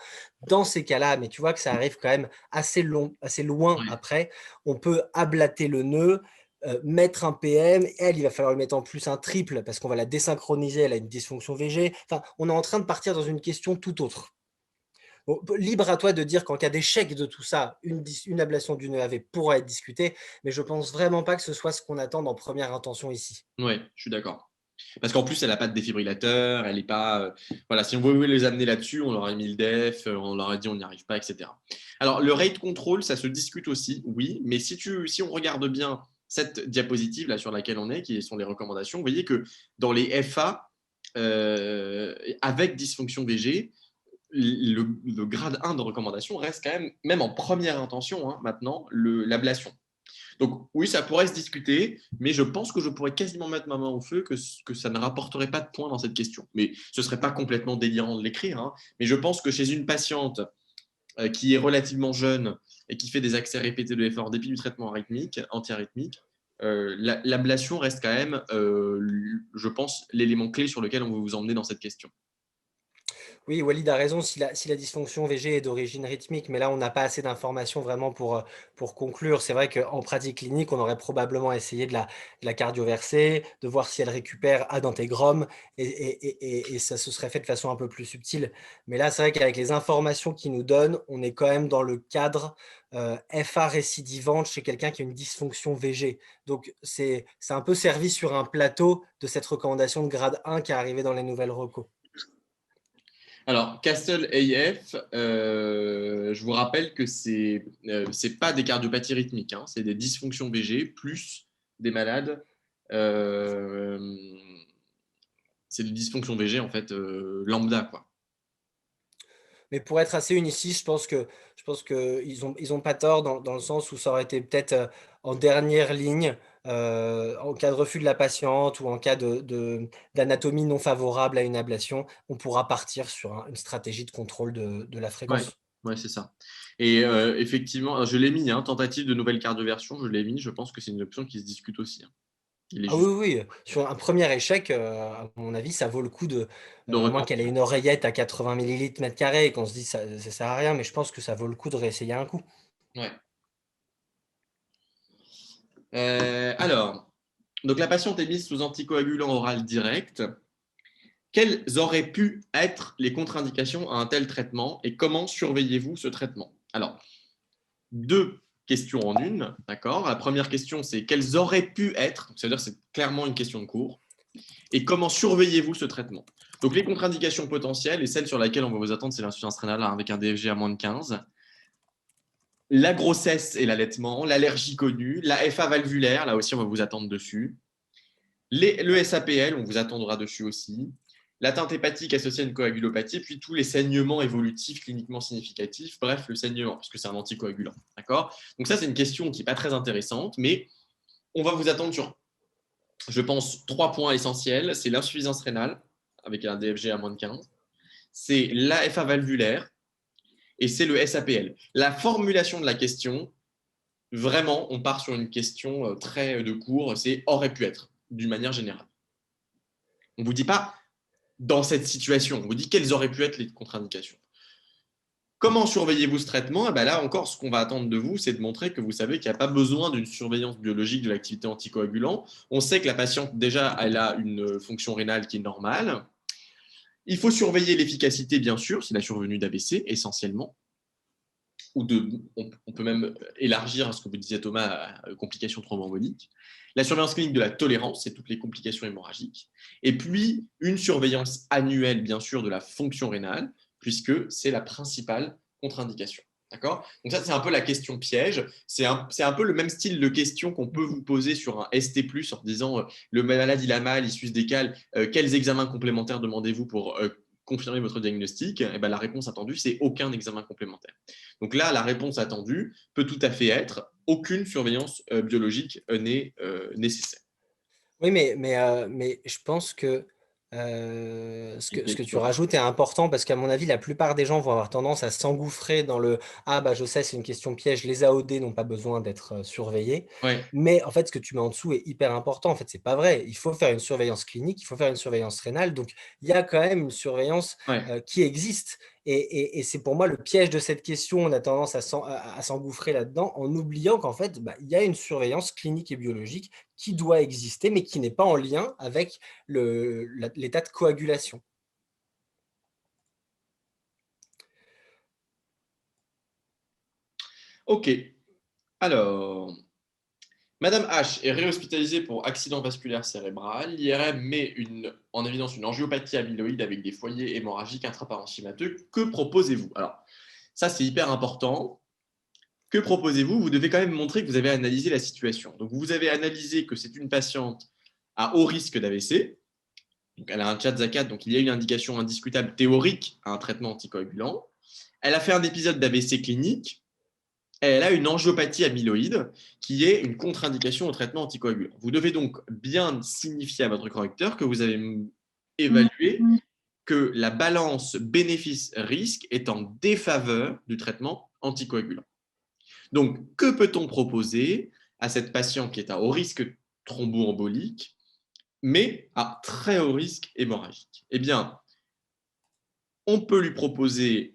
dans ces cas-là, mais tu vois que ça arrive quand même assez loin après, on peut ablater le nœud, mettre un PM, elle, il va falloir lui mettre en plus un triple parce qu'on va la désynchroniser, elle a une dysfonction VG. Enfin, on est en train de partir dans une question tout autre. Bon, libre à toi de dire qu'en cas d'échec de tout ça, une ablation du nœud AV pourra être discutée, mais je pense vraiment pas que ce soit ce qu'on attend en première intention ici. Oui, je suis d'accord. Parce qu'en plus, elle n'a pas de défibrillateur, elle n'est pas… voilà, si on voulait les amener là-dessus, on leur aurait mis le def, on leur aurait dit on n'y arrive pas, etc. Alors, le rate control, ça se discute aussi, oui, mais si on regarde bien cette diapositive là sur laquelle on est, qui sont les recommandations, vous voyez que dans les FA, avec dysfonction VG, le grade 1 de recommandation reste quand même en première intention, maintenant, l'ablation. Donc oui, ça pourrait se discuter, mais je pense que je pourrais quasiment mettre ma main au feu que ça ne rapporterait pas de points dans cette question. Mais ce ne serait pas complètement délirant de l'écrire, mais je pense que chez une patiente qui est relativement jeune et qui fait des accès répétés de effort en dépit du traitement antiarythmique, l'ablation reste quand même, je pense, l'élément clé sur lequel on veut vous emmener dans cette question. Oui, Walid a raison, si la dysfonction VG est d'origine rythmique, mais là, on n'a pas assez d'informations vraiment pour conclure. C'est vrai qu'en pratique clinique, on aurait probablement essayé de la cardioverser, de voir si elle récupère ad integrum, et ça se serait fait de façon un peu plus subtile. Mais là, c'est vrai qu'avec les informations qu'ils nous donnent, on est quand même dans le cadre FA récidivante chez quelqu'un qui a une dysfonction VG. Donc, c'est un peu servi sur un plateau de cette recommandation de grade 1 qui est arrivée dans les nouvelles recos. Alors, Castle AF, je vous rappelle que ce n'est pas des cardiopathies rythmiques, c'est des dysfonctions VG plus des malades. C'est des dysfonctions VG en fait lambda, quoi. Mais pour être assez uniciste, je pense qu'ils ont pas tort dans le sens où ça aurait été peut-être en dernière ligne, en cas de refus de la patiente ou en cas d'anatomie non favorable à une ablation, on pourra partir sur une stratégie de contrôle de la fréquence. Ouais, c'est ça. Et effectivement, je l'ai mis, tentative de nouvelle cardioversion, je l'ai mis, je pense que c'est une option qui se discute aussi. Il est Ah juste oui, oui, sur un premier échec, à mon avis, ça vaut le coup de, de à moins qu'elle ait retenter. une oreillette à 80 millilitres mètre carré et qu'on se dise: «Ça sert à rien», mais je pense que ça vaut le coup de réessayer un coup. Ouais. Alors, donc la patiente est mise sous anticoagulant oral direct. Quelles auraient pu être les contre-indications à un tel traitement et comment surveillez-vous ce traitement? Alors, deux questions en une, d'accord? La première question, c'est quelles auraient pu être, c'est-à-dire c'est clairement une question de cours, et comment surveillez-vous ce traitement? Donc les contre-indications potentielles et celles sur lesquelles on va vous attendre, c'est l'insuffisance rénale avec un DFG à moins de 15, la grossesse et l'allaitement, l'allergie connue, la FA valvulaire, là aussi on va vous attendre dessus, le SAPL, on vous attendra dessus aussi, l'atteinte hépatique associée à une coagulopathie, puis tous les saignements évolutifs cliniquement significatifs, bref, le saignement, parce que c'est un anticoagulant. D'accord? Donc ça, c'est une question qui n'est pas très intéressante, mais on va vous attendre sur, je pense, 3 points essentiels. C'est l'insuffisance rénale, avec un DFG à moins de 15, c'est l'AFA valvulaire, et c'est le SAPL. La formulation de la question, vraiment, on part sur une question très de cours, c'est aurait pu être, d'une manière générale. On ne vous dit pas dans cette situation, on vous dit quelles auraient pu être les contre-indications. Comment surveillez-vous ce traitement? Là encore, ce qu'on va attendre de vous, c'est de montrer que vous savez qu'il n'y a pas besoin d'une surveillance biologique de l'activité anticoagulant. On sait que la patiente, déjà, elle a une fonction rénale qui est normale. Il faut surveiller l'efficacité, bien sûr, c'est la survenue d'AVC, essentiellement. On peut même élargir à ce que vous disiez Thomas, à complications thromboemboliques. La surveillance clinique de la tolérance, c'est toutes les complications hémorragiques. Et puis, une surveillance annuelle, bien sûr, de la fonction rénale, puisque c'est la principale contre-indication. D'accord? Donc ça, c'est un peu la question piège. C'est un peu le même style de question qu'on peut vous poser sur un ST+, en disant le malade, il a mal, il suce des cales, quels examens complémentaires demandez-vous pour confirmer votre diagnostic? La réponse attendue, c'est aucun examen complémentaire. Donc là, la réponse attendue peut tout à fait être aucune surveillance biologique n'est nécessaire. Oui, mais je pense que, ce que tu rajoutes est important parce qu'à mon avis, la plupart des gens vont avoir tendance à s'engouffrer dans le: «Ah bah, je sais, c'est une question piège, les AOD n'ont pas besoin d'être, surveillés». Ouais, Mais en fait, ce que tu mets en dessous est hyper important. En fait, c'est pas vrai. Il faut faire une surveillance clinique, il faut faire une surveillance rénale, donc il y a quand même une surveillance, ouais. qui existe et c'est pour moi le piège de cette question. On a tendance à s'engouffrer là-dedans en oubliant qu'en fait, bah, il y a une surveillance clinique et biologique qui doit exister, mais qui n'est pas en lien avec l'état de coagulation. Ok. Alors, Madame H est réhospitalisée pour accident vasculaire cérébral. L'IRM met en évidence une angiopathie amyloïde avec des foyers hémorragiques intraparenchymateux. Que proposez-vous? Alors, ça, c'est hyper important. Que proposez-vous? Vous devez quand même montrer que vous avez analysé la situation. Donc, vous avez analysé que c'est une patiente à haut risque d'AVC. Donc, elle a un chat zakat, donc il y a une indication indiscutable théorique à un traitement anticoagulant. Elle a fait un épisode d'AVC clinique. Et elle a une angiopathie amyloïde qui est une contre-indication au traitement anticoagulant. Vous devez donc bien signifier à votre correcteur que vous avez évalué que la balance bénéfice-risque est en défaveur du traitement anticoagulant. Donc, que peut-on proposer à cette patiente qui est à haut risque thromboembolique, mais à très haut risque hémorragique? Eh bien, on peut lui proposer,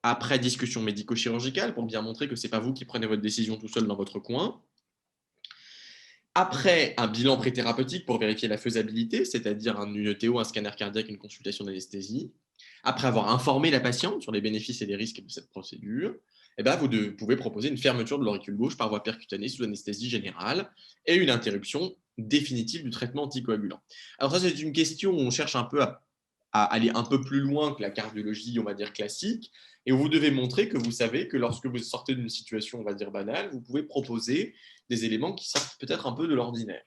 après discussion médico-chirurgicale, pour bien montrer que ce n'est pas vous qui prenez votre décision tout seul dans votre coin, après un bilan préthérapeutique pour vérifier la faisabilité, c'est-à-dire un UETO, un scanner cardiaque, une consultation d'anesthésie, après avoir informé la patiente sur les bénéfices et les risques de cette procédure, vous pouvez proposer une fermeture de l'auricule gauche par voie percutanée sous anesthésie générale et une interruption définitive du traitement anticoagulant. Alors ça, c'est une question où on cherche un peu à aller un peu plus loin que la cardiologie, on va dire, classique, et où vous devez montrer que vous savez que lorsque vous sortez d'une situation, on va dire, banale, vous pouvez proposer des éléments qui sortent peut-être un peu de l'ordinaire.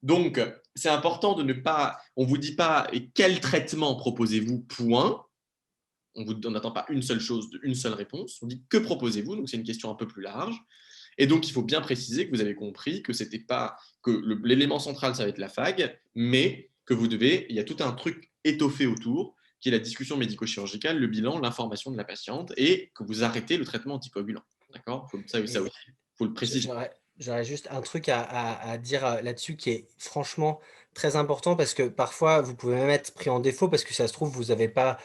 Donc, c'est important de ne pas, on ne vous dit pas quel traitement proposez-vous, point. On n'attend pas une seule chose, une seule réponse. On dit que proposez-vous, donc c'est une question un peu plus large. Et donc, il faut bien préciser que vous avez compris que c'était pas que l'élément central, ça va être la FAG, mais que vous devez, il y a tout un truc étoffé autour, qui est la discussion médico-chirurgicale, le bilan, l'information de la patiente, et que vous arrêtez le traitement anticoagulant. D'accord? Ça aussi, il faut le préciser. J'aurais juste un truc à dire, là-dessus qui est franchement très important parce que parfois vous pouvez même être pris en défaut parce que ça se trouve vous n'avez pas,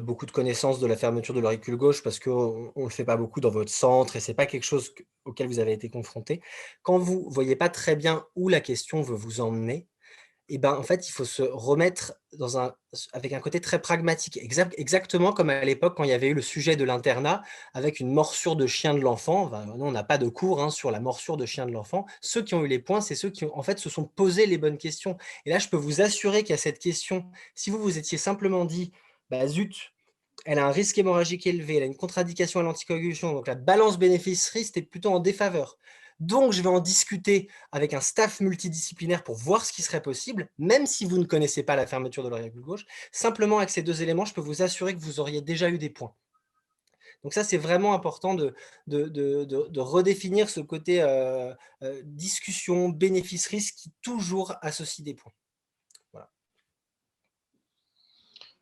beaucoup de connaissances de la fermeture de l'auricule gauche parce qu'on ne le fait pas beaucoup dans votre centre et c'est pas quelque chose auquel vous avez été confronté. Quand vous voyez pas très bien où la question veut vous emmener, et ben, en fait, il faut se remettre dans avec un côté très pragmatique. Exactement comme à l'époque quand il y avait eu le sujet de l'internat avec une morsure de chien de l'enfant. Enfin, nous, on n'a pas de cours, hein, sur la morsure de chien de l'enfant. Ceux qui ont eu les points, c'est ceux qui, en fait, se sont posés les bonnes questions. Et là, je peux vous assurer qu'il y a cette question, si vous vous étiez simplement dit: «Bah, zut, elle a un risque hémorragique élevé, elle a une contre-indication à l'anticoagulation, donc la balance bénéfice-risque est plutôt en défaveur. Donc je vais en discuter avec un staff multidisciplinaire pour voir ce qui serait possible, même si vous ne connaissez pas la fermeture de l'auricule gauche. Simplement avec ces 2 éléments, je peux vous assurer que vous auriez déjà eu des points. Donc ça, c'est vraiment important de redéfinir ce côté, discussion, bénéfice-risque qui toujours associe des points. Voilà.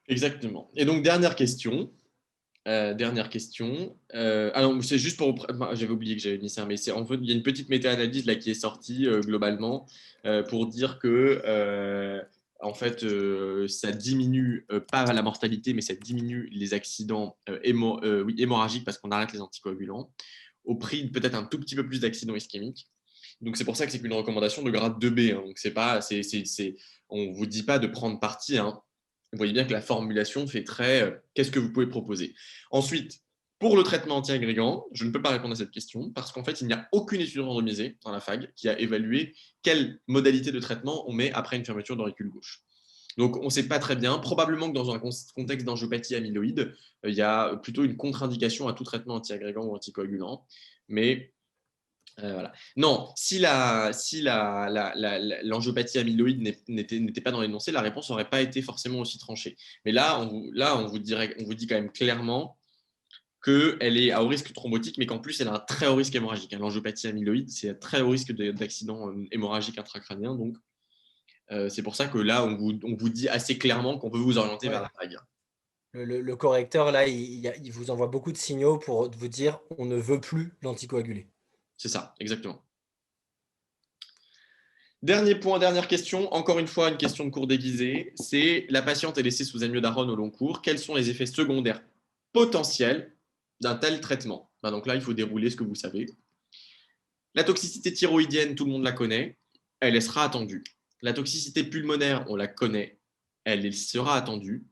Exactement. Et donc, dernière question. Alors, c'est juste pour. J'avais oublié que j'avais mis ça, mais c'est en fait, il y a une petite méta-analyse là qui est sortie globalement pour dire que en fait, ça diminue pas la mortalité, mais ça diminue les accidents oui, hémorragiques parce qu'on arrête les anticoagulants au prix de peut-être un tout petit peu plus d'accidents ischémiques. Donc c'est pour ça que c'est qu'une recommandation de grade 2B. Hein. Donc c'est pas, on vous dit pas de prendre parti. Hein. Vous voyez bien que la formulation fait très qu'est-ce que vous pouvez proposer. Ensuite, pour le traitement anti-agrégant, je ne peux pas répondre à cette question parce qu'en fait, il n'y a aucune étude randomisée dans la FAG qui a évalué quelle modalité de traitement on met après une fermeture d'auricule gauche. Donc, on ne sait pas très bien. Probablement que dans un contexte d'angiopathie amyloïde, il y a plutôt une contre-indication à tout traitement anti-agrégant ou anticoagulant. Mais voilà. Non, si l'angiopathie amyloïde n'était pas dans l'énoncé, la réponse n'aurait pas été forcément aussi tranchée. Mais là, on vous dit quand même clairement qu'elle est à haut risque thrombotique, mais qu'en plus, elle a un très haut risque hémorragique. L'angiopathie amyloïde, c'est un très haut risque d'accident hémorragique intracrânien. Donc, c'est pour ça que là, on vous dit assez clairement qu'on peut vous orienter vers Ouais. la FAG. Le correcteur, là, il vous envoie beaucoup de signaux pour vous dire: «On ne veut plus l'anticoaguler». C'est ça, exactement. Dernier point, dernière question, encore une fois une question de cours déguisé, c'est la patiente est laissée sous amiodarone au long cours, quels sont les effets secondaires potentiels d'un tel traitement? Donc là, il faut dérouler ce que vous savez. La toxicité thyroïdienne, tout le monde la connaît, elle sera attendue. La toxicité pulmonaire, on la connaît, elle sera attendue.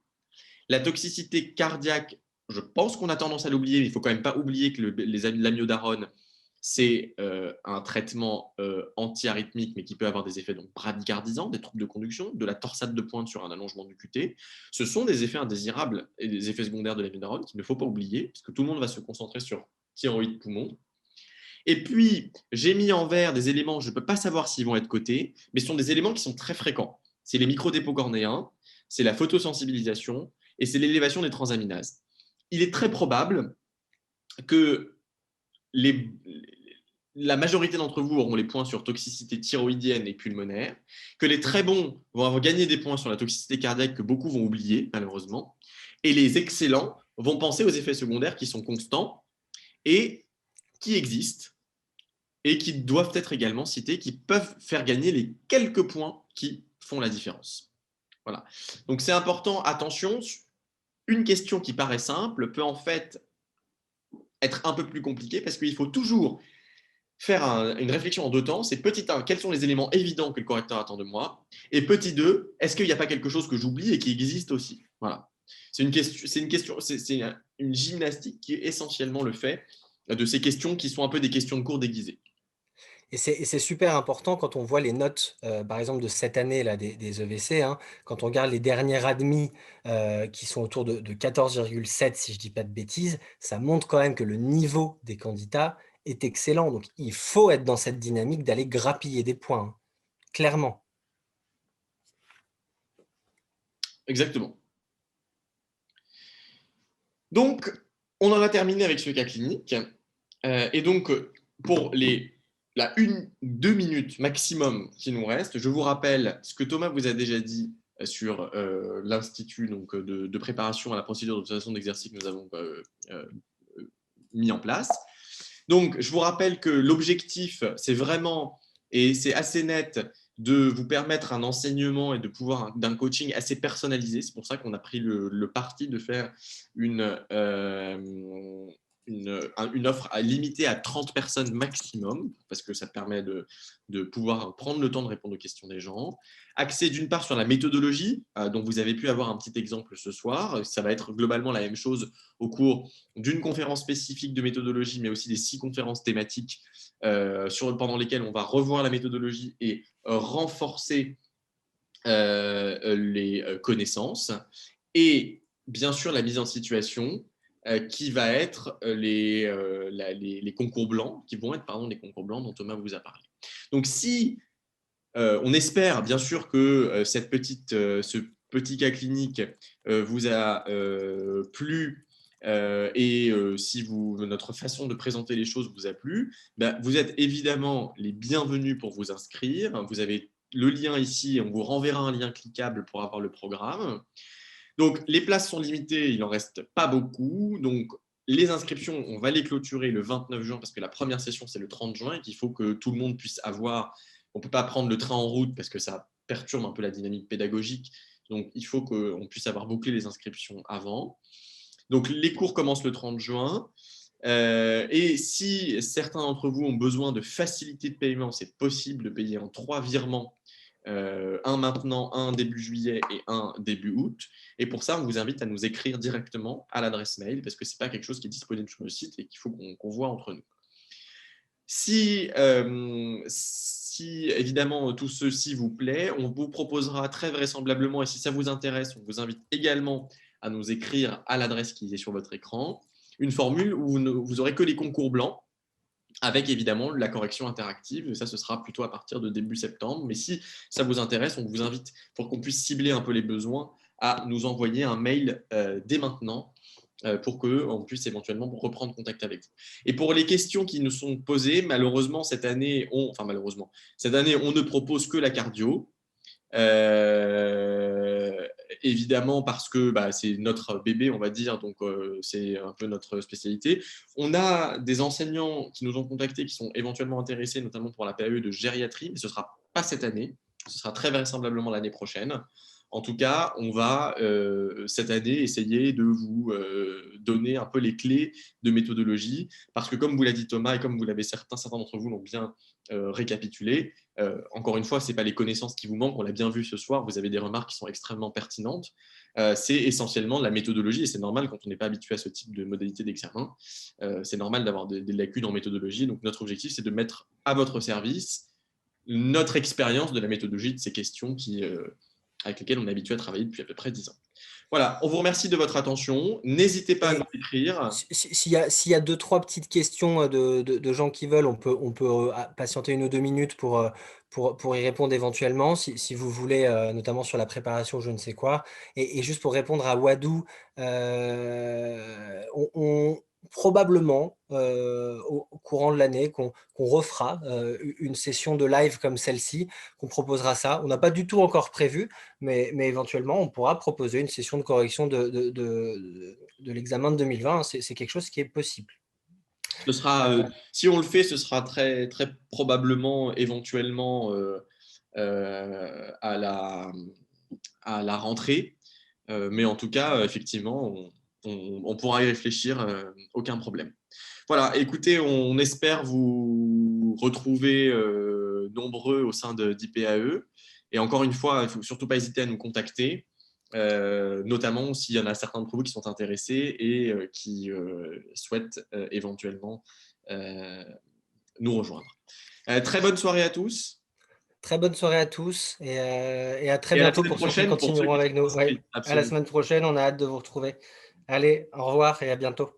La toxicité cardiaque, je pense qu'on a tendance à l'oublier, mais il ne faut quand même pas oublier que l'amiodarone, c'est un traitement antiarythmique, mais qui peut avoir des effets donc bradycardisants, des troubles de conduction, de la torsade de pointe sur un allongement du QT. Ce sont des effets indésirables et des effets secondaires de l'amiodarone qu'il ne faut pas oublier, parce que tout le monde va se concentrer sur thyroïde poumon. Et puis, j'ai mis en vert des éléments, je ne peux pas savoir s'ils vont être cotés, mais ce sont des éléments qui sont très fréquents. C'est les microdépôts cornéens, c'est la photosensibilisation et c'est l'élévation des transaminases. Il est très probable que la majorité d'entre vous auront les points sur toxicité thyroïdienne et pulmonaire, que les très bons vont avoir gagné des points sur la toxicité cardiaque que beaucoup vont oublier, malheureusement, et les excellents vont penser aux effets secondaires qui sont constants et qui existent et qui doivent être également cités, qui peuvent faire gagner les quelques points qui font la différence. Voilà. Donc c'est important, attention, une question qui paraît simple peut en fait être un peu plus compliquée parce qu'il faut toujours faire une réflexion en deux temps. C'est petit 1, quels sont les éléments évidents que le correcteur attend de moi? Et petit 2, est-ce qu'il n'y a pas quelque chose que j'oublie et qui existe aussi? Voilà. C'est une gymnastique qui est essentiellement le fait de ces questions qui sont un peu des questions de cours déguisées. Et c'est super important quand on voit les notes, par exemple de cette année là des EVC, hein. Quand on regarde les dernières admis, qui sont autour de 14,7 si je dis pas de bêtises, ça montre quand même que le niveau des candidats est excellent. Donc il faut être dans cette dynamique d'aller grappiller des points, hein, clairement. Exactement. Donc, on en a terminé avec ce cas clinique. Et donc, pour la 1-2 minutes maximum qui nous reste, je vous rappelle ce que Thomas vous a déjà dit sur l'institut de préparation à la procédure d'autorisation d'exercice que nous avons mis en place. Donc, je vous rappelle que l'objectif, c'est vraiment, et c'est assez net, de vous permettre un enseignement et de pouvoir d'un coaching assez personnalisé. C'est pour ça qu'on a pris le parti de faire une offre limitée à 30 personnes maximum, parce que ça permet de pouvoir prendre le temps de répondre aux questions des gens. Axé d'une part sur la méthodologie, dont vous avez pu avoir un petit exemple ce soir. Ça va être globalement la même chose au cours d'une conférence spécifique de méthodologie, mais aussi des 6 conférences thématiques pendant lesquelles on va revoir la méthodologie et renforcer les connaissances. Et bien sûr, la mise en situation qui va être les concours blancs, qui vont être les concours blancs dont Thomas vous a parlé. Donc, si on espère bien sûr que ce petit cas clinique vous a plu et si notre façon de présenter les choses vous a plu, vous êtes évidemment les bienvenus pour vous inscrire. Vous avez le lien ici, on vous renverra un lien cliquable pour avoir le programme. Donc, les places sont limitées, il n'en reste pas beaucoup. Donc, les inscriptions, on va les clôturer le 29 juin parce que la première session, c'est le 30 juin et qu'il faut que tout le monde puisse avoir. On ne peut pas prendre le train en route parce que ça perturbe un peu la dynamique pédagogique. Donc, il faut qu'on puisse avoir bouclé les inscriptions avant. Donc, les cours commencent le 30 juin. Et si certains d'entre vous ont besoin de facilité de paiement, c'est possible de payer en 3 virements. Un maintenant, un début juillet et un début août. Et pour ça, on vous invite à nous écrire directement à l'adresse mail parce que ce n'est pas quelque chose qui est disponible sur le site et qu'il faut qu'on voit entre nous. Si évidemment tout ceci vous plaît, on vous proposera très vraisemblablement, et si ça vous intéresse, on vous invite également à nous écrire à l'adresse qui est sur votre écran, une formule où vous n'aurez que les concours blancs, avec évidemment la correction interactive. Ça, ce sera plutôt à partir de début septembre. Mais si ça vous intéresse, on vous invite, pour qu'on puisse cibler un peu les besoins, à nous envoyer un mail dès maintenant pour qu'on puisse éventuellement reprendre contact avec vous. Et pour les questions qui nous sont posées, malheureusement, cette année, on ne propose que la cardio. Évidemment parce que c'est notre bébé, on va dire, donc c'est un peu notre spécialité. On a des enseignants qui nous ont contactés qui sont éventuellement intéressés, notamment pour la PAE de gériatrie, mais ce ne sera pas cette année, ce sera très vraisemblablement l'année prochaine. En tout cas, on va cette année essayer de vous donner un peu les clés de méthodologie, parce que comme vous l'a dit Thomas et comme vous l'avez certains d'entre vous l'ont bien récapitulé, encore une fois, ce n'est pas les connaissances qui vous manquent, on l'a bien vu ce soir, vous avez des remarques qui sont extrêmement pertinentes. C'est essentiellement la méthodologie et c'est normal quand on n'est pas habitué à ce type de modalité d'examen. C'est normal d'avoir des lacunes en méthodologie. Donc notre objectif, c'est de mettre à votre service notre expérience de la méthodologie de ces questions avec lesquelles on est habitué à travailler depuis à peu près 10 ans. Voilà, on vous remercie de votre attention. N'hésitez pas à nous écrire. S'il y a 2-3 petites questions de gens qui veulent, on peut patienter 1 ou 2 minutes pour y répondre éventuellement, si vous voulez, notamment sur la préparation, je ne sais quoi. Et juste pour répondre à Wadou, probablement au courant de l'année qu'on refera une session de live comme celle-ci, qu'on proposera ça. On n'a pas du tout encore prévu, mais éventuellement, on pourra proposer une session de correction de l'examen de 2020. C'est quelque chose qui est possible. Ce sera, si on le fait, ce sera très, très probablement, éventuellement, à la rentrée. Mais en tout cas, effectivement, on pourra y réfléchir, aucun problème. Voilà, écoutez, on espère vous retrouver nombreux au sein d'IPAE. Et encore une fois, il ne faut surtout pas hésiter à nous contacter, notamment s'il y en a certains d'entre vous qui sont intéressés et qui souhaitent éventuellement nous rejoindre. Très bonne soirée à tous. Très bonne soirée à tous et à très Et à la bientôt semaine pour ceux qui prochaine, pour ceux continueront qui avec sont nous. inscrits. À la semaine prochaine, on a hâte de vous retrouver. Allez, au revoir et à bientôt.